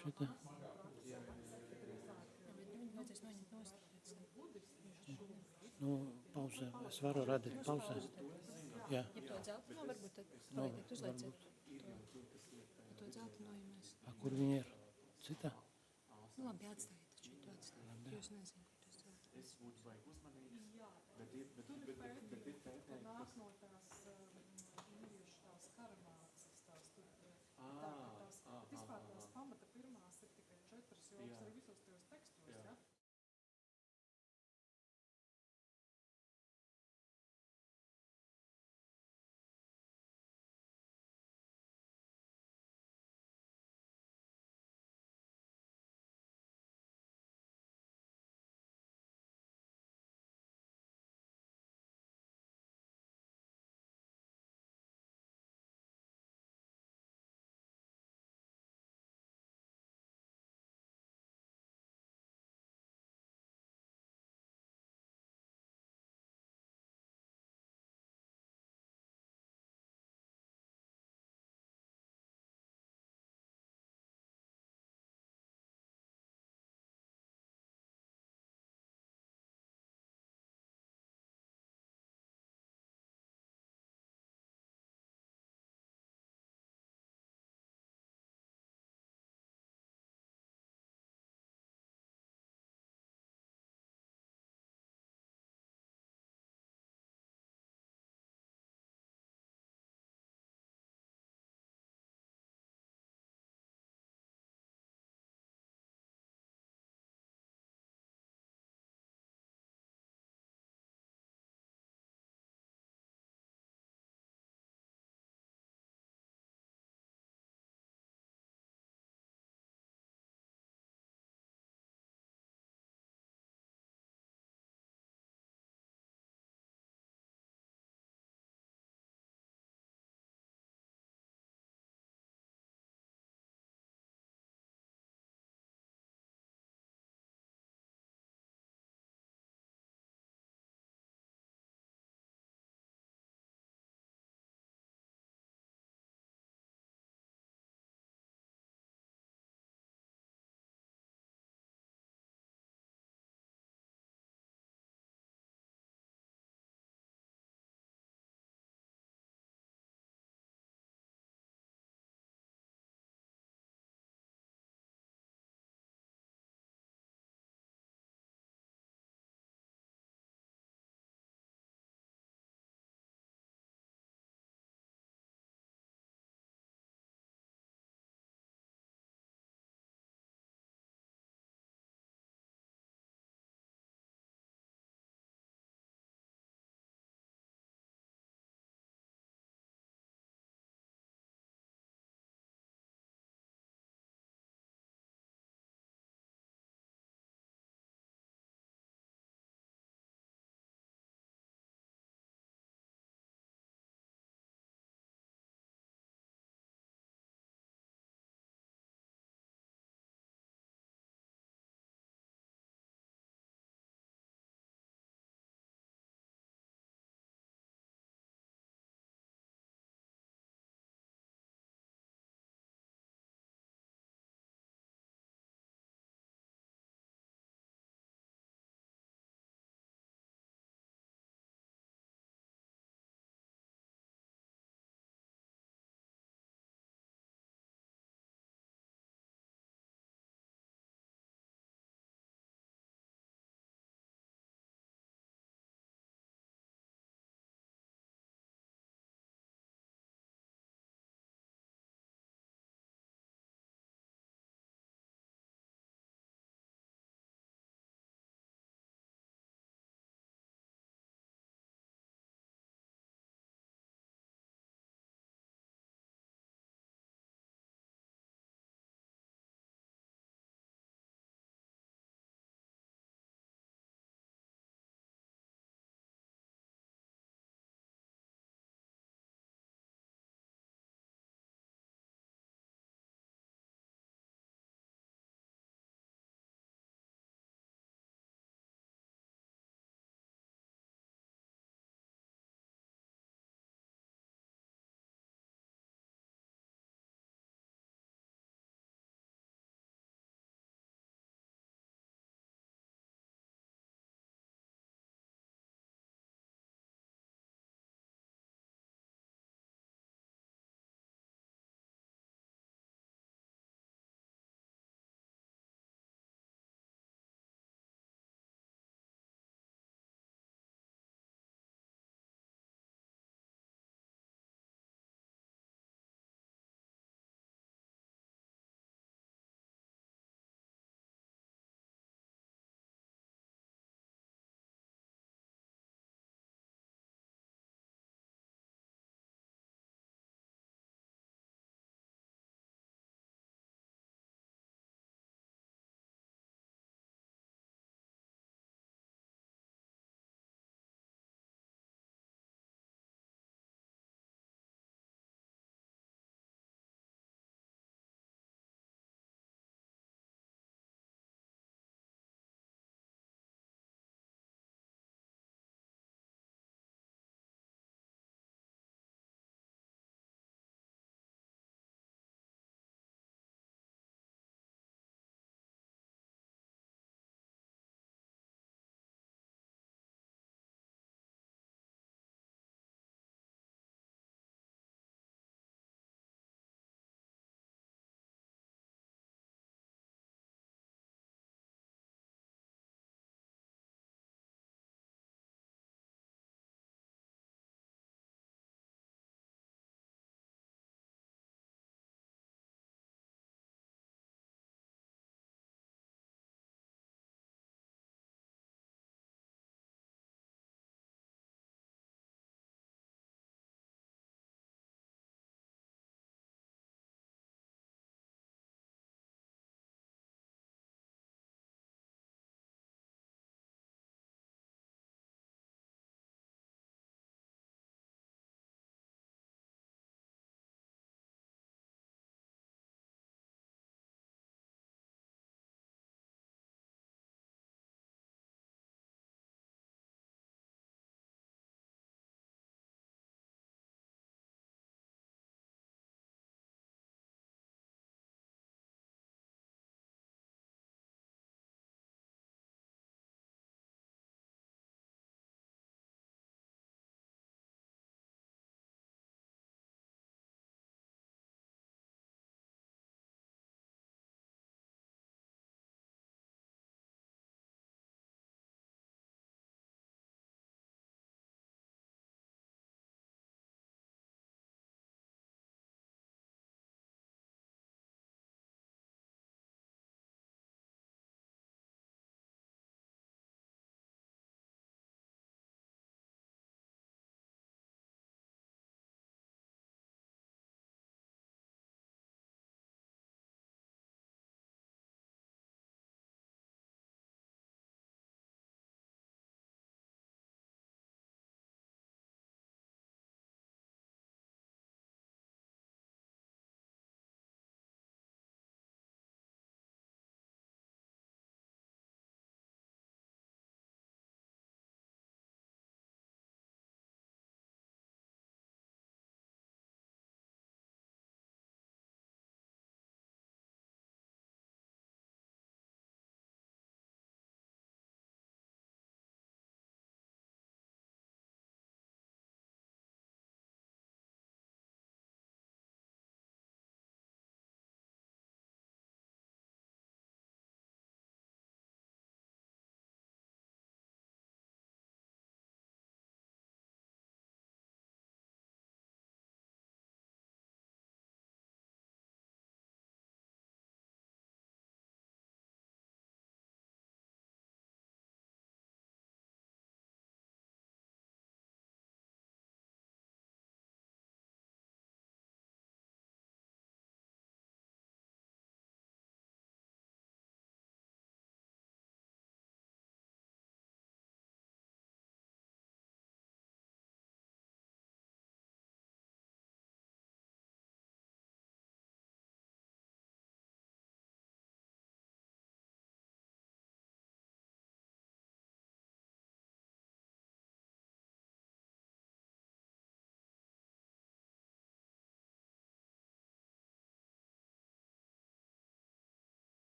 Šitā. Nu, pauzē. Es varu radīt pauzē. Jā. Ja to dzelteno, varbūt tad No, vajag uzlieciet varbūt. to dzelteno, ja mēs. A, kur viņi ir? Citā? Nu, labi, atstājiet taču, to atstājiet. Jūs nezinu, kur tas dzeltens. Es būtu vajag uzmanīgi. Jā, Bet ir pētījumi, tur nāk no tās indiešu tās karamācas, tās tur, vispār tās pamata pirmās ir tikai 4 jogas arī visos tajos tekstos, ja?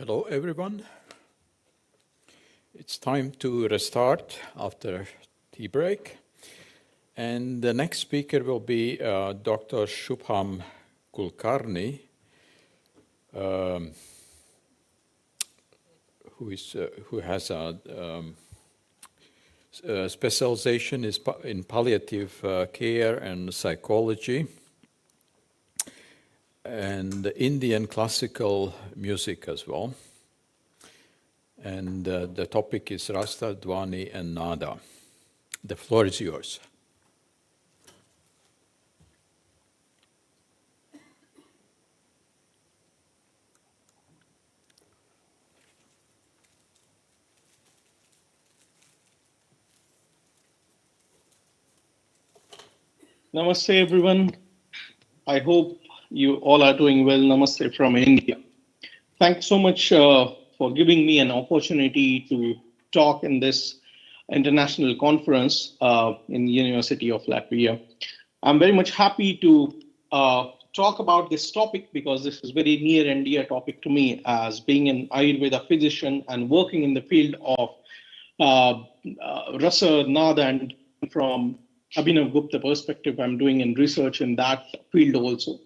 Hello, everyone. It's time to restart after tea break. And the next speaker will be Dr. Shubham Kulkarni, who has a specialization in palliative care and psychology and Indian classical music as well. And the topic is Rasa, Dhvani, and Nada. The floor is yours. Namaste, everyone. I hope you all are doing well. Namaste from India. Thanks so much for giving me an opportunity to talk in this international conference in the University of Latvia. I'm very much happy to talk about this topic because this is very near and dear topic to me as being an Ayurveda physician and working in the field of Rasa, Nada, and from Abhinav Gupta perspective, I'm doing in research in that field also.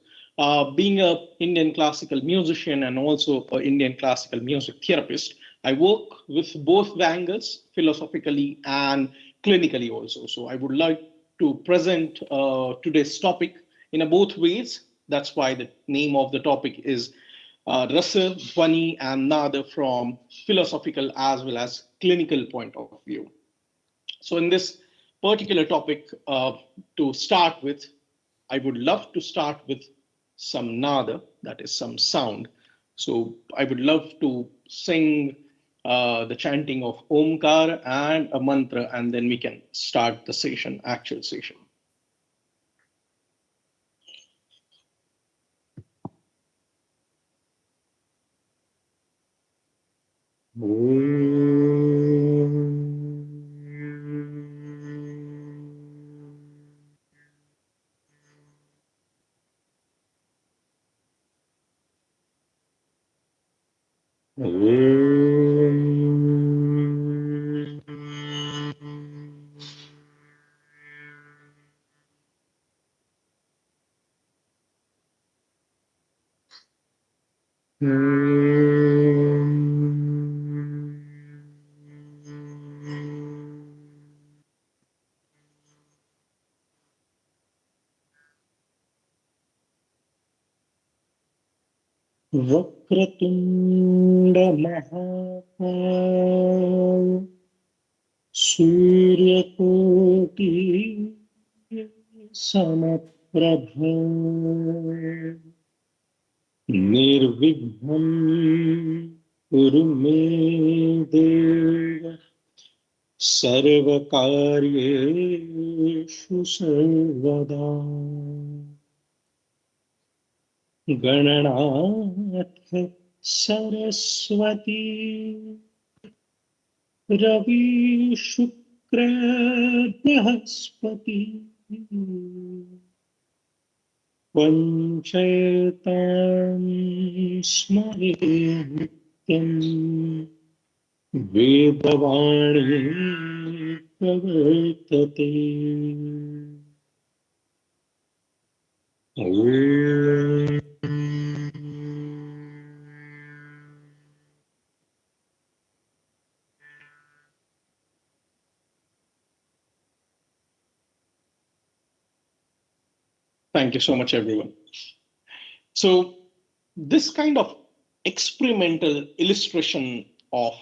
Being an Indian classical musician and also an Indian classical music therapist, I work with both the angles, philosophically and clinically also. So I would like to present today's topic in both ways. That's why the name of the topic is Rasa, Dhvani, and Nada from philosophical as well as clinical point of view. So in this particular topic, to start with, I would love to start with some nada, that is some sound. So I would love to sing the chanting of Omkar and a mantra, and then we can start the session, actual session. Vakratunda Mahakaya Suryakoti Samaprabha Nirvigham Urumedeva Sarvakaryeshu Sarvada Gananath Saraswati Ravi Shukra Brahaspati Panchayatan Smare Nityam Vedavani Pravartate Thank you so much, everyone. So this kind of experimental illustration of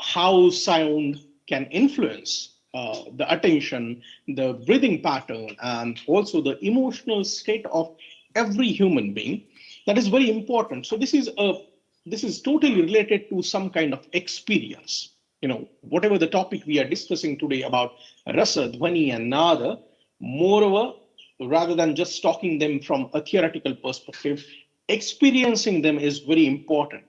how sound can influence the attention, the breathing pattern, and also the emotional state of every human being, that is very important. So this is totally related to some kind of experience. Whatever the topic we are discussing today about Rasa, Dhvani, and Nada, moreover, rather than just talking them from a theoretical perspective, experiencing them is very important.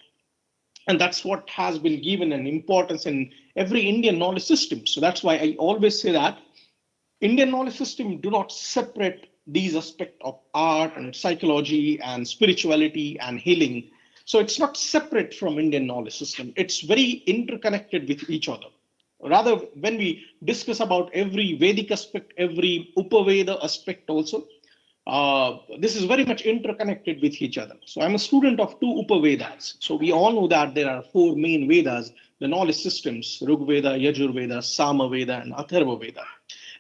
And that's what has been given an importance in every Indian knowledge system. So that's why I always say that Indian knowledge system do not separate these aspects of art and psychology and spirituality and healing So it's not separate from Indian knowledge system. It's very interconnected with each other. Rather, when we discuss about every Vedic aspect, every Upaveda aspect also, this is very much interconnected with each other. So I'm a student of two Upavedas. So we all know that there are four main Vedas, the knowledge systems, Rig Veda, Yajur Veda, Sama Veda, and Atharva Veda.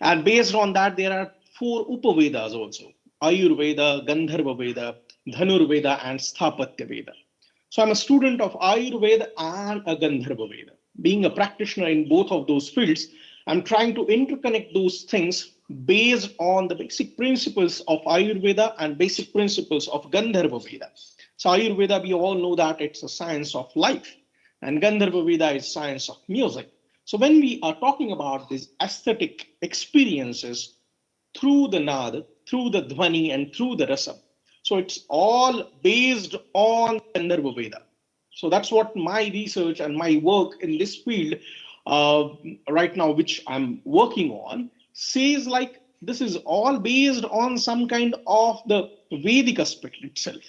And based on that, there are four Upavedas also, Ayurveda, Gandharva Veda, Dhanur Veda, and Sthapatya Veda. So I'm a student of Ayurveda and a Gandharva Veda. Being a practitioner in both of those fields, I'm trying to interconnect those things based on the basic principles of Ayurveda and basic principles of Gandharva Veda. So Ayurveda, we all know that it's a science of life, and Gandharva Veda is science of music. So when we are talking about these aesthetic experiences through the Nad, through the Dhvani, and through the Rasa, so it's all based on Gandharva Veda. So that's what my research and my work in this field right now, which I'm working on, says like this is all based on some kind of the Vedic aspect itself.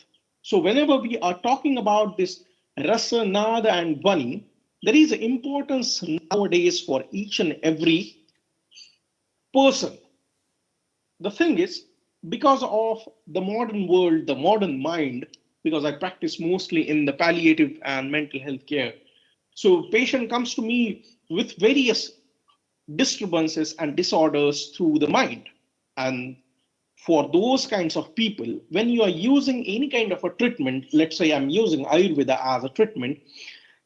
So whenever we are talking about this Rasa, Nada, and Dhvani, there is an importance nowadays for each and every person. The thing is, because of the modern world, the modern mind, because I practice mostly in the palliative and mental health care. So patient comes to me with various disturbances and disorders through the mind. And for those kinds of people, when you are using any kind of a treatment, let's say I'm using Ayurveda as a treatment,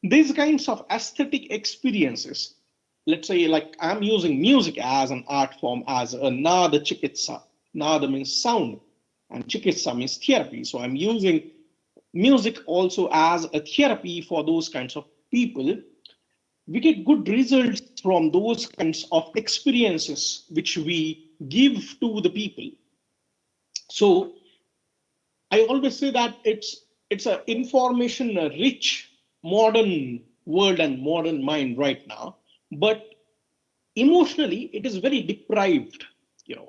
these kinds of aesthetic experiences, let's say like I'm using music as an art form, as a Nada Chikitsa. Nada means sound and Chikitsa means therapy. So I'm using music also as a therapy for those kinds of people. We get good results from those kinds of experiences which we give to the people. So I always say that it's an information rich modern world and modern mind right now, but emotionally it is very deprived.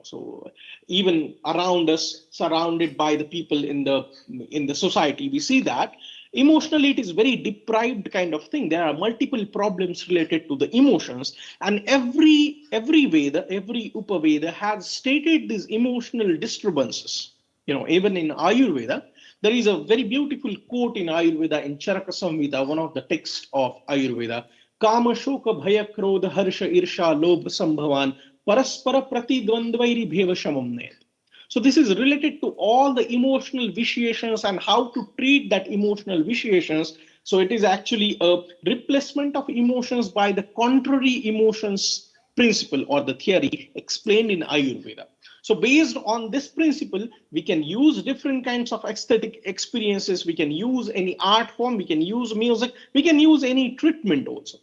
So even around us, surrounded by the people in the society, we see that emotionally it is very deprived kind of thing. There are multiple problems related to the emotions, and every Veda, every Upaveda has stated these emotional disturbances. Even in Ayurveda, there is a very beautiful quote in Ayurveda, in Charaka Samhita, one of the texts of Ayurveda: Kama Shoka Bhaya Krodha Harsha Irsha Lobha Sambhavan Paraspara Pratidvandvairi Bheva Shamamnet. So this is related to all the emotional vitiations and how to treat that emotional vitiations. So it is actually a replacement of emotions by the contrary emotions principle or the theory explained in Ayurveda. So based on this principle, we can use different kinds of aesthetic experiences. We can use any art form, we can use music, we can use any treatment also.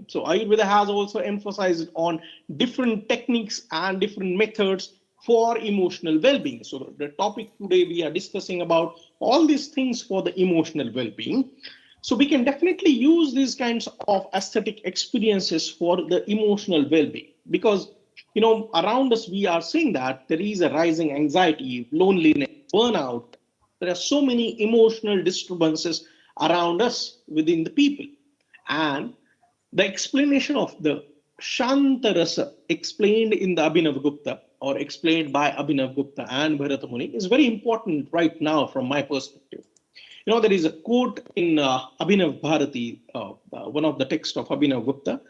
So Ayurveda has also emphasized on different techniques and different methods for emotional well-being. So the topic today, we are discussing about all these things for the emotional well-being. So we can definitely use these kinds of aesthetic experiences for the emotional well-being, because around us we are seeing that there is a rising anxiety, loneliness, burnout. There are so many emotional disturbances around us within the people. And the explanation of the Shanta Rasa explained in the Abhinav Gupta, or explained by Abhinav Gupta and Bharata Muni, is very important right now from my perspective. There is a quote in Abhinav Bharati, one of the texts of Abhinav Gupta,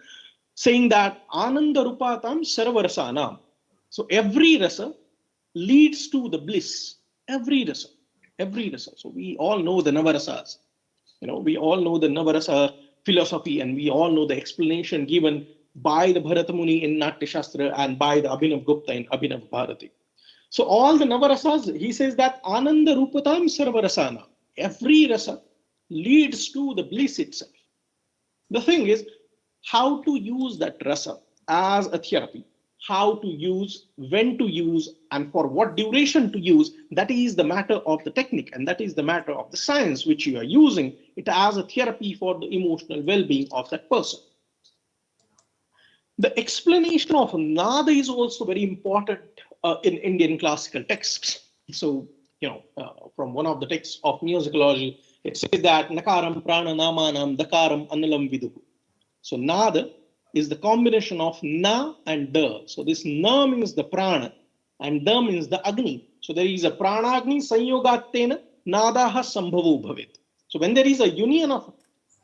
saying that Ananda Rupatam Sarvarasana. So every rasa leads to the bliss. Every rasa. So we all know the Navarasas. We all know the Navarasa philosophy, and we all know the explanation given by the Bharata Muni in Natya Shastra and by the Abhinav Gupta in Abhinav Bharati. So all the Navarasas, he says that Ananda Rupatam Sarvarasana. Every rasa leads to the bliss itself. The thing is, how to use that rasa as a therapy, how to use, when to use, and for what duration to use, that is the matter of the technique, and that is the matter of the science which you are using it as a therapy for the emotional well-being of that person. The explanation of nada is also very important in Indian classical texts. So, from one of the texts of musicology, It says that nakaram prana namanam dakaram analam viduhu. So nada is the combination of na and da. So this na means the prana and da means the agni. So there is a prana agni sanyogatena nadaha sambhavu bhavet. So when there is a union of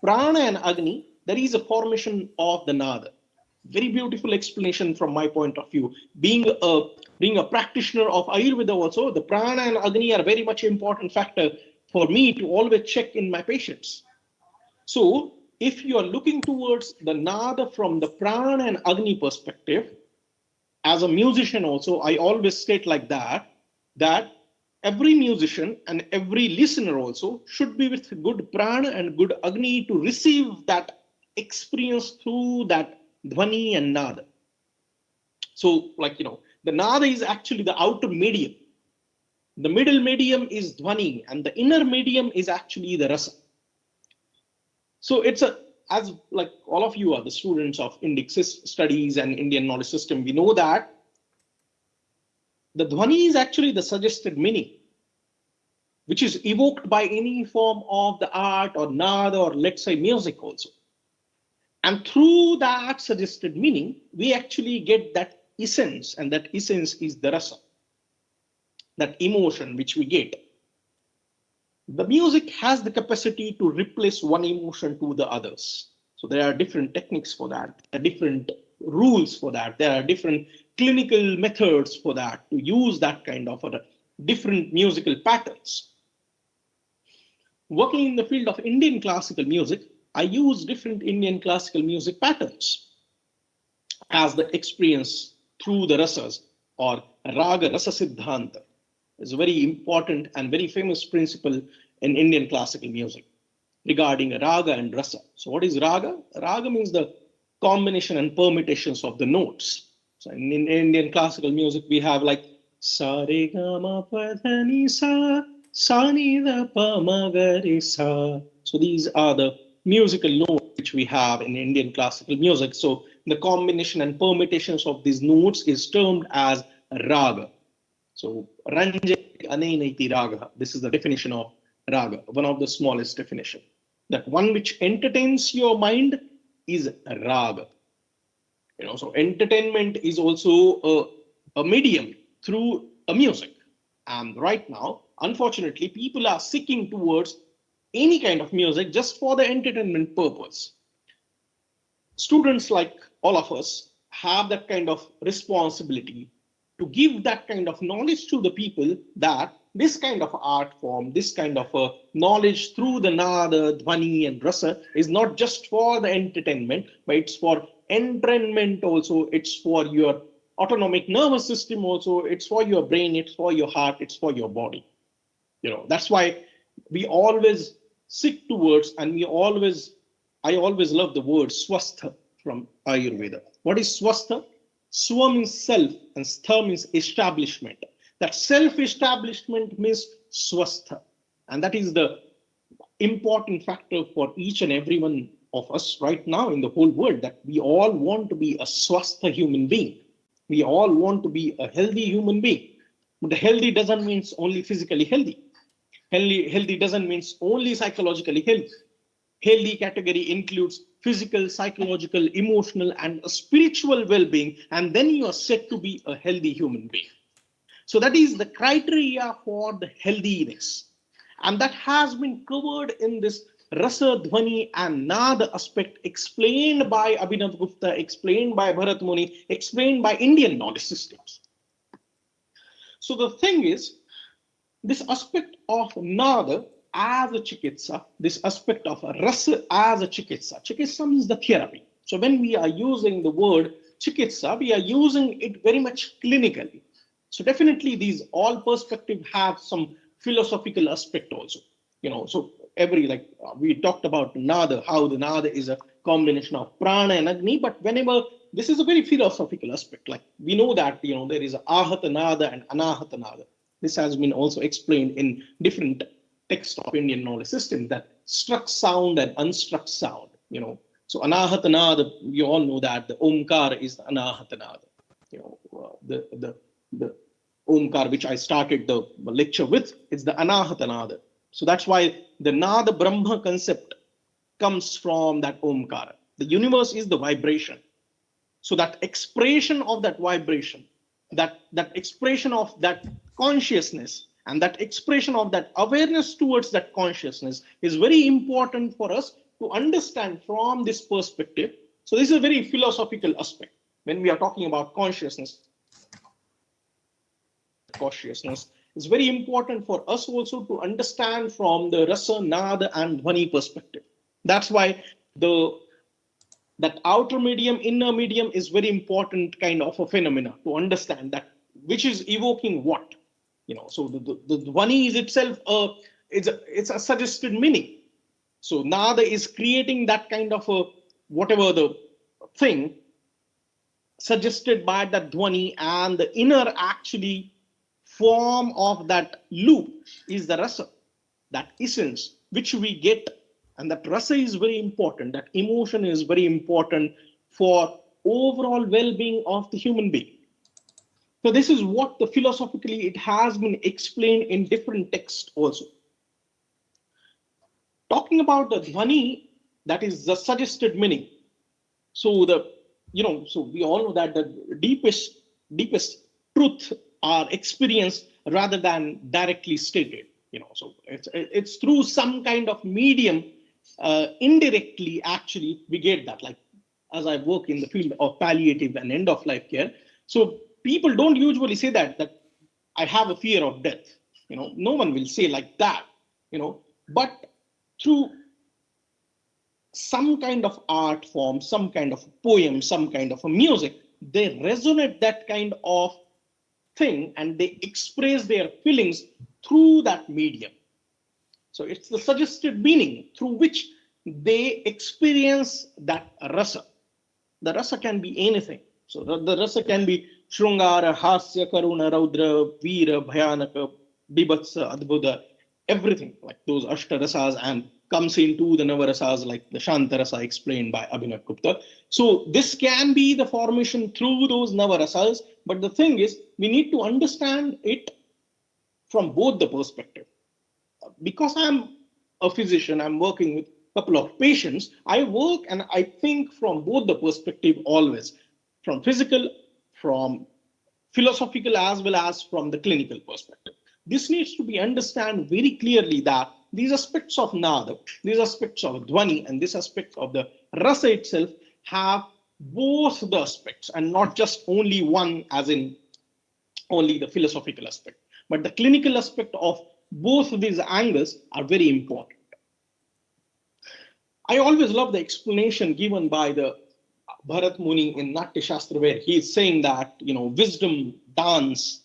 prana and agni, there is a formation of the nada. Very beautiful explanation from my point of view. Being a practitioner of Ayurveda also, the prana and agni are very much important factor for me to always check in my patients. So if you are looking towards the nada from the prana and agni perspective, as a musician also, I always state like that every musician and every listener also should be with good prana and good agni to receive that experience through that dhvani and nada. So the nada is actually the outer medium. The middle medium is dhvani and the inner medium is actually the rasa. So it's as like all of you are the students of Indic studies and Indian knowledge system, we know that the dhvani is actually the suggested meaning, which is evoked by any form of the art or nada or let's say music also. And through that suggested meaning, we actually get that essence, and that essence is the rasa, that emotion which we get. The music has the capacity to replace one emotion to the others. So there are different techniques for that, there are different rules for that, there are different clinical methods for that, to use that kind of different musical patterns. Working in the field of Indian classical music, I use different Indian classical music patterns as the experience through the rasas, or raga rasa siddhanta. It's a very important and very famous principle in Indian classical music regarding raga and rasa. So what is raga? Raga means the combination and permutations of the notes. So in Indian classical music, we have like sa re ga ma pa dha ni sa, sa ni da pa ma ga re sa. So these are the musical notes which we have in Indian classical music. So the combination and permutations of these notes is termed as raga. So Ranjit Anainati Raga. This is the definition of raga, one of the smallest definition. That one which entertains your mind is raga. So entertainment is also a medium through a music. And right now, unfortunately, people are seeking towards any kind of music just for the entertainment purpose. Students like all of us have that kind of responsibility to give that kind of knowledge to the people, that this kind of art form, this kind of knowledge through the nada, dhvani and rasa is not just for the entertainment, but it's for entrainment also, it's for your autonomic nervous system also, it's for your brain, it's for your heart, it's for your body. That's why we always seek towards, and I always love the word swastha from Ayurveda. What is swastha? Swa means self and stha means establishment. That self-establishment means swastha. And that is the important factor for each and every one of us right now in the whole world, that we all want to be a swastha human being. We all want to be a healthy human being. But the healthy doesn't mean only physically healthy. Healthy doesn't mean only psychologically healthy. Healthy category includes physical, psychological, emotional, and spiritual well-being, and then you are said to be a healthy human being. So that is the criteria for the healthiness, and that has been covered in this rasa, dhvani, and nada aspect, explained by Abhinav Gupta, explained by Bharat Muni, explained by Indian knowledge systems. So the thing is, this aspect of nada as a chikitsa, this aspect of rasa as a chikitsa. Chikitsa means the therapy. So when we are using the word chikitsa, we are using it very much clinically. So definitely these all perspective have some philosophical aspect also. So we talked about nada, how the nada is a combination of prana and agni, but whenever this is a very philosophical aspect, like we know that there is ahata nada and anahata nada. This has been also explained in different texts of Indian knowledge system, that struck sound and unstruck sound. So anahata nada, you all know that the omkar is the anahata nada. The omkar which I started the lecture with is the anahata nada. So that's why the Nada Brahma concept comes from that Omkara. The universe is the vibration. So that expression of that vibration, that expression of that consciousness, and that expression of that awareness towards that consciousness is very important for us to understand from this perspective. So this is a very philosophical aspect when we are talking about consciousness. Consciousness is very important for us also to understand from the Rasa, Nada, and Dhvani perspective. That's why that outer medium, inner medium is very important kind of a phenomena to understand that which is evoking what. So the Dhvani is itself it's a suggested meaning. So Nada is creating that kind of a whatever the thing suggested by that Dhvani, and the inner actually form of that loop is the Rasa, that essence which we get. And that Rasa is very important, that emotion is very important for overall well-being of the human being. So this is what the philosophically it has been explained in different texts also. Talking about the Dhvani, that is the suggested meaning. So so we all know that the deepest truth are experienced rather than directly stated. So it's through some kind of medium, indirectly actually we get that. Like as I work in the field of palliative and end of life care, so people don't usually say that I have a fear of death. No one will say like that. But through some kind of art form, some kind of poem, some kind of a music, they resonate that kind of thing and they express their feelings through that medium. So it's the suggested meaning through which they experience that rasa. The rasa can be anything. So the rasa can be Shrungara, Hasya, Karuna, Raudra, Veera, Bhayanaka, Bibhatsa, Adbhuta, everything like those Ashtarasas, and comes into the Navarasas like the Shantarasa explained by Abhinav Gupta. So this can be the formation through those Navarasas, but the thing is we need to understand it from both the perspective. Because I'm a physician, I'm working with a couple of patients, I work and I think from both the perspective always, from physical, from philosophical, as well as from the clinical perspective. This needs to be understood very clearly that these aspects of Nada, these aspects of Dhvani, and this aspect of the Rasa itself have both the aspects and not just only one, as in only the philosophical aspect, but the clinical aspect of both of these angles are very important. I always love the explanation given by the Bharat Muni in Natya Shastra, where he is saying that, wisdom, dance,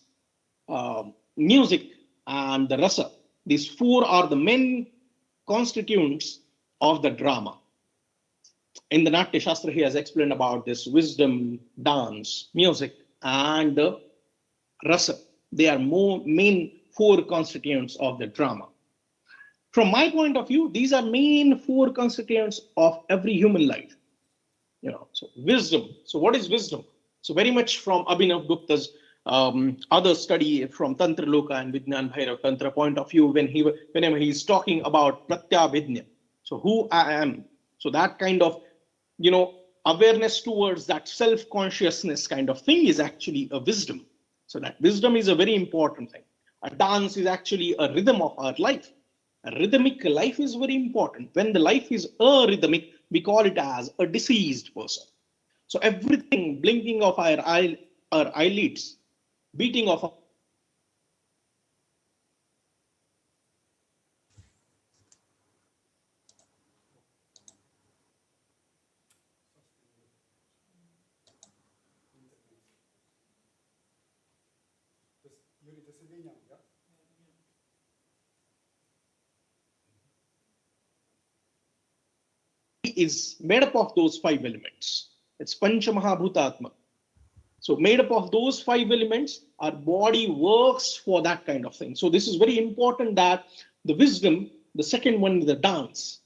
music, and the rasa, these four are the main constituents of the drama. In the Natya Shastra, he has explained about this wisdom, dance, music, and the rasa. They are main four constituents of the drama. From my point of view, these are main four constituents of every human life. So wisdom. So what is wisdom? So very much from Abhinav Gupta's other study from Tantra Loka and Vijnan Bhairav Tantra point of view, whenever he's talking about Pratyabhidnya, so who I am. So that kind of, awareness towards that self-consciousness kind of thing is actually a wisdom. So that wisdom is a very important thing. A dance is actually a rhythm of our life. A rhythmic life is very important. When the life is arrhythmic, we call it as a diseased person. So everything, blinking of our eyelids, beating of our is made up of those five elements. It's Pancha Mahabhutatma. So made up of those five elements, our body works for that kind of thing. So this is very important that the wisdom, the second one is the dance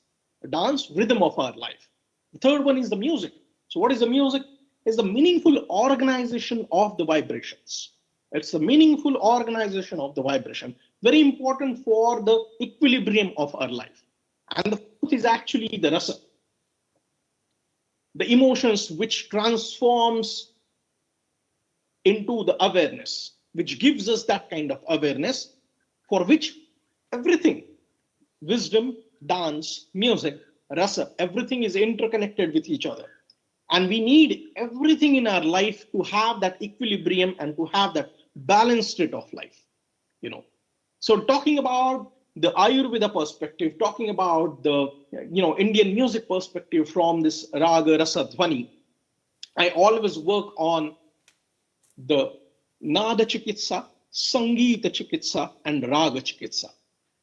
rhythm of our life. The third one is the music. So what is the music? It's the meaningful organization of the vibrations. It's the meaningful organization of the vibration, very important for the equilibrium of our life. And the fourth is actually the rasa, the emotions which transforms into the awareness, which gives us that kind of awareness for which everything, wisdom, dance, music, rasa, everything is interconnected with each other. And we need everything in our life to have that equilibrium and to have that balanced state of life, you know. So talking about the Ayurveda perspective, talking about the Indian music perspective from this Raga, Rasa, Dhvani, I always work on the Nada Chikitsa, Sangeeta Chikitsa, and Raga Chikitsa.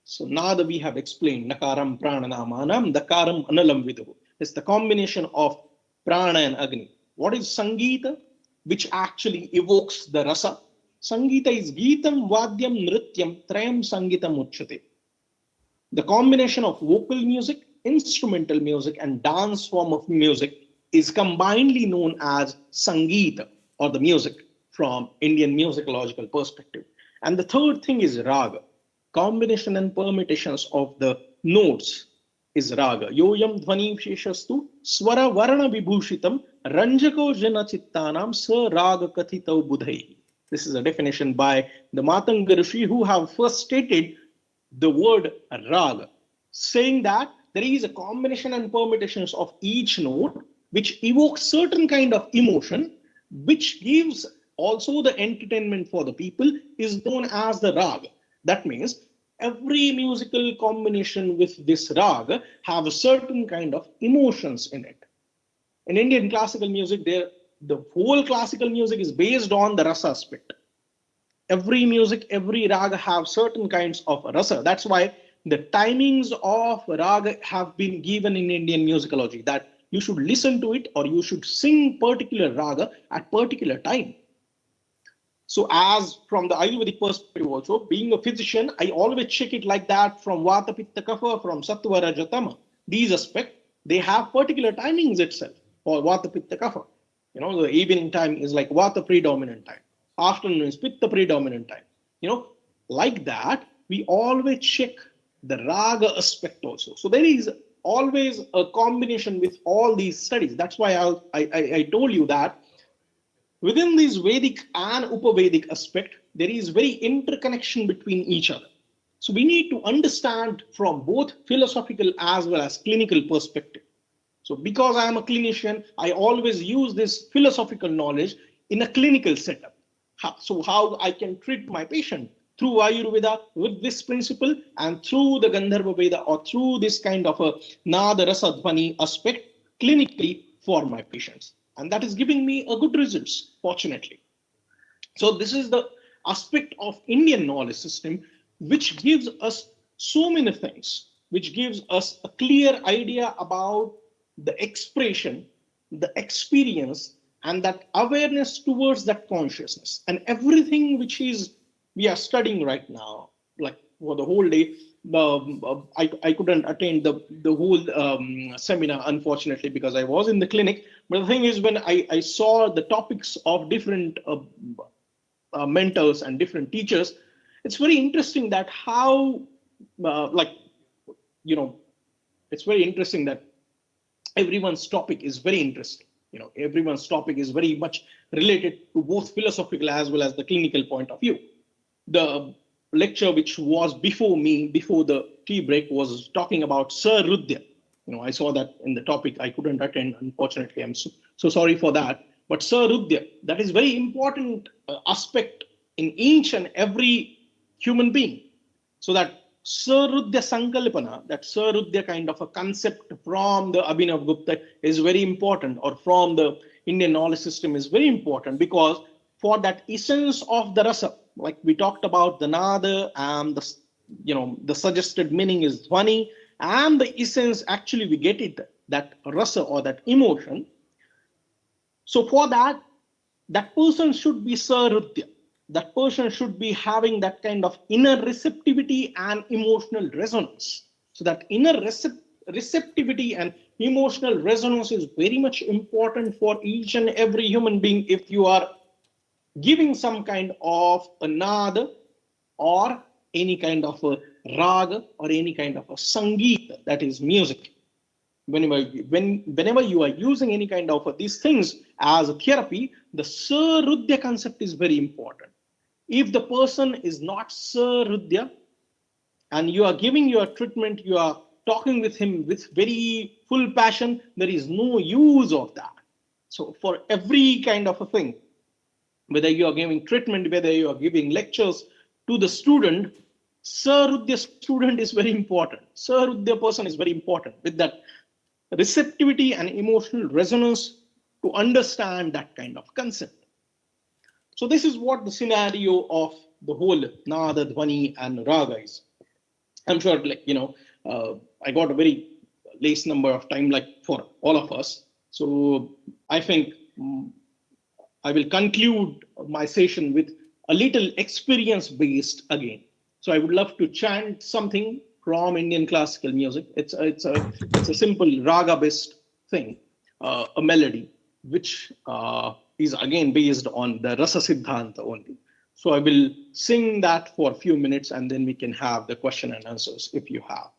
So Nada we have explained, Nakaram Prananamanam, Dakaram Analam Vidu. It's the combination of Prana and Agni. What is Sangeeta? Which actually evokes the rasa. Sangeeta is Geetam, Vadyam, Nrityam, Trayam Sangeetam Uchyate. The combination of vocal music, instrumental music, and dance form of music is combinedly known as Sangeeta, or the music from Indian musicological perspective. And the third thing is Raga. Combination and permutations of the notes is Raga. Yoyam Dhvani Visheshastu Swara Varana Vibhushitam Ranjako Jana Chittanam Sa Raga Kathitau Budhai. This is a definition by the Matanga Rishi, who have first stated the word Raga, saying that there is a combination and permutations of each note which evokes certain kind of emotion, which gives also the entertainment for the people, is known as the Raga. That means every musical combination with this Raga have a certain kind of emotions in it. In Indian classical music, the whole classical music is based on the rasa aspect. Every music, every raga have certain kinds of rasa. That's why the timings of raga have been given in Indian musicology, that you should listen to it or you should sing particular raga at particular time. So as from the Ayurvedic perspective also, being a physician, I always check it like that from Vata, Pitta, Kapha, from Sattva, Raja, Tama. These aspects, they have particular timings itself for Vata, Pitta, Kapha. You know, the evening time is like Vata predominant time. Afternoon is Pitta predominant time. You know, like that, we always check the Raga aspect also. So there is always a combination with all these studies. That's why I told you that within this Vedic and Upavedic aspect, there is very interconnection between each other. So we need to understand from both philosophical as well as clinical perspective. So because I am a clinician, I always use this philosophical knowledge in a clinical setup. So how I can treat my patient through Ayurveda with this principle, and through the Gandharva Veda or through this kind of a Nada Rasa Dhvani aspect clinically for my patients. And that is giving me a good results, fortunately. So this is the aspect of Indian knowledge system, which gives us so many things, which gives us a clear idea about the expression, the experience, and that awareness towards that consciousness. And everything which is we are studying right now, like for the whole day, I couldn't attend the whole seminar, unfortunately, because I was in the clinic. But the thing is, when I saw the topics of different mentors and different teachers, it's very interesting that how, it's very interesting that everyone's topic is very interesting. You know, everyone's topic is very much related to both philosophical as well as the clinical point of view. The lecture which was before me, before the tea break, was talking about Sir Rudya. You know, I saw that in the topic. I couldn't attend, unfortunately. I'm so sorry for that. But Sir Rudya, that is very important aspect in each and every human being. So that Sir Rudya Sankalpana, that Sir Rudya kind of a concept from the Abhinav Gupta is very important, or from the Indian knowledge system is very important, because for that essence of the rasa, like we talked about the nada and the suggested meaning is dhvani, and the essence actually we get it, that rasa or that emotion. So for that person should be Sir Rudya. That person should be having that kind of inner receptivity and emotional resonance. So that inner receptivity and emotional resonance is very much important for each and every human being. If you are giving some kind of a nada or any kind of a raga or any kind of a sangeet, that is music. Whenever you are using any kind of these things as a therapy, the sarudya concept is very important. If the person is not sarudya and you are giving your treatment, you are talking with him with very full passion, there is no use of that. So for every kind of a thing, whether you are giving treatment, whether you are giving lectures to the student, sarudya student is very important. Sarudya person is very important with that receptivity and emotional resonance to understand that kind of concept. So this is what the scenario of the whole Nada, Dhvani, and Raga is. I'm sure, I got a very less number of time, like for all of us. So I think I will conclude my session with a little experience based again. So I would love to chant something from Indian classical music. It's a simple raga based thing, a melody, which is again based on the Rasa Siddhanta only. So I will sing that for a few minutes and then we can have the question and answers if you have.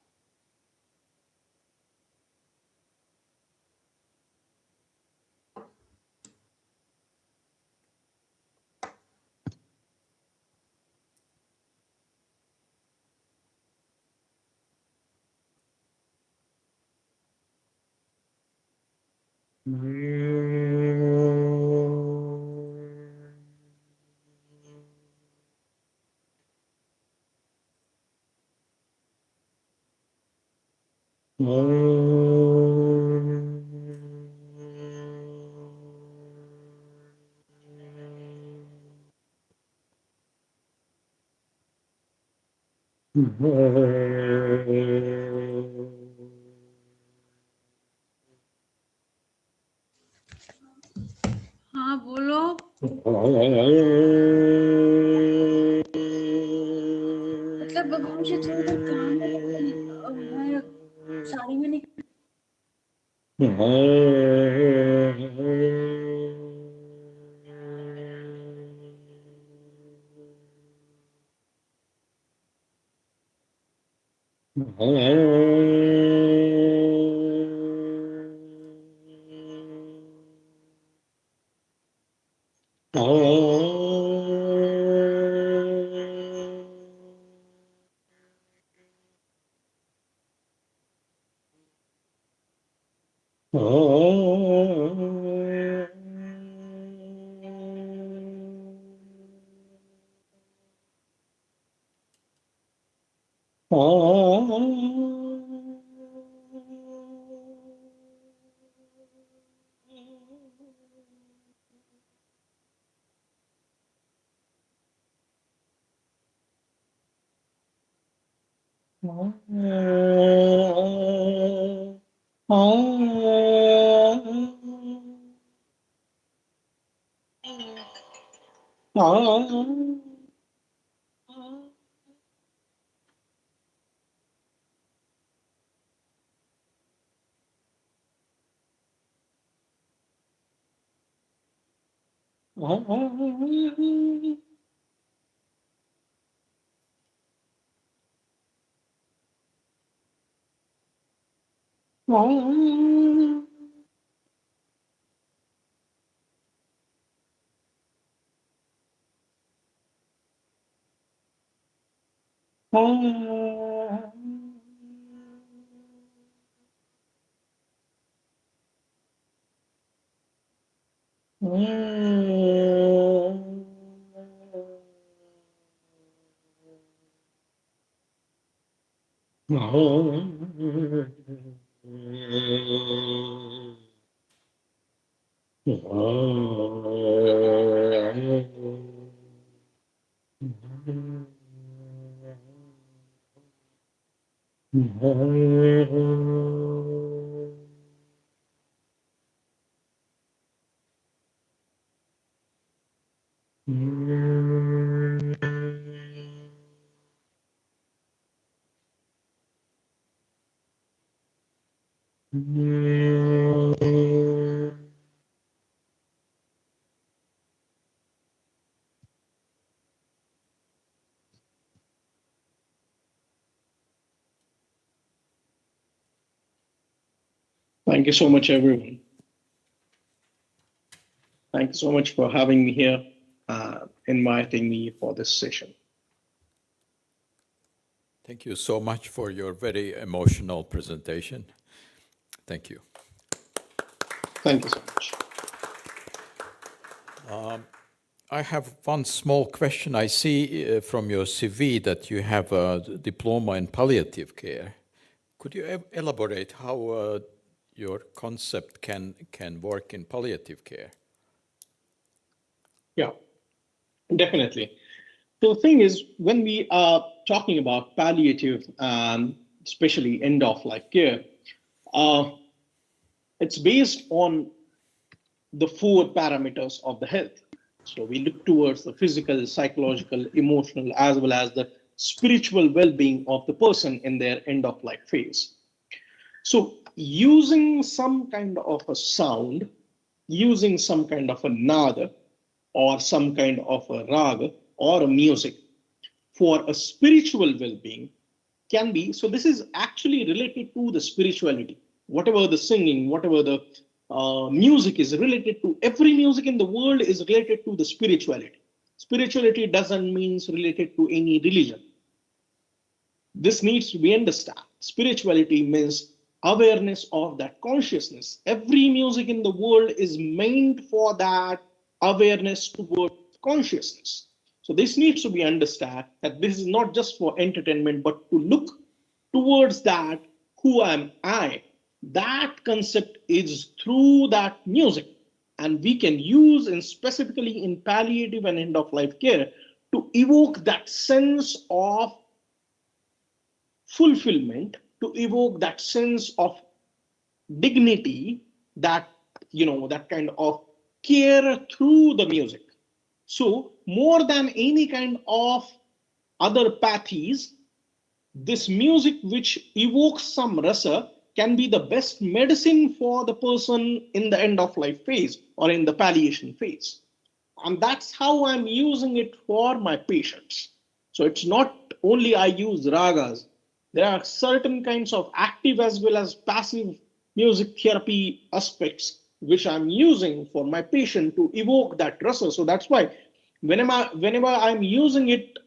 हाँ बोलो मतलब मुझे थोड़ा काम है मैं साड़ी में नहीं Thank you so much, everyone. Thank you so much for having me here, inviting me for this session. Thank you so much for your very emotional presentation. Thank you. Thank you so much. I have one small question. I see from your CV that you have a diploma in palliative care. Could you elaborate how your concept can work in palliative care? Yeah, definitely. So the thing is, when we are talking about palliative and especially end-of-life care, it's based on the 4 parameters of the health. So we look towards the physical, psychological, emotional, as well as the spiritual well-being of the person in their end-of-life phase. So using some kind of a sound, using some kind of a nada, or some kind of a raga or a music for a spiritual well-being can be, so this is actually related to the spirituality. Whatever the singing, whatever the music is related to, every music in the world is related to the spirituality. Spirituality doesn't mean related to any religion. This needs to be understood. Spirituality means awareness of that consciousness. Every music in the world is meant for that awareness toward consciousness. So this needs to be understood, that this is not just for entertainment, but to look towards that, who am I? That concept is through that music. And we can use, and specifically in palliative and end-of-life care, to evoke that sense of fulfillment, to evoke that sense of dignity, that, that kind of care through the music. So more than any kind of other pathies, this music which evokes some rasa can be the best medicine for the person in the end of life phase or in the palliation phase. And that's how I'm using it for my patients. So it's not only I use ragas. There are certain kinds of active as well as passive music therapy aspects which I'm using for my patient to evoke that rasa. So that's why whenever I'm using it,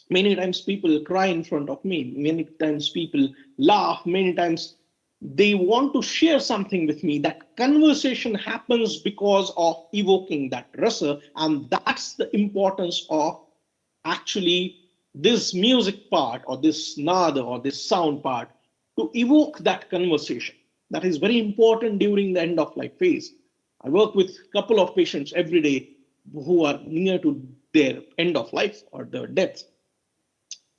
many times people cry in front of me, many times people laugh, many times they want to share something with me. That conversation happens because of evoking that rasa, and that's the importance of actually this music part or this nada or this sound part, to evoke that conversation. That is very important during the end of life phase. I work with a couple of patients every day who are near to their end of life or their death.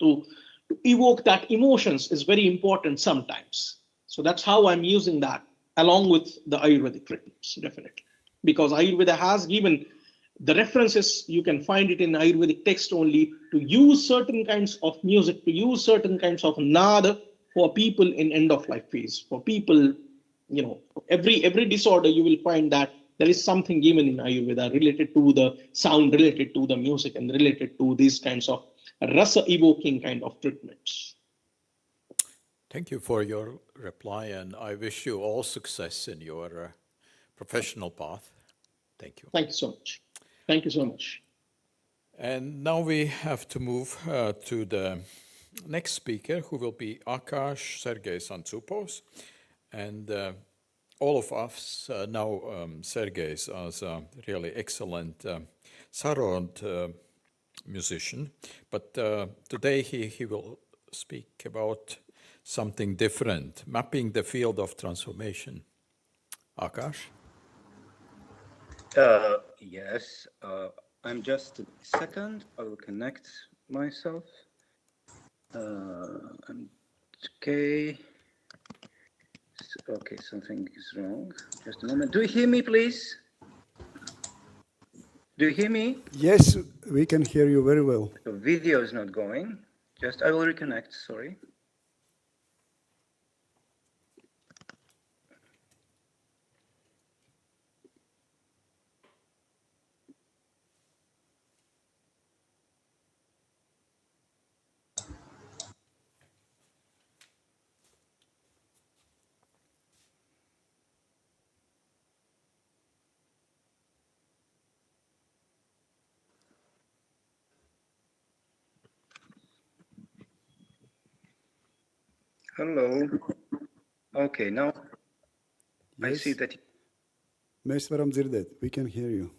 To evoke that emotions is very important sometimes. So that's how I'm using that along with the Ayurvedic treatments, definitely. Because Ayurveda has given the references, you can find it in Ayurvedic text only, to use certain kinds of music, to use certain kinds of nada for people in end of life phase. For people, every disorder you will find that there is something given in Ayurveda related to the sound, related to the music, and related to these kinds of rasa evoking kind of treatments. Thank you for your reply, and I wish you all success in your professional path. Thank you. Thank you so much. Thank you so much. And now we have to move to the next speaker, who will be Akash Sergei Santsupos. And all of us know Sergei as a really excellent sarod musician. But today he will speak about something different, mapping the field of transformation. Akash? Yes, I'm just a second. I will connect myself. Okay. Okay, something is wrong. Just a moment. Do you hear me, please? Do you hear me? Yes, we can hear you very well. The video is not going. Just, I will reconnect, sorry. Hello. Okay, now I see Yes, that. mēs varam dzirdēt. We can hear you.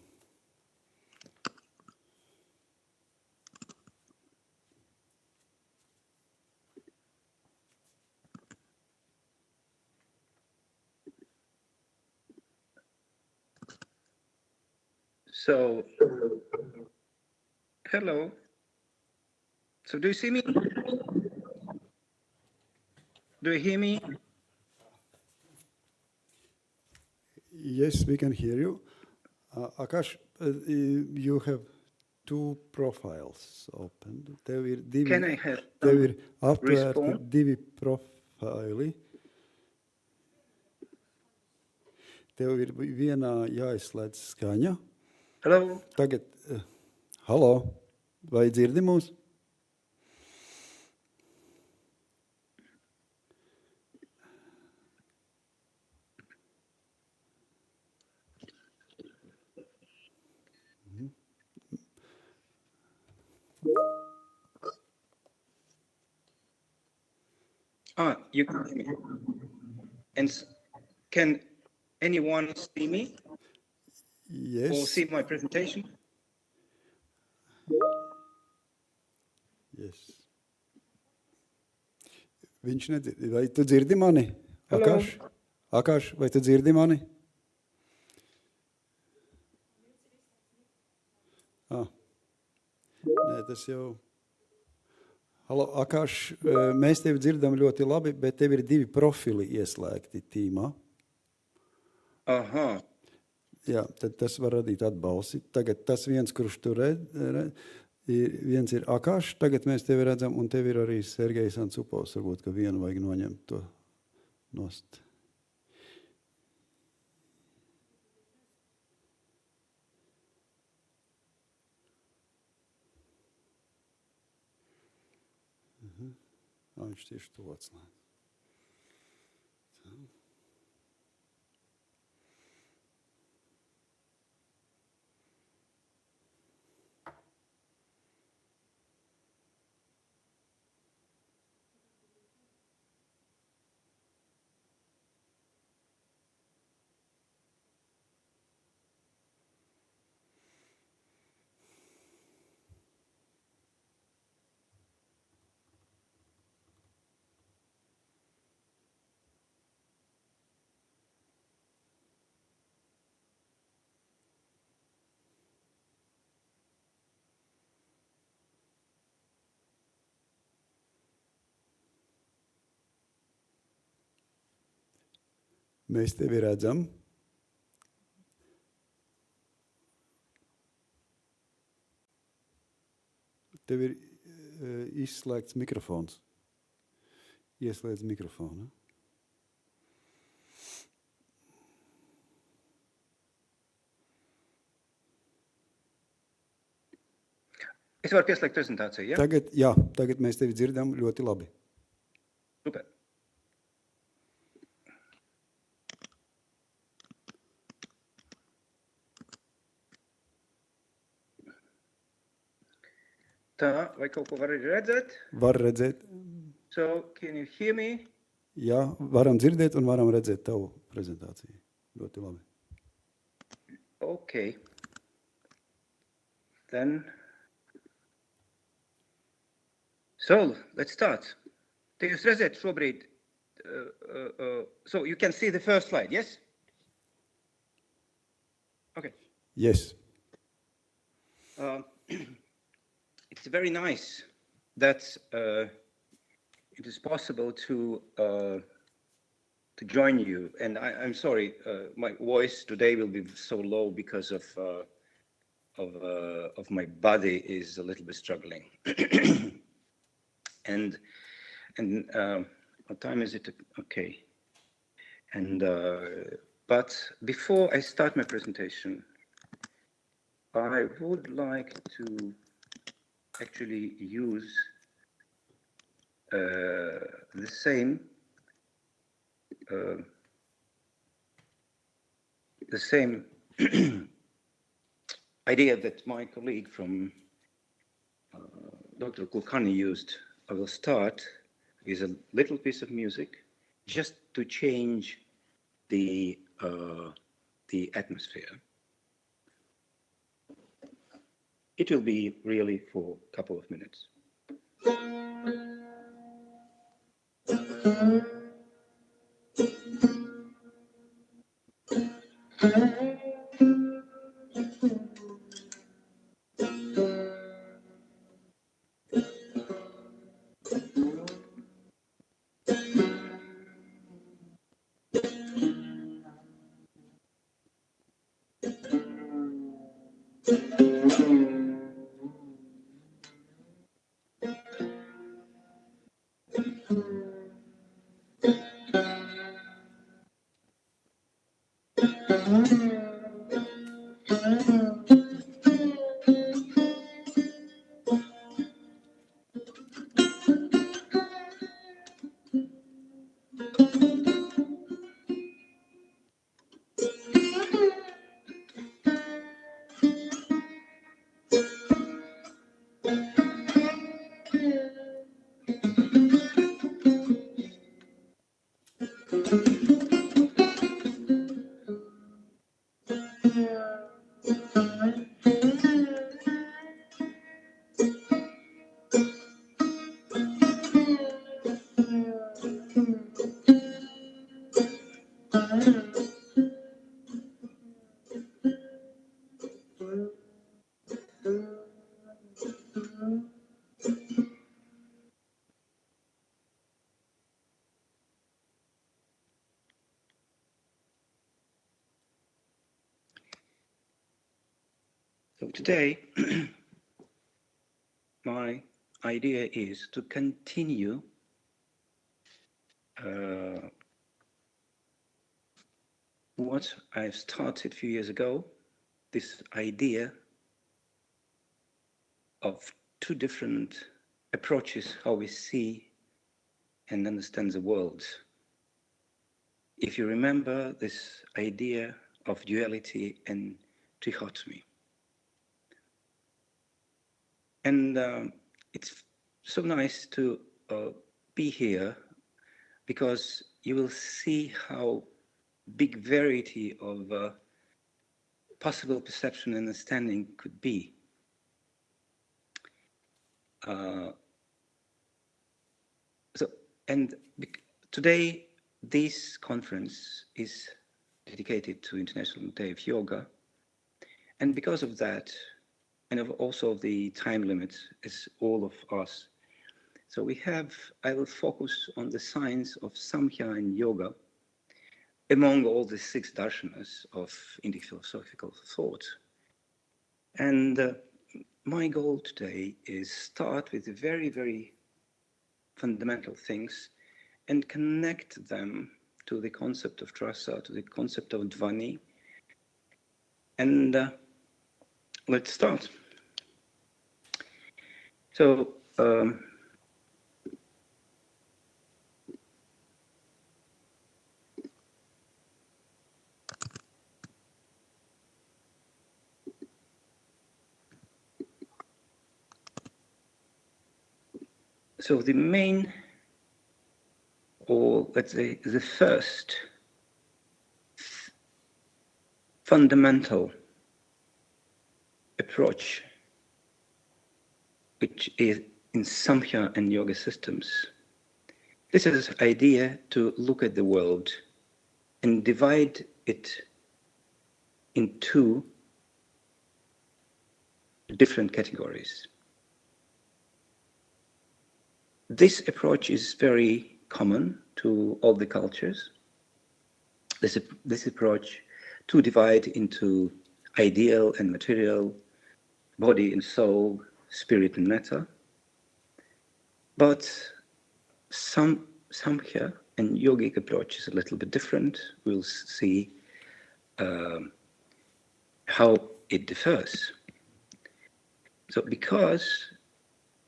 So, hello. So, do you see me? Do you hear me? Yes, we can hear you. Akash, you have two profiles open. Tev ir divi, Can I have tev some ir atvērti response? divi profili. Tev ir vienā jāizslēdz skaņa. Hello. Tagad, halo, vai dzirdi mūs? Ah, you can hear me. And can anyone see me or Yes. see my presentation? Yes. Viņš nedzird. Vai tu dzirdi mani? Hello. Akaš? Akaš, vai tu dzirdi mani? Nē, tas jau... Halo, Akaš, mēs tevi dzirdam ļoti labi, bet tev ir divi profili ieslēgti tīmā. Aha. Jā, tad tas var radīt atbalsi. Tagad tas viens, kurš tu viens ir Akaš, tagad mēs tevi redzam, un tev ir arī Sergejs Ancupovs. Varbūt, ka vienu vajag noņemt to nost. Viņš tieši to atslēdz. Mēs tevi redzam. Tev ir izslēgts mikrofons. Ieslēdz mikrofonu. Es varu pieslēgt prezentāciju, ja? Tagad mēs tevi dzirdam ļoti labi. Super. Tā, vai kaut ko var redzēt? Var redzēt. So, can you hear me? Jā, varam dzirdēt un varam redzēt tavu prezentāciju. Ļoti labi. Okay. Then, so let's start. Te jūs redzēt šobrīd, so you can see the first slide, yes? Okay. Yes. It's very nice that it is possible to join you. And I'm sorry, my voice today will be so low because of my body is a little bit struggling. and what time is it? Okay. And but before I start my presentation, I would like to actually use the same idea that my colleague from Dr. Kulkarni used. I will start is a little piece of music just to change the atmosphere. It will be really for a couple of minutes. So today, my idea is to continue what I've started a few years ago, this idea of two different approaches how we see and understand the world. If you remember this idea of duality and trichotomy. And it's so nice to be here because you will see how big variety of possible perception and understanding could be. Today, this conference is dedicated to International Day of Yoga. And because of that, and also of the time limits, as all of us, so I will focus on the science of Samkhya and Yoga among all the 6 darshanas of Indic philosophical thought. And my goal today is start with the very, very fundamental things and connect them to the concept of Rasa, to the concept of Dhvani. And let's start. So, the main, or let's say the first fundamental approach, which is in Samkhya and Yoga systems, this is this idea to look at the world and divide it in 2 different categories. This approach is very common to all the cultures. This approach to divide into ideal and material, body and soul, spirit and matter. But Samkhya and yogic approach is a little bit different. We'll see how it differs. So because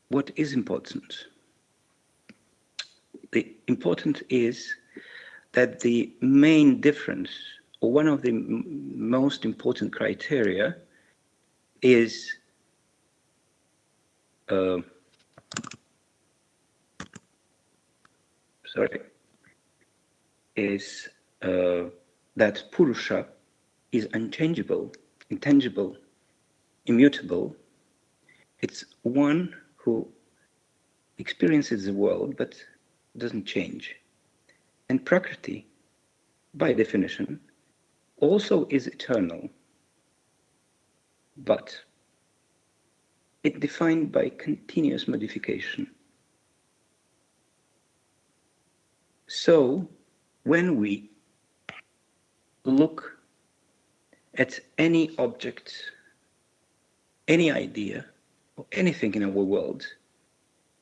what is important? The important is that the main difference, or one of the most important criteria, is sorry, is that Purusha is unchangeable, intangible, immutable. It's one who experiences the world but doesn't change. And Prakriti, by definition, also is eternal, but it's defined by continuous modification. So when we look at any object, any idea, or anything in our world,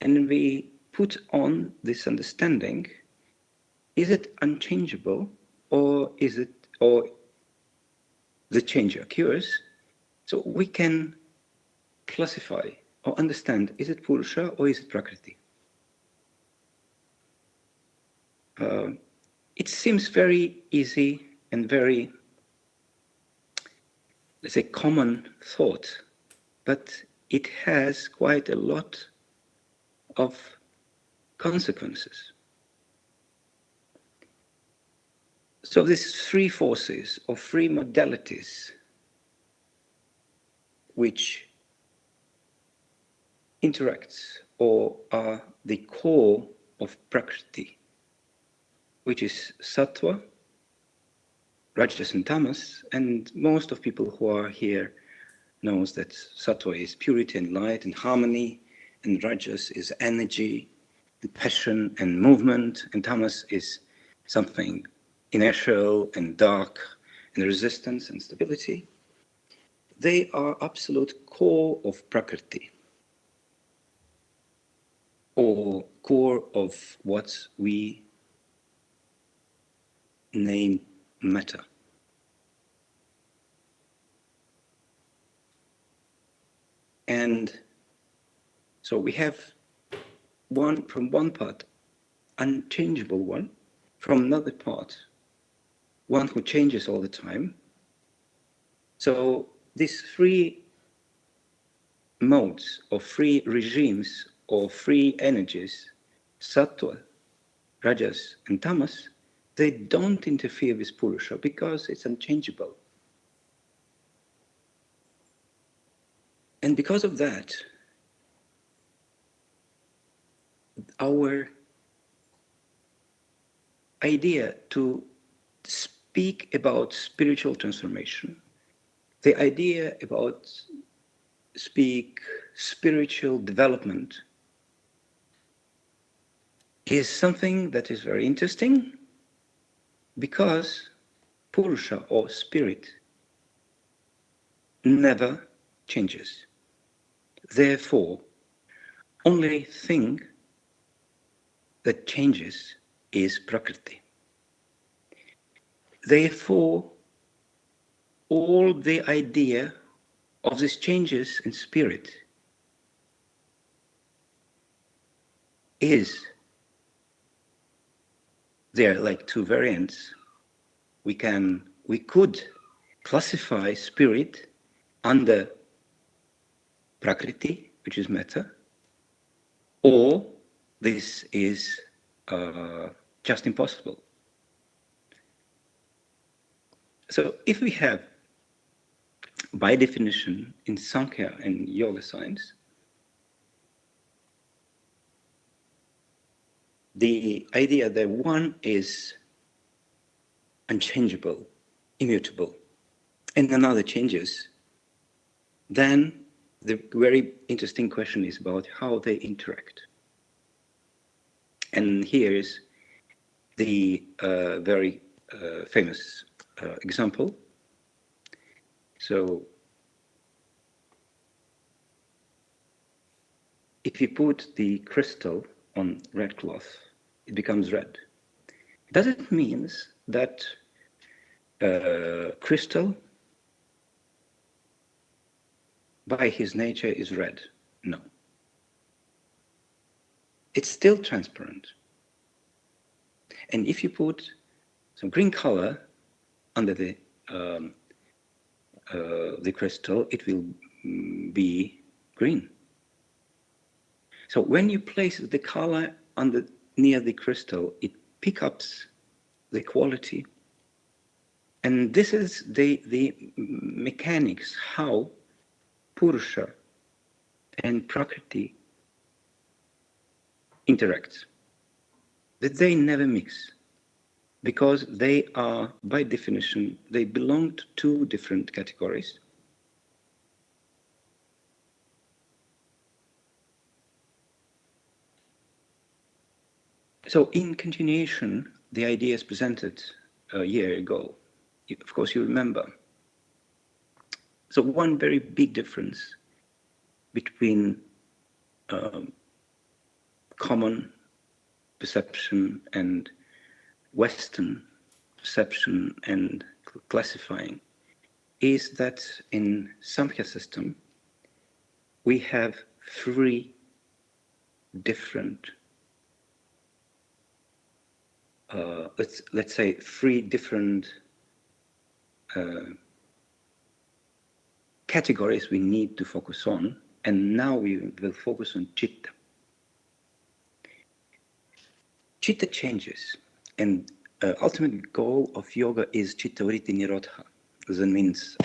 and we put on this understanding, is it unchangeable, or is it, or the change occurs? So we can classify or understand, is it Purusha or is it Prakriti? It seems very easy and very, let's say, common thought, but it has quite a lot of consequences. So these three forces or three modalities which interacts or are the core of Prakriti, which is Sattva, Rajas and Tamas, and most of people who are here knows that Sattva is purity and light and harmony, and Rajas is energy and passion and movement, and Tamas is something inertial and dark and resistance and stability. They are absolute core of Prakriti, or core of what we name matter. And so we have one, from one part, unchangeable one, from another part, one who changes all the time. So these three modes or three regimes or three energies, Sattva, Rajas and Tamas, they don't interfere with Purusha because it's unchangeable. And because of that, our idea to speak about spiritual transformation, the idea about spiritual development is something that is very interesting because Purusha or spirit never changes. Therefore, only thing that changes is Prakriti. Therefore, all the idea of these changes in spirit is, there are like two variants. We could classify spirit under Prakriti, which is matter, or this is just impossible. So if we have, by definition, in Sankhya and Yoga science, the idea that one is unchangeable, immutable, and another changes, then the very interesting question is about how they interact. And here is the very famous example. So if you put the crystal on red cloth, it becomes red. Does it mean that crystal by his nature is red? No. It's still transparent. And if you put some green color under the crystal, it will be green. So when you place the color under near the crystal, it picks up the quality. And this is the mechanics, how Purusha and Prakriti interact. That they never mix, because they are, by definition, they belong to two different categories. So in continuation, the ideas presented a year ago, of course you remember. So one very big difference between common perception and Western perception and classifying is that in Samkhya system, we have three different let's say three different categories we need to focus on, and now we will focus on chitta. Chitta changes, and ultimate goal of yoga is chitta vritti nirodha. That means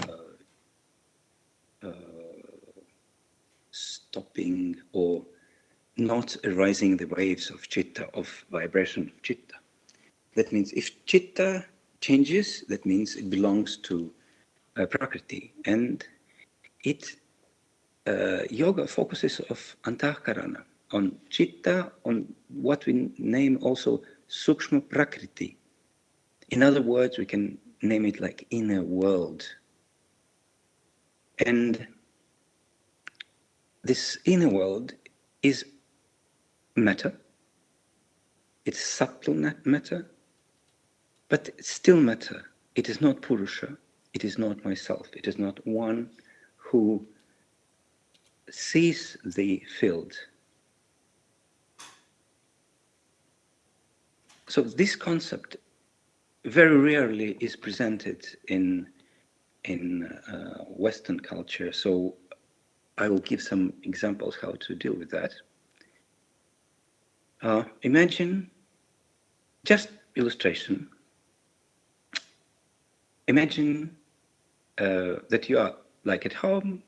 stopping or not arising the waves of chitta, of vibration of chitta. That means if chitta changes, that means it belongs to Prakriti, and it yoga focuses of antahkarana, on chitta, on what we name also sukshma prakriti. In other words, we can name it like inner world. And this inner world is matter. It's subtle matter, but it's still matter. It is not Purusha. It is not myself. It is not one who sees the field. So this concept very rarely is presented in Western culture. So I will give some examples how to deal with that. Imagine, just illustration. Imagine that you are like at home,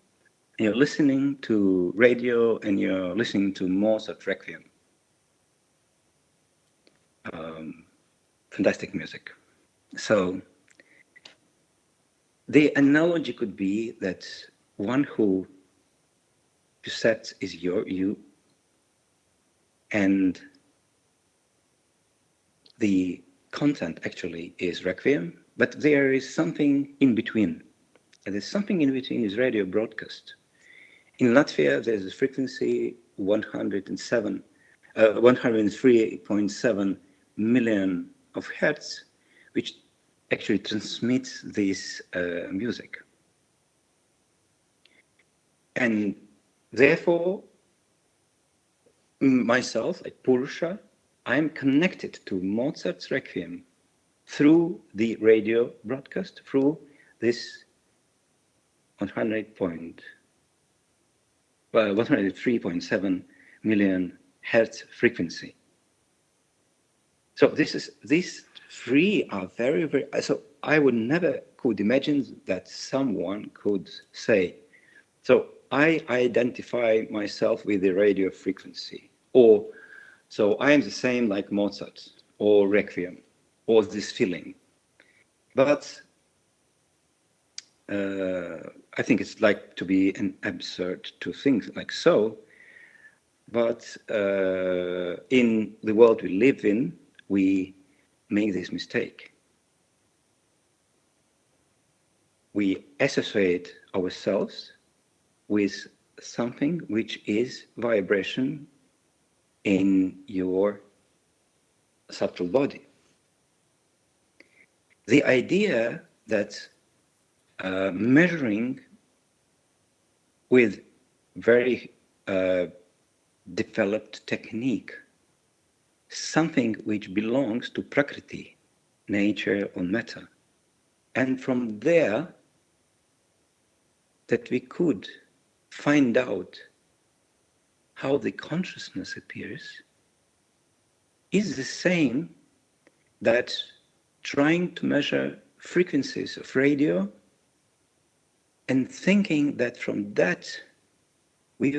and you're listening to radio, and you're listening to Mozart Requiem. Fantastic music. So the analogy could be that one who sets is you, and the content actually is Requiem, but there is something in between. And there's something in between is radio broadcast. In Latvia, there's a frequency 103.7 million of hertz, which actually transmits this music. And therefore, myself, like Purusha, I'm connected to Mozart's Requiem through the radio broadcast, through this 103.7 million hertz frequency. So these three are very, very, so I would never could imagine that someone could say, so I identify myself with the radio frequency, or so I am the same like Mozart or Requiem or this feeling. But I think it's like to be an absurd to think like so. But in the world we live in, we make this mistake. We associate ourselves with something which is vibration in your subtle body. The idea that measuring with very developed technique something which belongs to Prakriti, nature or matter, and from there that we could find out how the consciousness appears, is the same that trying to measure frequencies of radio and thinking that from that we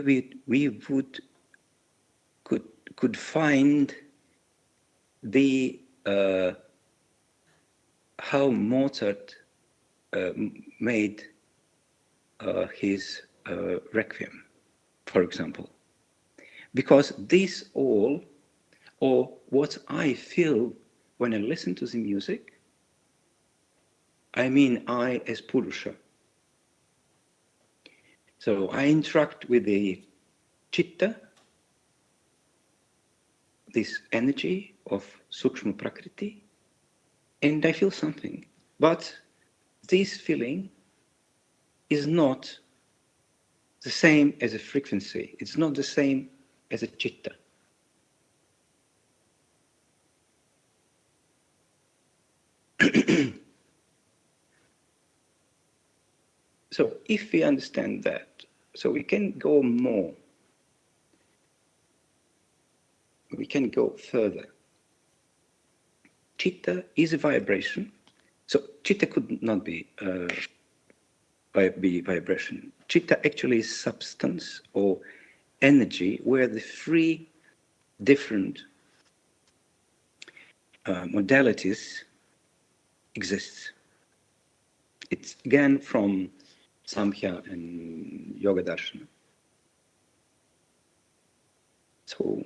could find the how Mozart made his Requiem, for example. Because this all, or what I feel when I listen to the music, I mean I as Purusha. So I interact with the chitta, this energy of Sukshma Prakriti, and I feel something. But this feeling is not the same as a frequency. It's not the same as a chitta. So if we understand that, so we can go more, we can go further. Chitta is a vibration. So chitta could not be vibration. Chitta actually is substance or energy where the three different modalities exist. It's again from Samkhya and Yoga Darshana. So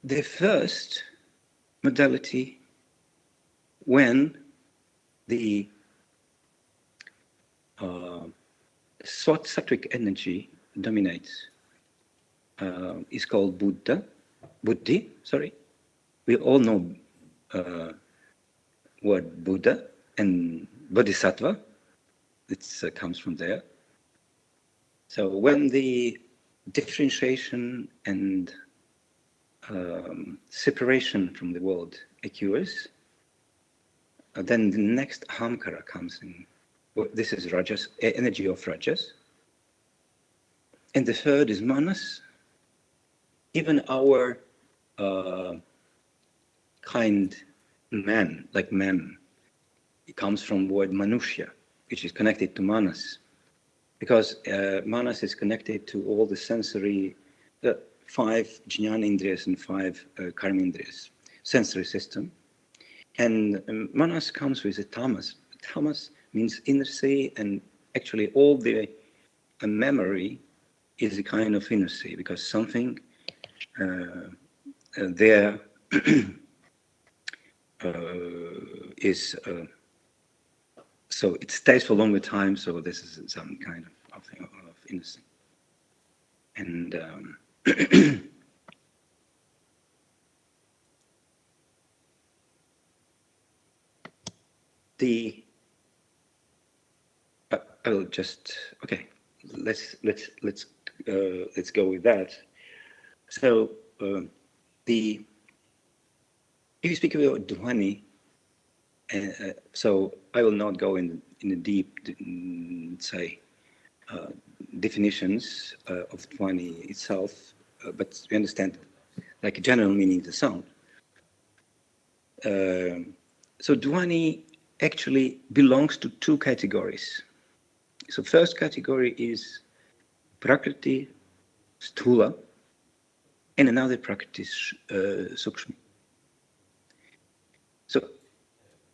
the first modality, when the sattvic energy dominates, is called Buddhi. Sorry, we all know word Buddha and Bodhisattva. It comes from there. So when the differentiation and separation from the world occurs, then the next ahamkara comes in. This is Rajas, energy of Rajas. And the third is Manas. Even our kind man, like man, it comes from word Manushya, which is connected to Manas. Because Manas is connected to all the sensory, 5 Jnanindriyas and 5 Karmindriyas, sensory system. And Manas comes with a tamas. Tamas means inner sea, and actually all the memory is a kind of inner sea, because something there is, so it stays for a longer time, so this is some kind of inner sea. And I will just, okay, let's go with that. So if you speak about Dhvani, so I will not go in a deep, say, definitions of Dhvani itself, but we understand like a general meaning of the sound. So Dhvani actually belongs to 2 categories. So first category is Prakriti, Sthula, and another Prakriti, Sukshma. So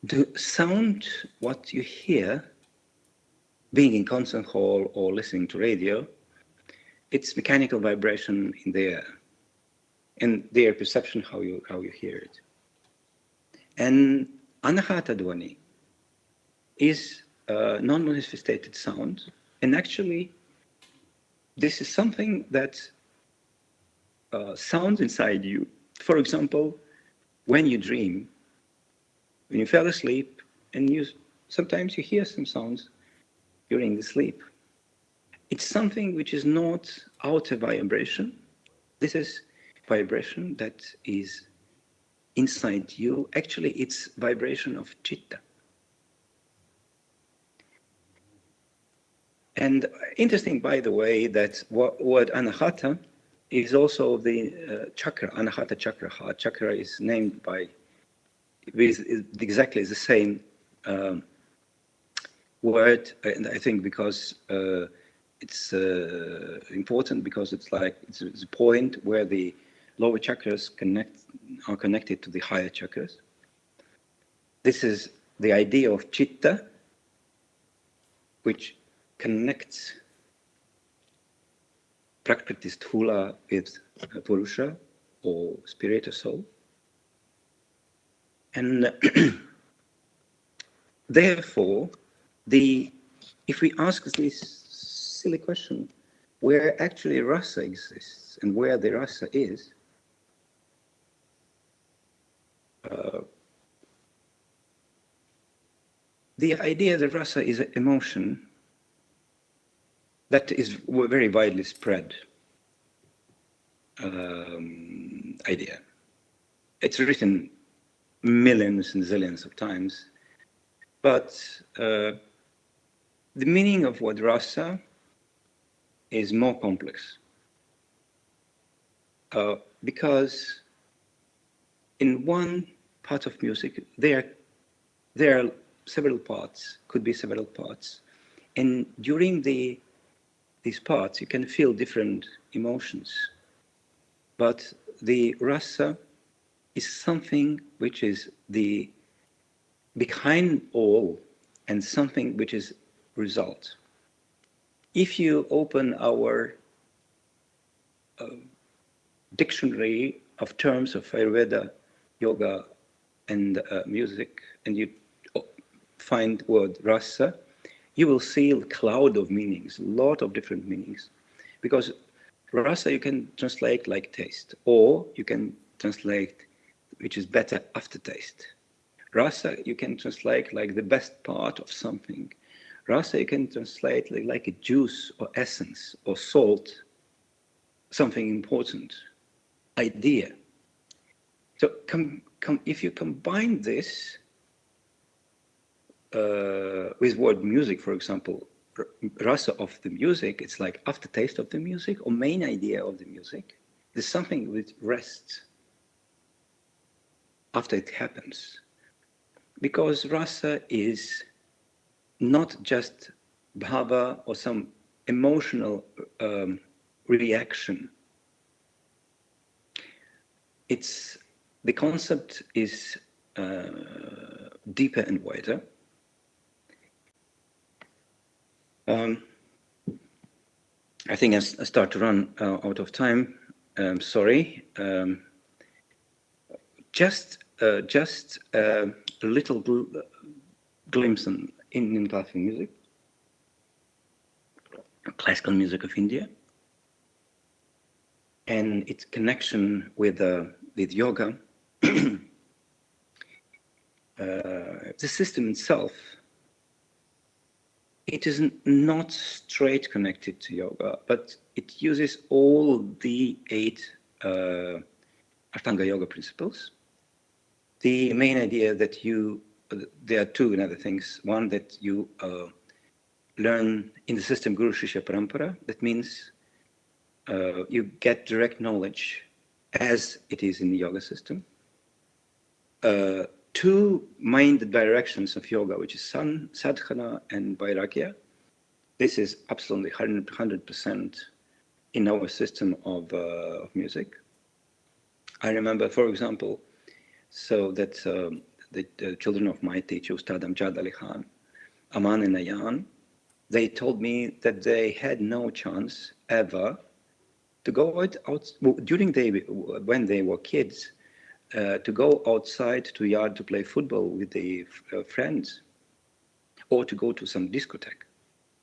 the sound, what you hear, being in concert hall or listening to radio, it's mechanical vibration in the air, and their perception how you hear it. And Anahata Dhvani is non-manifested sound, and actually this is something that sounds inside you. For example, when you dream, when you fell asleep, and sometimes you hear some sounds during the sleep. It's something which is not outer vibration. This is vibration that is inside you. Actually, it's vibration of chitta. And interesting, by the way, that word anahata is also the chakra, anahata chakra. Heart chakra is named by, with exactly the same word, and I think because it's important, because it's like it's a point where the lower chakras are connected to the higher chakras. This is the idea of chitta, which connects Prakriti Sthula with Purusha, or spirit or soul. And therefore, if we ask this silly question, where actually Rasa exists and where the Rasa is, the idea that Rasa is an emotion that is very widely spread idea. It's written millions and zillions of times, but the meaning of what Rasa is more complex, because in one part of music there are several parts, could be several parts, and during these parts you can feel different emotions, but the Rasa is something which is the behind all and something which is result. If you open our dictionary of terms of Ayurveda, yoga, and music, and you find word rasa, you will see a cloud of meanings, a lot of different meanings. Because rasa you can translate like taste, or you can translate which is better aftertaste. Rasa you can translate like the best part of something. Rasa you can translate like a juice or essence or salt, something important, idea. So if you combine this with word music, for example, rasa of the music, it's like aftertaste of the music or main idea of the music. There's something which rests after it happens. Because rasa is not just bhava or some emotional reaction. The concept is deeper and wider. I think I start to run out of time. Sorry. Just a little glimpse on Indian classical music of India, and its connection with yoga. The system itself, it is not straight connected to yoga, but it uses all the 8 Ashtanga yoga principles. The main idea that there are 2 other things. One, that you learn in the system Guru Shishya Parampara. That means you get direct knowledge as it is in the yoga system. 2 main directions of yoga, which is sadhana and vairagya. This is absolutely 100% in our system of music. I remember, for example, so that the children of my teacher, Ustad Amjad Ali Khan, Aman and Ayan, they told me that they had no chance ever to go out when they were kids, to go outside to yard to play football with the friends, or to go to some discotheque.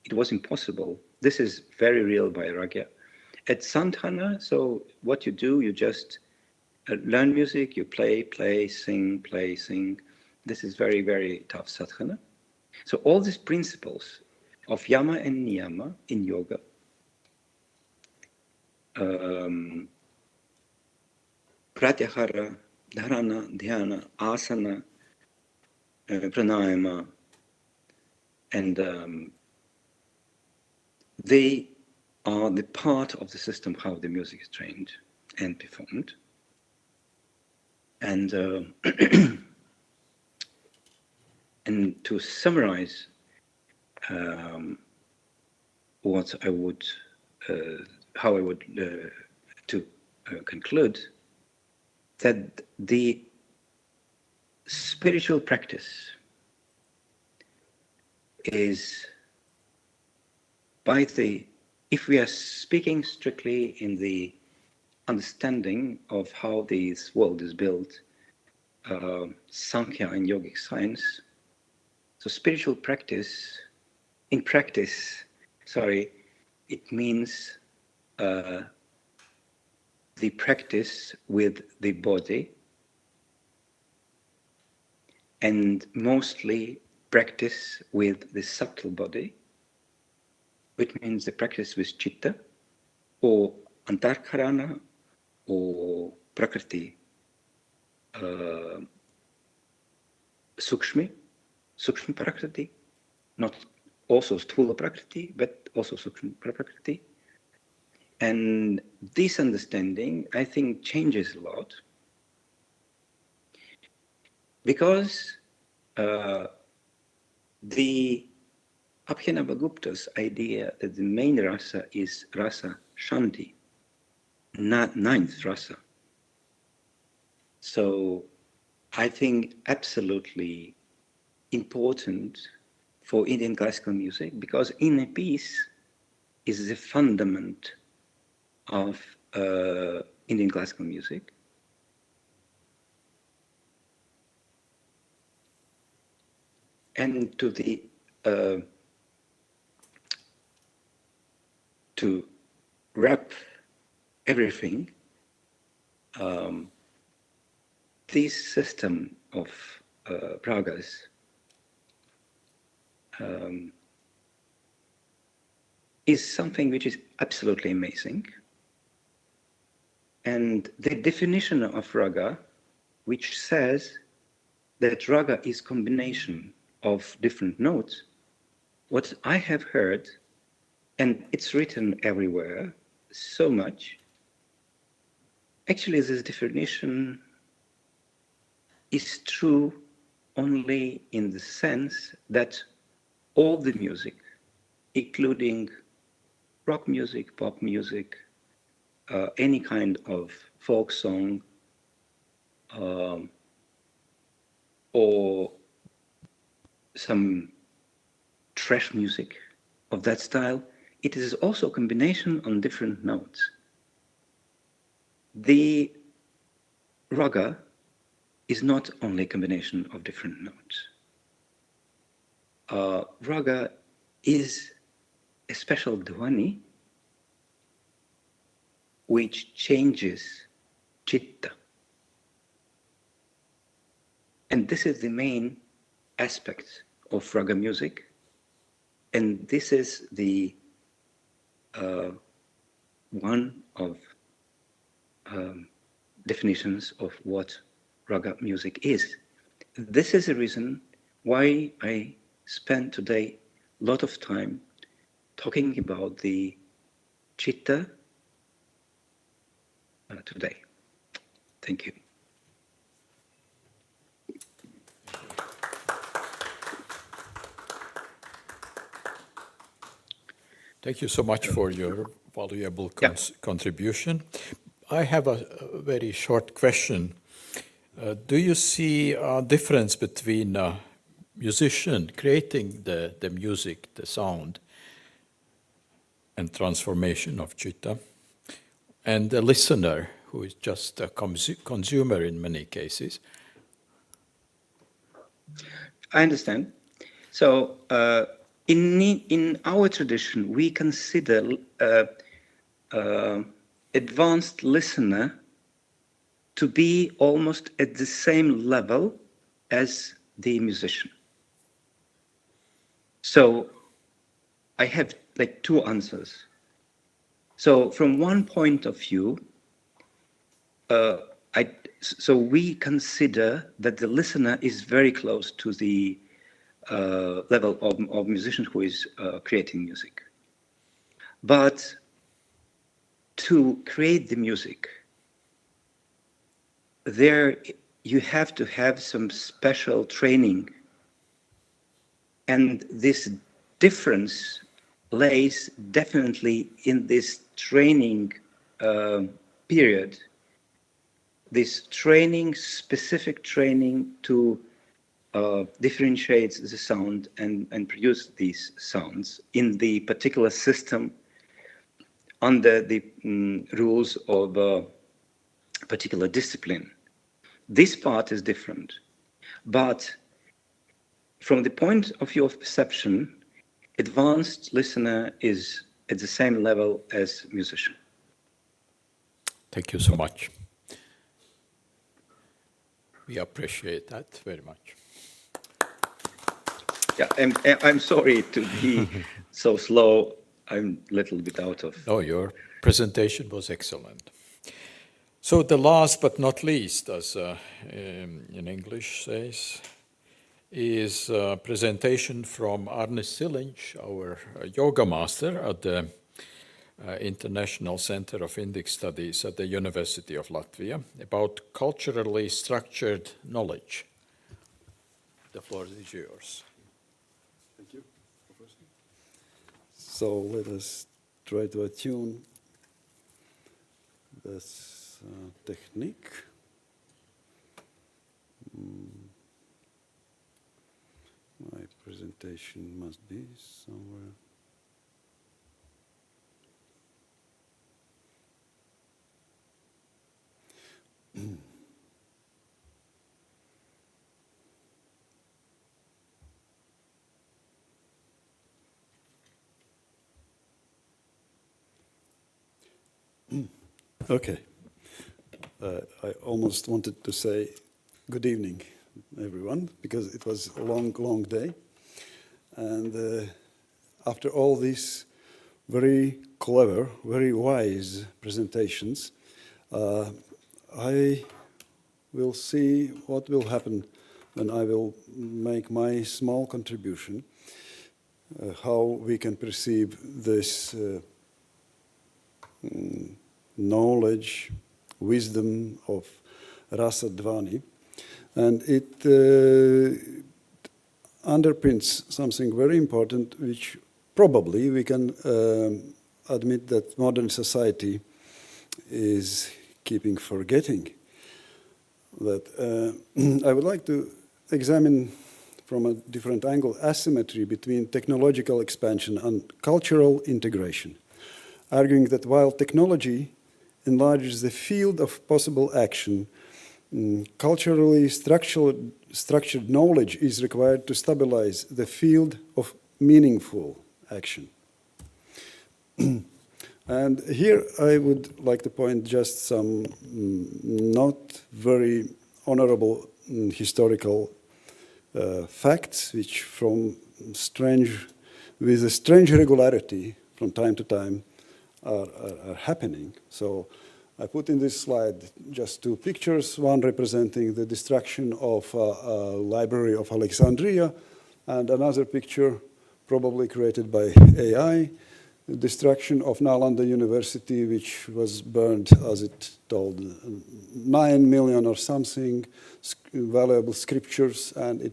It was impossible. This is very real vairagya. At sadhana, so what you do, you just learn music, you play, sing. This is very, very tough sadhana. So all these principles of yama and niyama in yoga, pratyahara, dharana, dhyana, asana, pranayama, and they are the part of the system how the music is trained and performed. And and to summarize what I would, how I would to conclude, that the spiritual practice is by the, if we are speaking strictly in the understanding of how this world is built, Sankhya and yogic science, so spiritual practice, in practice, sorry, it means the practice with the body, and mostly practice with the subtle body, which means the practice with chitta, or antarkarana, or prakriti, sukshmi prakriti, not also sthula prakriti, but also sukshmi prakriti. And this understanding, I think, changes a lot, because the Abhinavagupta's idea that the main rasa is rasa shanti, not ninth rasa. So I think absolutely important for Indian classical music, because inner peace is the fundament of Indian classical music. And to the to wrap everything, this system of ragas is something which is absolutely amazing. And the definition of raga, which says that raga is combination of different notes, what I have heard, and it's written everywhere so much, actually this definition is true only in the sense that all the music, including rock music, pop music, any kind of folk song, or some thrash music of that style, it is also a combination on different notes. The raga is not only a combination of different notes. Raga is a special dhvani which changes chitta. And this is the main aspect of raga music. And this is the one of definitions of what raga music is. This is the reason why I spent today a lot of time talking about the chitta today. Thank you. Thank you so much for your valuable contribution. I have a very short question. Do you see a difference between a musician creating the music, the sound, and transformation of chitta, and a listener who is just a consumer in many cases? I understand. So in our tradition, we consider advanced listener to be almost at the same level as the musician. So I have like two answers. So from one point of view, so we consider that the listener is very close to the level of musician who is creating music. But to create the music, there you have to have some special training. And this difference lays definitely in this training period, this training, specific training to differentiate the sound and produce these sounds in the particular system under the rules of a particular discipline. This part is different, but from the point of view of perception, advanced listener is at the same level as musician. Thank you so much. We appreciate that very much. Yeah, I'm sorry to be so slow. I'm a little bit out of... No, your presentation was excellent. So the last but not least, as in English says, is a presentation from Arne Silinch, our yoga master at the International Center of Indic Studies at the University of Latvia, about culturally structured knowledge. The floor is yours. Thank you, Professor. So let us try to attune this technique. My presentation must be somewhere. Okay. I almost wanted to say good evening, everyone, because it was a long, long day. And after all these very clever, very wise presentations, I will see what will happen when I will make my small contribution, how we can perceive this knowledge, wisdom of Rasa Dhvani. And it underpins something very important, which probably we can admit that modern society is keeping forgetting. That I would like to examine from a different angle asymmetry between technological expansion and cultural integration, arguing that while technology enlarges the field of possible action, culturally structured knowledge is required to stabilize the field of meaningful action. And here I would like to point just some not very honorable historical facts, which with a strange regularity from time to time are happening. So I put in this slide just two pictures, one representing the destruction of a library of Alexandria, and another picture probably created by AI, the destruction of Nalanda University, which was burned, as it told, 9 million or something valuable scriptures, and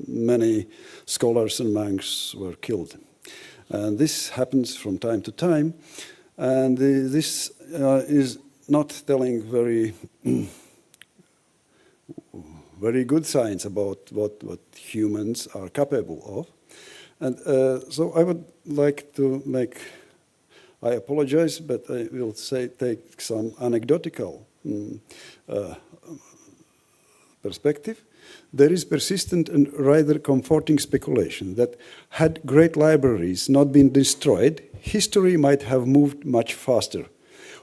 many scholars and monks were killed. And this happens from time to time, and this is not telling very good signs about what humans are capable of. And so I would like to I apologize, but I will take some anecdotal perspective. There is persistent and rather comforting speculation that had great libraries not been destroyed, history might have moved much faster.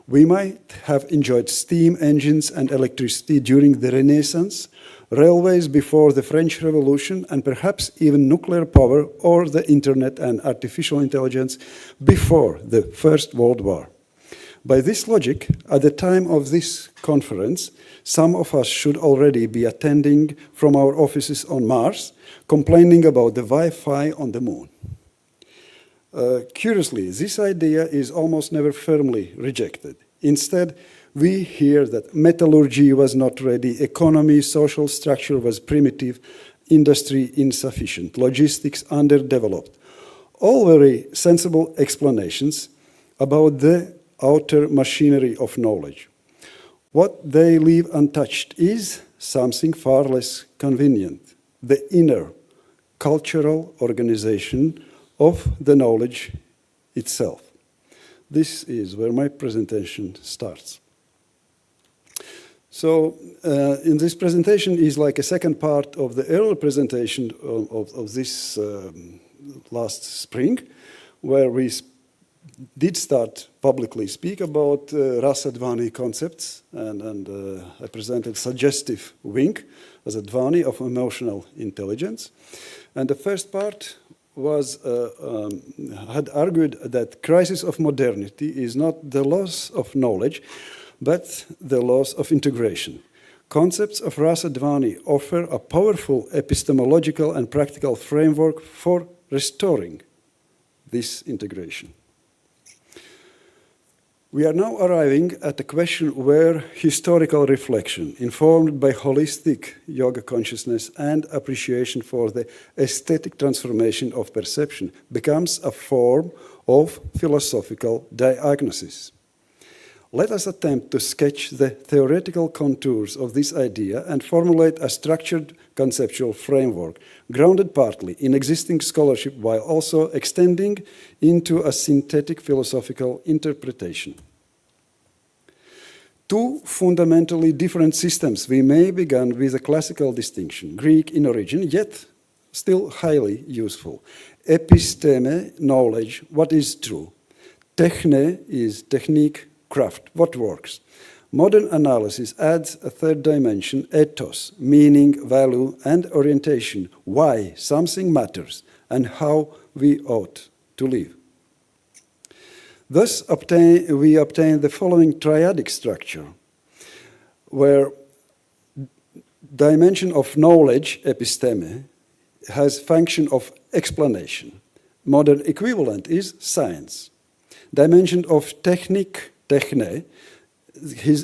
We might have enjoyed steam engines and electricity during the Renaissance, railways before the French Revolution, and perhaps even nuclear power or the internet and artificial intelligence before the First World War. By this logic, at the time of this conference, some of us should already be attending from our offices on Mars, complaining about the Wi-Fi on the moon. Curiously, this idea is almost never firmly rejected. Instead, we hear that metallurgy was not ready, economy, social structure was primitive, industry insufficient, logistics underdeveloped. All very sensible explanations about the outer machinery of knowledge. What they leave untouched is something far less convenient, the inner cultural organization of the knowledge itself. This is where my presentation starts. So in this presentation is like a second part of the earlier presentation of this last spring, where we did start publicly speak about Rasa Dhvani concepts, and I presented suggestive wing as a Dhvani of emotional intelligence. And the first part was had argued that crisis of modernity is not the loss of knowledge, but the loss of integration. Concepts of Rasa Dhvani offer a powerful epistemological and practical framework for restoring this integration. We are now arriving at the question where historical reflection, informed by holistic yoga consciousness and appreciation for the aesthetic transformation of perception, becomes a form of philosophical diagnosis. Let us attempt to sketch the theoretical contours of this idea and formulate a structured conceptual framework, grounded partly in existing scholarship while also extending into a synthetic philosophical interpretation. Two fundamentally different systems. We may begin with a classical distinction, Greek in origin, yet still highly useful. Episteme, knowledge, what is true. Techne is technique, craft, what works. Modern analysis adds a third dimension, ethos, meaning, value, and orientation, why something matters, and how we ought to live. Thus, we obtain the following triadic structure, where dimension of knowledge, episteme, has function of explanation. Modern equivalent is science. Dimension of technique, techne,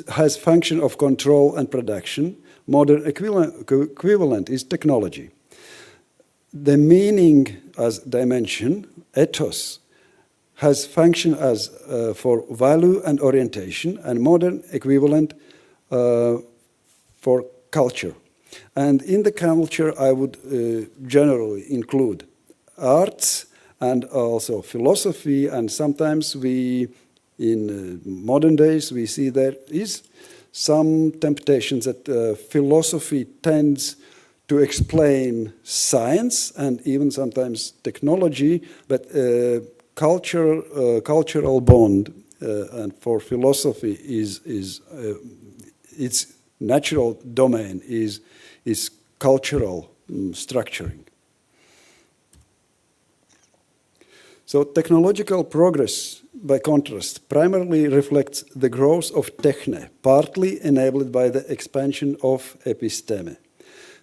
has function of control and production. Modern equivalent is technology. The meaning as dimension, ethos, has function as for value and orientation, and modern equivalent for culture. And in the culture, I would generally include arts and also philosophy, and sometimes in modern days, we see there is some temptations that philosophy tends to explain science and even sometimes technology, but cultural bond and for philosophy is its natural domain is cultural structuring. So technological progress, by contrast, primarily reflects the growth of techne, partly enabled by the expansion of episteme.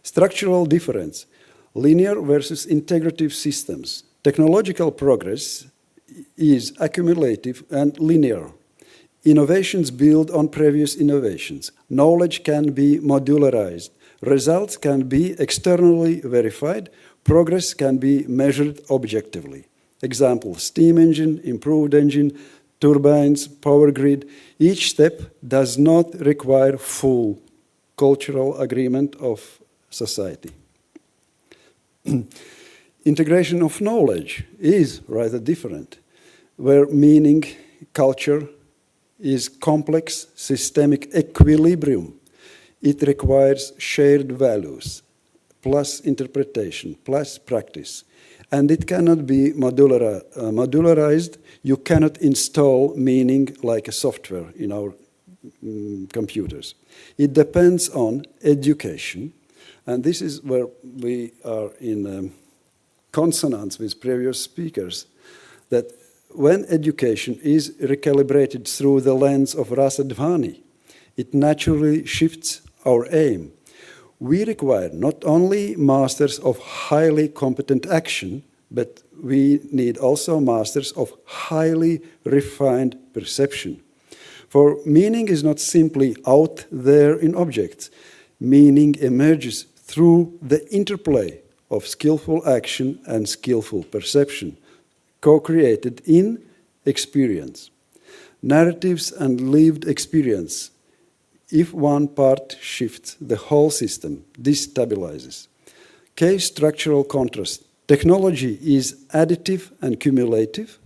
Structural difference, linear versus integrative systems. Technological progress is accumulative and linear. Innovations build on previous innovations. Knowledge can be modularized. Results can be externally verified. Progress can be measured objectively. Example, steam engine, improved engine, turbines, power grid. Each step does not require full cultural agreement of society. Integration of knowledge is rather different, where meaning, culture is complex systemic equilibrium. It requires shared values, plus interpretation, plus practice. And it cannot be modularized. You cannot install meaning like a software in our computers. It depends on education. And this is where we are in consonance with previous speakers, that when education is recalibrated through the lens of Rasa Dhvani, it naturally shifts our aim. We require not only masters of highly competent action, but we need also masters of highly refined perception. For meaning is not simply out there in objects. Meaning emerges through the interplay of skillful action and skillful perception, co-created in experience. Narratives and lived experience. If one part shifts, the whole system destabilizes. Case structural contrast. Technology is additive and cumulative.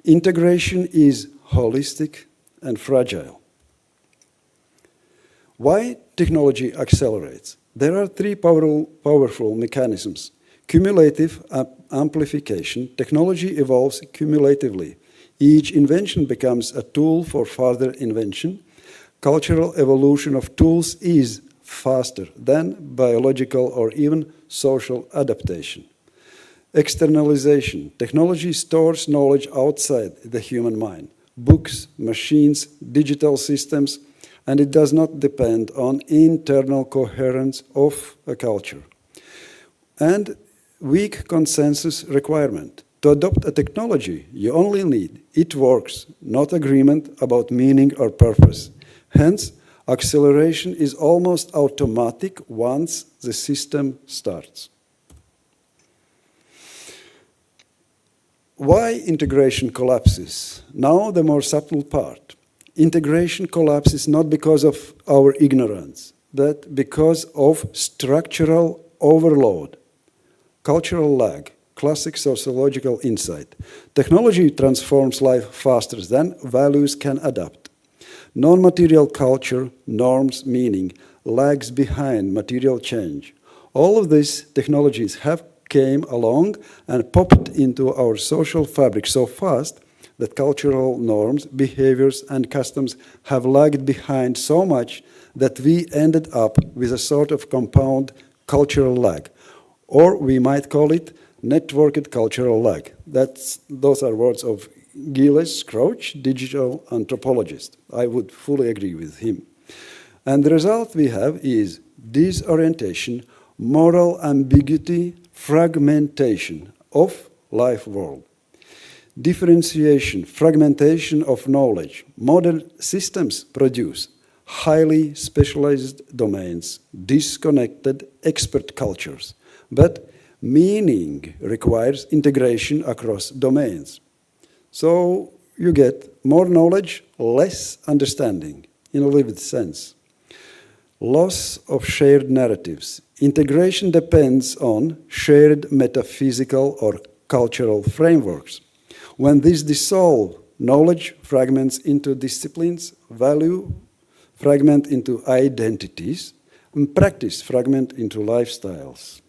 Integration is holistic and fragile. Why technology accelerates? There are three powerful mechanisms. Cumulative amplification. Technology evolves cumulatively. Each invention becomes a tool for further invention. Cultural evolution of tools is faster than biological or even social adaptation. Externalization. Technology stores knowledge outside the human mind. Books, machines, digital systems, and it does not depend on internal coherence of a culture. And weak consensus requirement. To adopt a technology, you only need it works, not agreement about meaning or purpose. Hence, acceleration is almost automatic once the system starts. Why integration collapses? Now the more subtle part. Integration collapses not because of our ignorance, but because of structural overload, cultural lag, classic sociological insight. Technology transforms life faster than values can adapt. Non-material culture, norms, meaning, lags behind material change. All of these technologies have came along and popped into our social fabric so fast that cultural norms, behaviors, and customs have lagged behind so much that we ended up with a sort of compound cultural lag. Or we might call it networked cultural lag. Those are words of Gilles Crouch, digital anthropologist. I would fully agree with him. And the result we have is disorientation, moral ambiguity, fragmentation of life world. Differentiation, fragmentation of knowledge. Modern systems produce highly specialized domains, disconnected expert cultures. But meaning requires integration across domains. So you get more knowledge, less understanding in a lived sense. Loss of shared narratives. Integration depends on shared metaphysical or cultural frameworks. When these dissolve, knowledge fragments into disciplines, value fragment into identities, and practice fragment into lifestyles.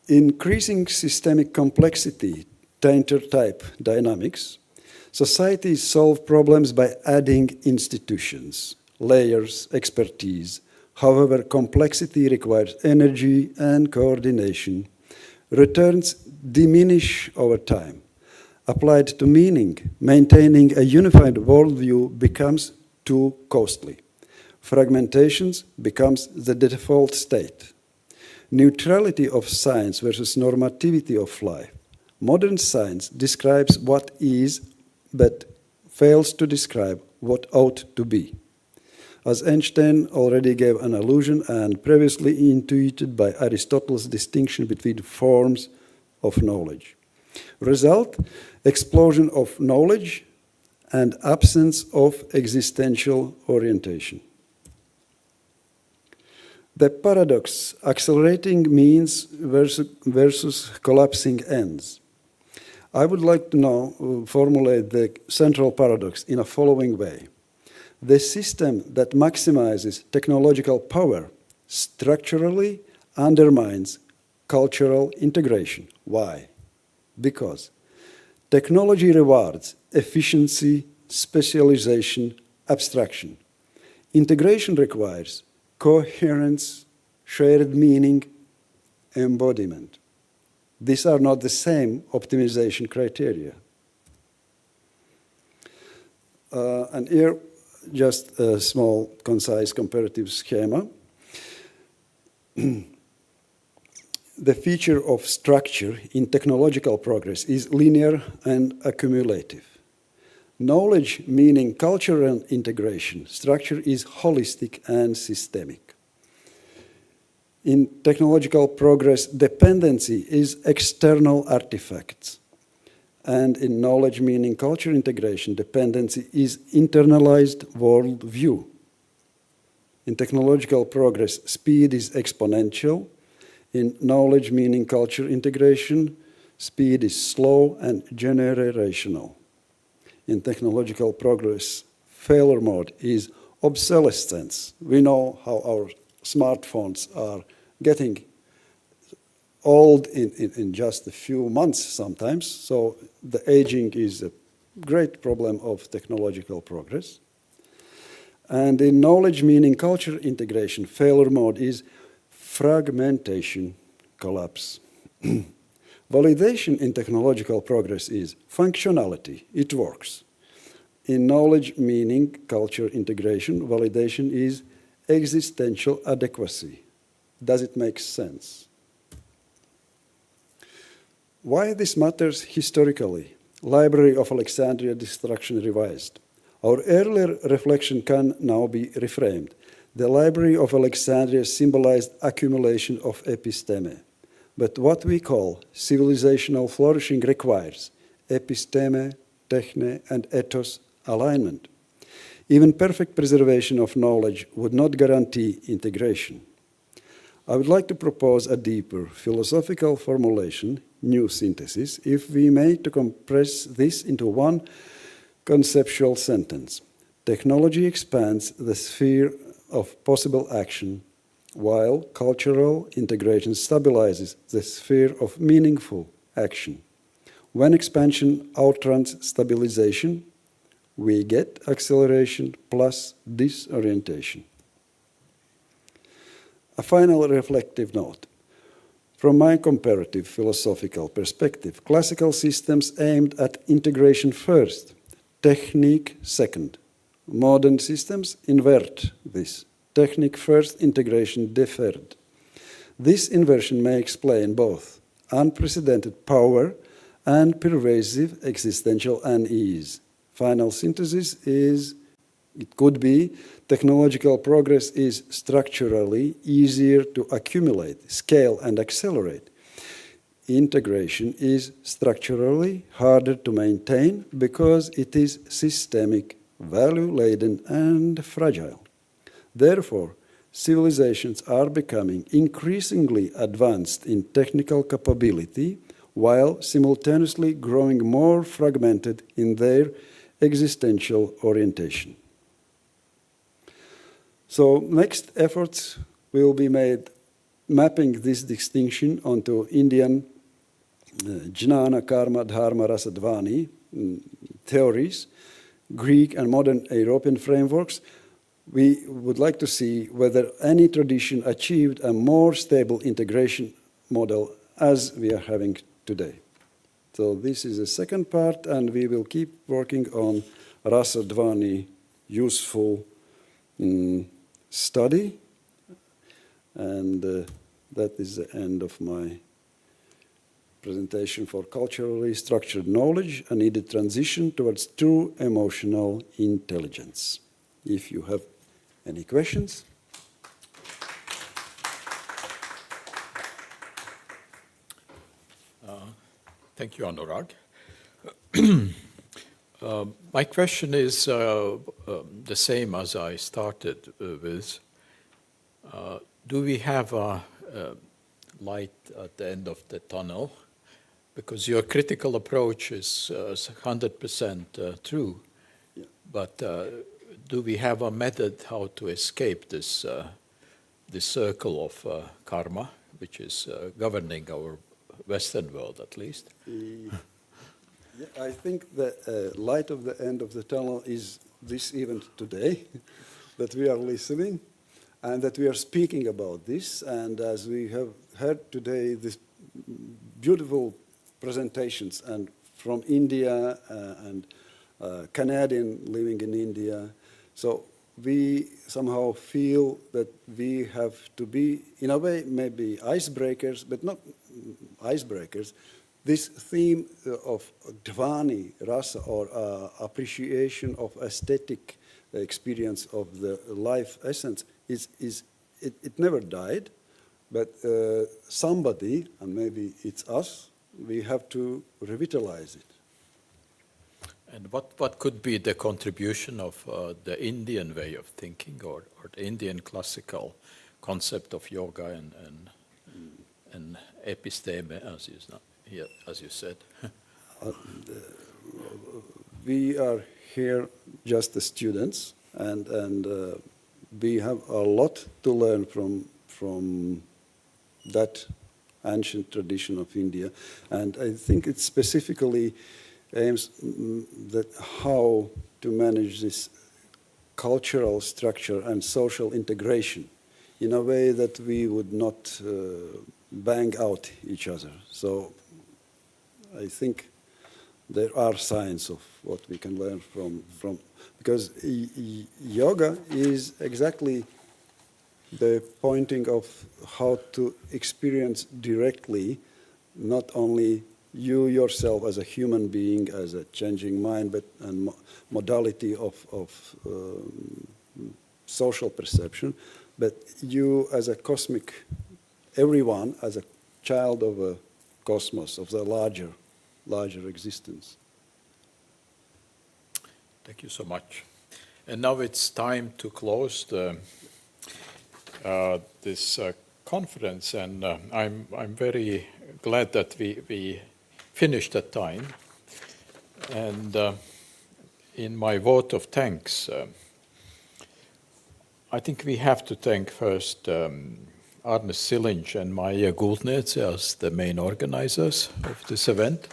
Increasing systemic complexity, tainter-type dynamics, societies solve problems by adding institutions, layers, expertise. However, complexity requires energy and coordination. Returns diminish over time. Applied to meaning, maintaining a unified worldview becomes too costly. Fragmentations becomes the default state. Neutrality of science versus normativity of life. Modern science describes what is, but fails to describe what ought to be. As Einstein already gave an allusion and previously intuited by Aristotle's distinction between forms of knowledge. Result, explosion of knowledge and absence of existential orientation. The paradox, accelerating means versus collapsing ends. I would like to now formulate the central paradox in a following way. The system that maximizes technological power structurally undermines cultural integration. Why? Because technology rewards efficiency, specialization, abstraction. Integration requires coherence, shared meaning, embodiment. These are not the same optimization criteria. And here, just a small, concise comparative schema. the feature of structure in technological progress is linear and accumulative. Knowledge, meaning cultural integration, structure is holistic and systemic. In technological progress, dependency is external artifacts. And in knowledge, meaning culture integration, dependency is internalized worldview. In technological progress, speed is exponential. In knowledge, meaning culture integration, speed is slow and generational. In technological progress, failure mode is obsolescence. We know how our smartphones are getting old in just a few months sometimes, so the aging is a great problem of technological progress. And in knowledge, meaning culture integration, failure mode is fragmentation, collapse. Validation in technological progress is functionality, it works. In knowledge, meaning culture integration, validation is existential adequacy. Does it make sense? Why this matters historically? Library of Alexandria Destruction Revised. Our earlier reflection can now be reframed. The Library of Alexandria symbolized accumulation of episteme. But what we call civilizational flourishing requires episteme, techne, and ethos alignment. Even perfect preservation of knowledge would not guarantee integration. I would like to propose a deeper philosophical formulation, new synthesis, if we may, to compress this into one conceptual sentence. Technology expands the sphere of possible action, while cultural integration stabilizes the sphere of meaningful action. When expansion outruns stabilization, we get acceleration plus disorientation. A final reflective note. From my comparative philosophical perspective, classical systems aimed at integration first, technique second. Modern systems invert this. Technique first, integration deferred. This inversion may explain both unprecedented power and pervasive existential unease. Final synthesis is, it could be, technological progress is structurally easier to accumulate, scale, and accelerate. Integration is structurally harder to maintain because it is systemic, value-laden, and fragile. Therefore, civilizations are becoming increasingly advanced in technical capability while simultaneously growing more fragmented in their existential orientation. So next efforts will be made mapping this distinction onto Indian jnana, karma, dharma, rasa, dhvani theories, Greek and modern European frameworks. We would like to see whether any tradition achieved a more stable integration model as we are having today. So this is the second part, and we will keep working on Rasa Dhvani useful study. And that is the end of my presentation for culturally structured knowledge, a needed transition towards true emotional intelligence. If you have any questions? Thank you, Anurag. My question is the same as I started with. Do we have a light at the end of the tunnel? Because your critical approach is 100% true, yeah. But do we have a method how to escape this circle of karma, which is governing our Western world, at least? Yeah, I think the light of the end of the tunnel is this event today, that we are listening and that we are speaking about this. And as we have heard today, these beautiful presentations and from India and Canadian living in India. So we somehow feel that we have to be, in a way, maybe icebreakers, but not icebreakers. This theme of Dhvani, Rasa, or appreciation of aesthetic experience of the life essence, it never died, but somebody, and maybe it's us, we have to revitalize it. And what could be the contribution of the Indian way of thinking, or the Indian classical concept of yoga and episteme, as you said? We are here just as students, and we have a lot to learn from that ancient tradition of India. And I think it specifically aims that how to manage this cultural structure and social integration in a way that we would not bang out each other. So I think there are signs of what we can learn from because yoga is exactly the pointing of how to experience directly not only you yourself as a human being, as a changing mind, but a modality of social perception, but you as a cosmic, everyone as a child of a cosmos, of the larger existence. Thank you so much. And now it's time to close this conference, and I'm very glad that we finished at time. And in my vote of thanks, I think we have to thank first Arne Silinch and Maija Gultnets as the main organizers of this event.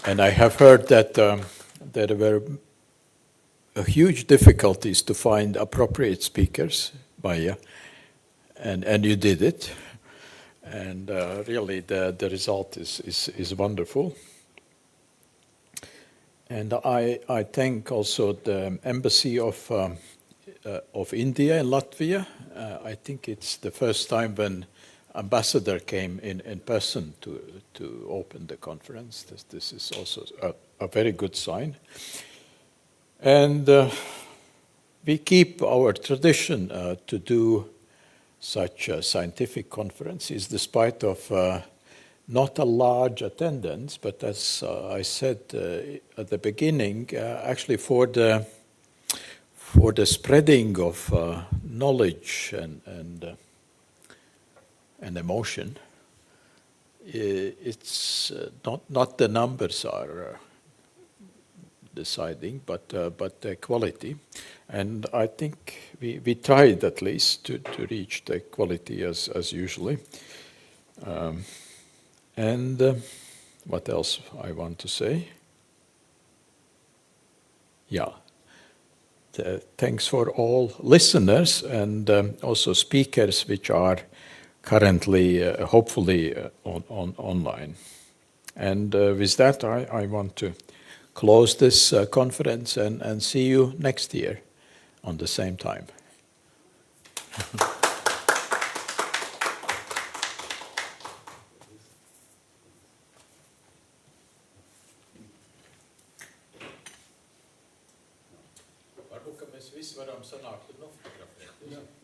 And I have heard that there were huge difficulties to find appropriate speakers, Maija, and you did it. And really the result is wonderful. And I thank also the Embassy of India in Latvia. I think it's the first time when ambassador came in person to open the conference. This is also a very good sign. And we keep our tradition to do such scientific conferences, despite of not a large attendance, but as I said at the beginning, actually for the spreading of knowledge and emotion, it's not the numbers are deciding, but the quality. And I think we tried at least to reach the quality as usually. And what else I want to say? Yeah. Thanks for all listeners and also speakers which are currently, hopefully, online. And with that, I want to close this conference and see you next year on the same time. Varbūt, ka mēs visi varam sanākt un nofotografēt.